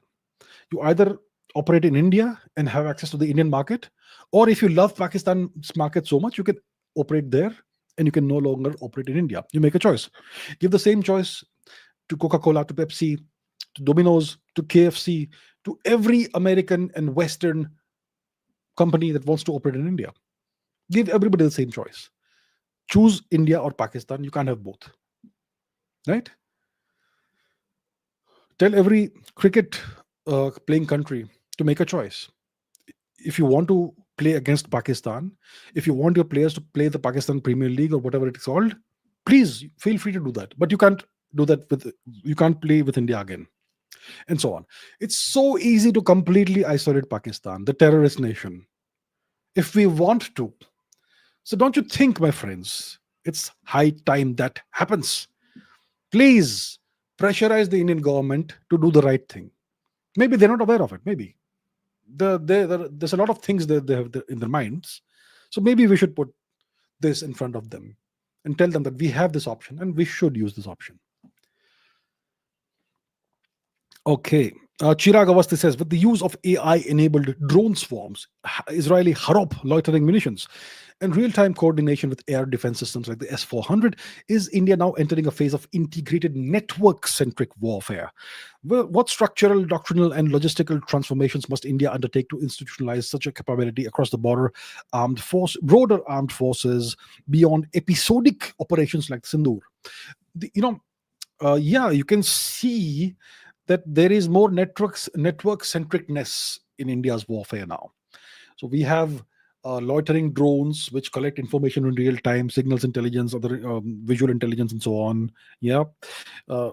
You either operate in India and have access to the Indian market, or if you love Pakistan's market so much, you can operate there and you can no longer operate in India. You make a choice. Give the same choice to Coca-Cola, to Pepsi, to Domino's, to KFC, to every American and Western company that wants to operate in India. Give everybody the same choice. Choose India or Pakistan. You can't have both. Right? Tell every cricket playing country to make a choice. If you want to play against Pakistan, if you want your players to play the Pakistan Premier League or whatever it's called, please feel free to do that. But you can't do that you can't play with India again, and so on. It's so easy to completely isolate Pakistan, the terrorist nation, if we want to. So don't you think, my friends, it's high time that happens? Please pressurize the Indian government to do the right thing. Maybe they're not aware of it. Maybe there's a lot of things that they have in their minds. So maybe we should put this in front of them and tell them that we have this option and we should use this option. Okay. Chirag Awasthi says, with the use of AI-enabled drone swarms, Israeli Harop loitering munitions, and real-time coordination with air defense systems like the S-400, is India now entering a phase of integrated network-centric warfare? Well, what structural, doctrinal, and logistical transformations must India undertake to institutionalize such a capability across the broader armed forces beyond episodic operations like Sindoor? The, you know, yeah, you can see that there is more network centricness in India's warfare now. So we have loitering drones which collect information in real time, signals intelligence, other visual intelligence, and so on. Yeah, uh,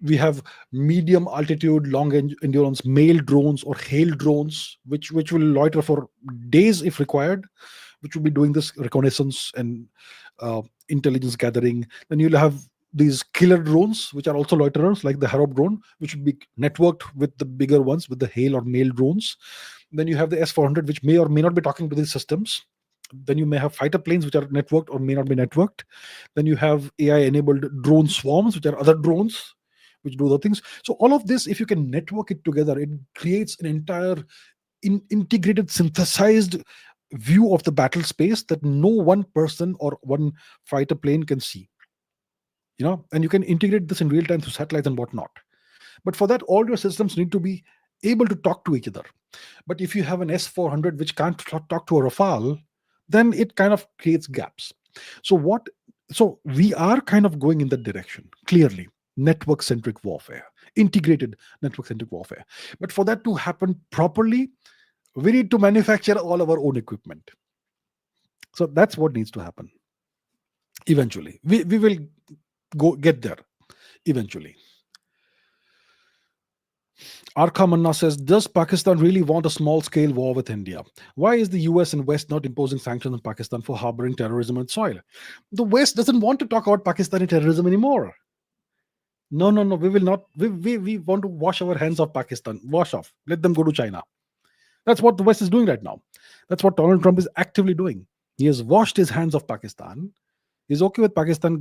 we have medium altitude, long endurance mail drones or hail drones, which will loiter for days if required, which will be doing this reconnaissance and intelligence gathering. Then you'll have these killer drones, which are also loiterers, like the Harop drone, which will be networked with the bigger ones, with the hail or mail drones. Then you have the S-400, which may or may not be talking to these systems. Then you may have fighter planes, which are networked or may not be networked. Then you have AI-enabled drone swarms, which are other drones which do the things. So all of this, if you can network it together, it creates an entire integrated, synthesized view of the battle space that no one person or one fighter plane can see. And you can integrate this in real time through satellites and whatnot. But for that, all your systems need to be able to talk to each other. But if you have an S-400 which can't talk to a Rafale, then it kind of creates gaps. So what? So we are kind of going in that direction clearly. Network-centric warfare, integrated network-centric warfare. But for that to happen properly, we need to manufacture all of our own equipment. So that's what needs to happen. Eventually, we will get there. Eventually. Arka Manna says, does Pakistan really want a small scale war with India? Why is the US and West not imposing sanctions on Pakistan for harboring terrorism on its soil? The West doesn't want to talk about Pakistani terrorism anymore. No, no, no. We will not. We want to wash our hands off Pakistan. Wash off. Let them go to China. That's what the West is doing right now. That's what Donald Trump is actively doing. He has washed his hands off Pakistan. He's okay with Pakistan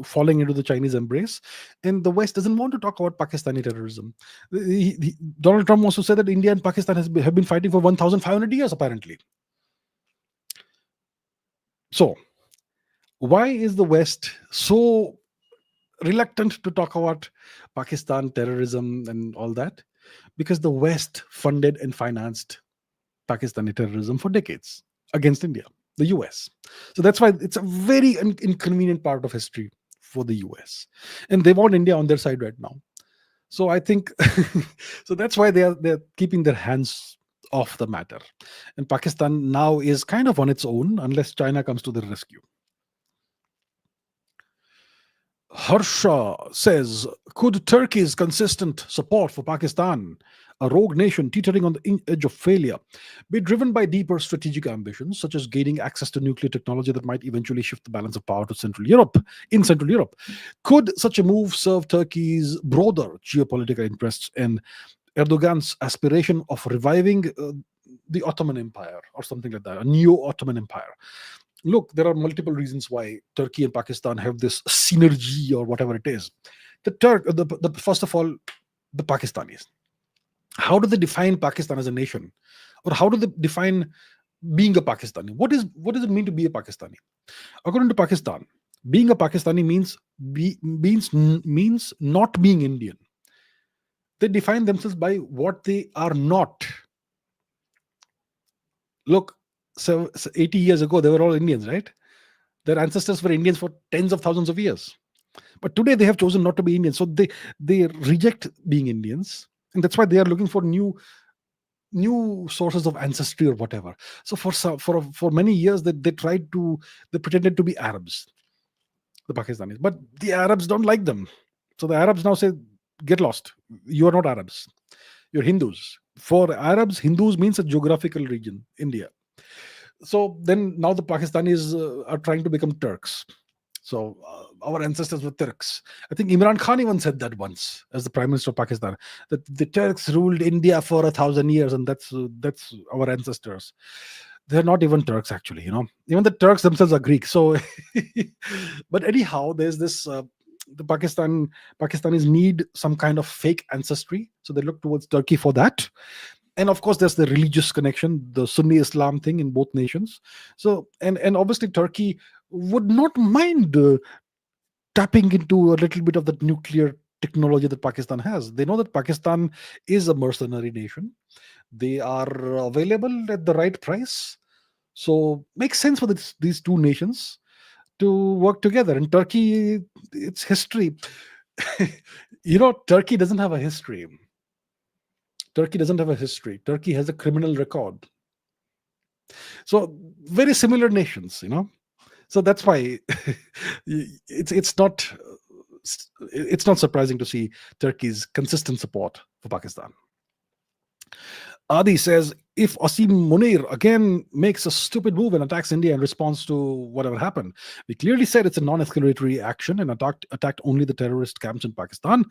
falling into the Chinese embrace. And the West doesn't want to talk about Pakistani terrorism. Donald Trump also said that India and Pakistan have been fighting for 1,500 years, apparently. So, why is the West so reluctant to talk about Pakistan terrorism and all that? Because the West funded and financed Pakistani terrorism for decades against India, the US. So that's why it's a very inconvenient part of history for the US. And they want India on their side right now. So I think so that's why they're keeping their hands off the matter. And Pakistan now is kind of on its own unless China comes to the rescue. Harsha says, could Turkey's consistent support for Pakistan, a rogue nation teetering on the edge of failure, be driven by deeper strategic ambitions, such as gaining access to nuclear technology that might eventually shift the balance of power to Central Europe? In Central Europe, could such a move serve Turkey's broader geopolitical interests and Erdogan's aspiration of reviving the Ottoman Empire or something like that, a neo-Ottoman Empire? Look, there are multiple reasons why Turkey and Pakistan have this synergy or whatever it is. The first of all, the Pakistanis. How do they define Pakistan as a nation, or how do they define being a Pakistani? What does it mean to be a Pakistani? According to Pakistan, being a Pakistani means not being Indian. They define themselves by what they are not. Look, so 80 years ago, they were all Indians, right? Their ancestors were Indians for tens of thousands of years. But today they have chosen not to be Indians. So they reject being Indians. And that's why they are looking for new sources of ancestry or whatever. So for many years they pretended to be Arabs, the Pakistanis. But the Arabs don't like them. So the Arabs now say, get lost. You are not Arabs. You're Hindus. For Arabs, Hindus means a geographical region, India. So then now the Pakistanis are trying to become Turks. So our ancestors were Turks. I think Imran Khan even said that once as the Prime Minister of Pakistan, that the Turks ruled India for 1,000 years, and that's our ancestors. They're not even Turks, actually. Even the Turks themselves are Greek. So, but anyhow, there's this the Pakistanis need some kind of fake ancestry, so they look towards Turkey for that. And of course, there's the religious connection, the Sunni Islam thing in both nations. So, and obviously, Turkey would not mind tapping into a little bit of the nuclear technology that Pakistan has. They know that Pakistan is a mercenary nation. They are available at the right price. So makes sense for these two nations to work together. And Turkey, its history, Turkey doesn't have a history. Turkey doesn't have a history. Turkey has a criminal record. So very similar nations. So that's why it's not surprising to see Turkey's consistent support for Pakistan. Adi says, if Asim Munir again makes a stupid move and attacks India in response to whatever happened, we clearly said it's a non-escalatory action and attacked only the terrorist camps in Pakistan.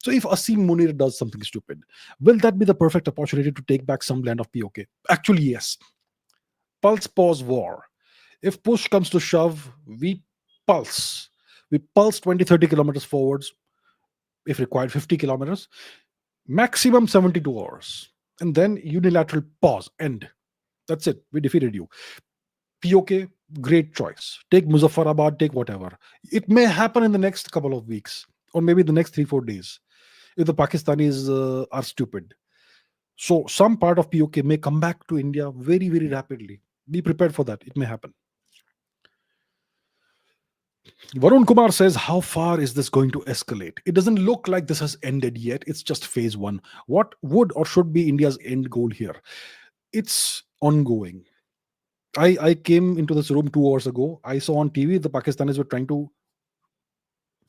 So if Asim Munir does something stupid, will that be the perfect opportunity to take back some land of PoK? Actually, yes. Pulse pause war. If push comes to shove, we pulse. We pulse 20, 30 kilometers forwards, if required, 50 kilometers, maximum 72 hours. And then unilateral pause, end. That's it. We defeated you. PoK, great choice. Take Muzaffarabad, take whatever. It may happen in the next couple of weeks, or maybe the next 3-4 days, if the Pakistanis are stupid. So some part of PoK may come back to India very, very rapidly. Be prepared for that. It may happen. Varun Kumar says, how far is this going to escalate? It doesn't look like this has ended yet. It's just phase one. What would or should be India's end goal here? It's ongoing. I came into this room 2 hours ago. I saw on TV the Pakistanis were trying to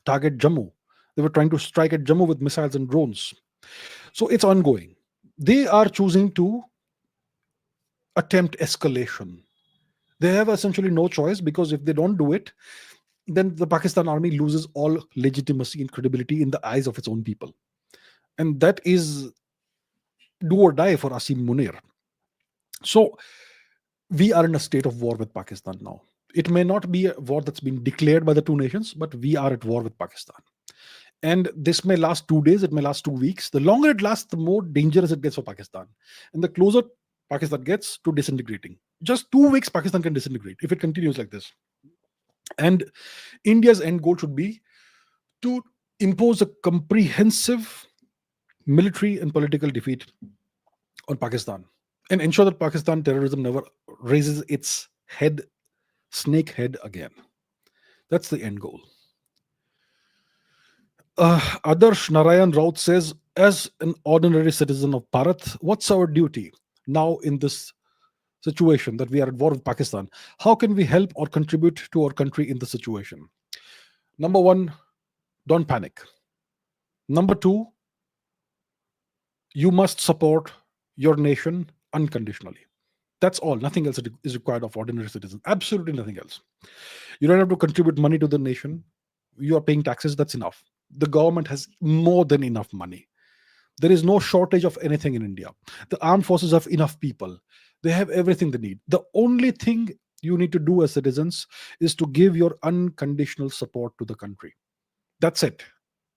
target Jammu. They were trying to strike at Jammu with missiles and drones. So it's ongoing. They are choosing to attempt escalation. They have essentially no choice, because if they don't do it, then the Pakistan army loses all legitimacy and credibility in the eyes of its own people. And that is do or die for Asim Munir. So we are in a state of war with Pakistan now. It may not be a war that's been declared by the two nations, but we are at war with Pakistan. And this may last 2 days, it may last 2 weeks. The longer it lasts, the more dangerous it gets for Pakistan. And the closer Pakistan gets to disintegrating. Just 2 weeks, Pakistan can disintegrate if it continues like this. And India's end goal should be to impose a comprehensive military and political defeat on Pakistan and ensure that Pakistan terrorism never raises its snake head again. That's the end goal. Adarsh Narayan Raut says, as an ordinary citizen of Bharat, what's our duty now in this situation that we are at war with Pakistan? How can we help or contribute to our country in this situation? Number one, don't panic. Number two, you must support your nation unconditionally. That's all. Nothing else is required of ordinary citizens. Absolutely nothing else. You don't have to contribute money to the nation. You are paying taxes. That's enough. The government has more than enough money. There is no shortage of anything in India. The armed forces have enough people. They have everything they need. The only thing you need to do as citizens is to give your unconditional support to the country. That's it.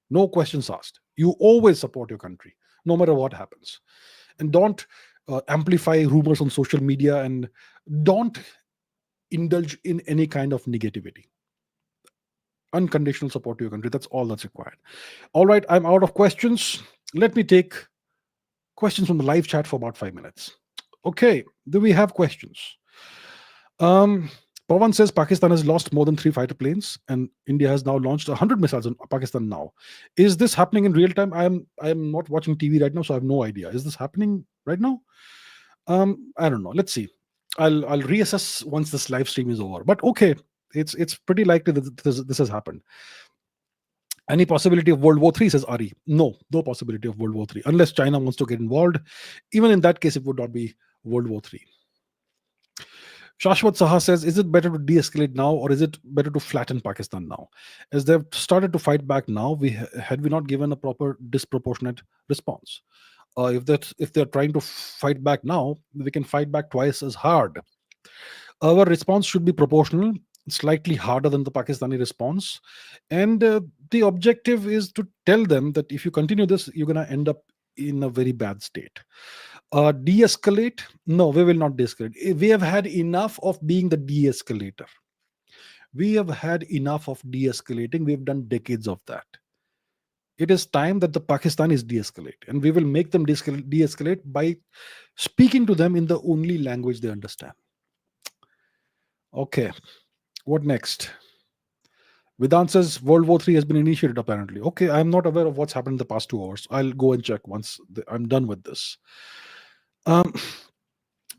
No questions asked. You always support your country, no matter what happens. And don't amplify rumors on social media, and don't indulge in any kind of negativity. Unconditional support to your country. That's all that's required. All right, I'm out of questions. Let me take questions from the live chat for about 5 minutes. Okay, do we have questions? Pawan says Pakistan has lost more than 3 fighter planes, and India has now launched 100 missiles on Pakistan now. Is this happening in real time? I am not watching TV right now, so I have no idea. Is this happening right now? I don't know. Let's see. I'll reassess once this live stream is over. But okay, it's pretty likely that this has happened. Any possibility of World War III, says Ari. No possibility of World War III, unless China wants to get involved. Even in that case, it would not be World War III. Shashwat Saha says, is it better to de-escalate now, or is it better to flatten Pakistan now? As they've started to fight back now, had we not given a proper disproportionate response. If they're trying to fight back now, we can fight back twice as hard. Our response should be proportional. slightly harder than the Pakistani response. And the objective is to tell them that if you continue this, you're going to end up in a very bad state. De escalate? No, we will not de escalate. We have had enough of being the de escalator. We have had enough of de escalating. We've done decades of that. It is time that the Pakistanis de escalate, and we will make them de escalate by speaking to them in the only language they understand. Okay, what next? Vedant says World War III has been initiated, apparently. Okay, I'm not aware of what's happened in the past 2 hours. I'll go and check once I'm done with this. Um,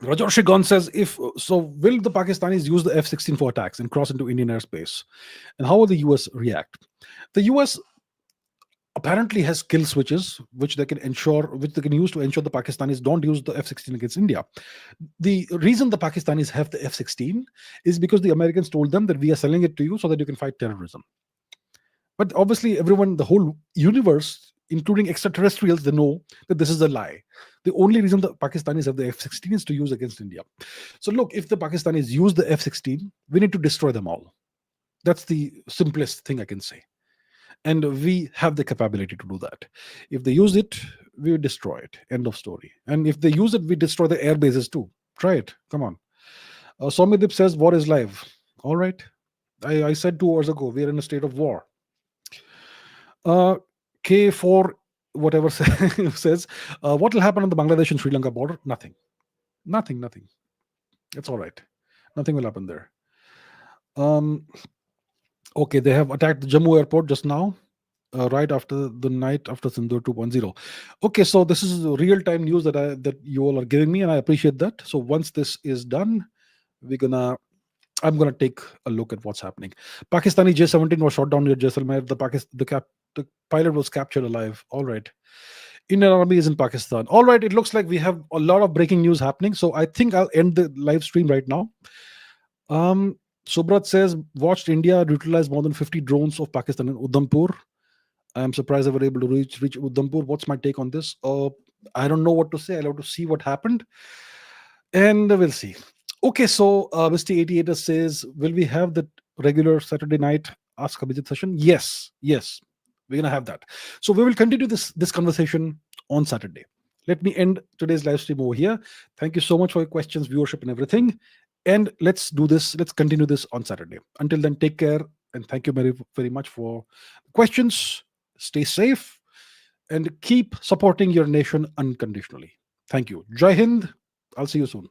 Rajar Shigon says, if so, will the Pakistanis use the F-16 for attacks and cross into Indian airspace? And how will the US react? The US apparently has kill switches which they can use to ensure the Pakistanis don't use the F-16 against India. The reason the Pakistanis have the F-16 is because the Americans told them that we are selling it to you so that you can fight terrorism. But obviously everyone, the whole universe, including extraterrestrials, they know that this is a lie. The only reason the Pakistanis have the F-16 is to use against India. So look, if the Pakistanis use the F-16, we need to destroy them all. That's the simplest thing I can say. And we have the capability to do that. If they use it, we destroy it. End of story. And if they use it, we destroy the air bases too. Try it. Come on. Somidip says war is live. All right. I said 2 hours ago, we are in a state of war. K4, whatever says, what will happen on the Bangladesh and Sri Lanka border? Nothing. Nothing. It's all right. Nothing will happen there. Okay, they have attacked the Jammu airport just now, right after the night after Sindoor 2.0. Okay, so this is real-time news that you all are giving me, and I appreciate that. So once this is done, I'm gonna take a look at what's happening. Pakistani J-17 was shot down near Jaisalmer. The pilot was captured alive. All right. Indian Army is in Pakistan. All right, it looks like we have a lot of breaking news happening. So I think I'll end the live stream right now. Subrat says, watched India utilize more than 50 drones of Pakistan in Udhampur. I am surprised they were able to reach Udhampur. What's my take on this? I don't know what to say. I'll have to see what happened. And we'll see. Okay, so Mr. 88 says, will we have the regular Saturday night Ask Abhijit session? Yes. We're going to have that. So we will continue this conversation on Saturday. Let me end today's live stream over here. Thank you so much for your questions, viewership, and everything. And let's do this. Let's continue this on Saturday. Until then, take care. And thank you very, very much for questions. Stay safe and keep supporting your nation unconditionally. Thank you. Jai Hind. I'll see you soon.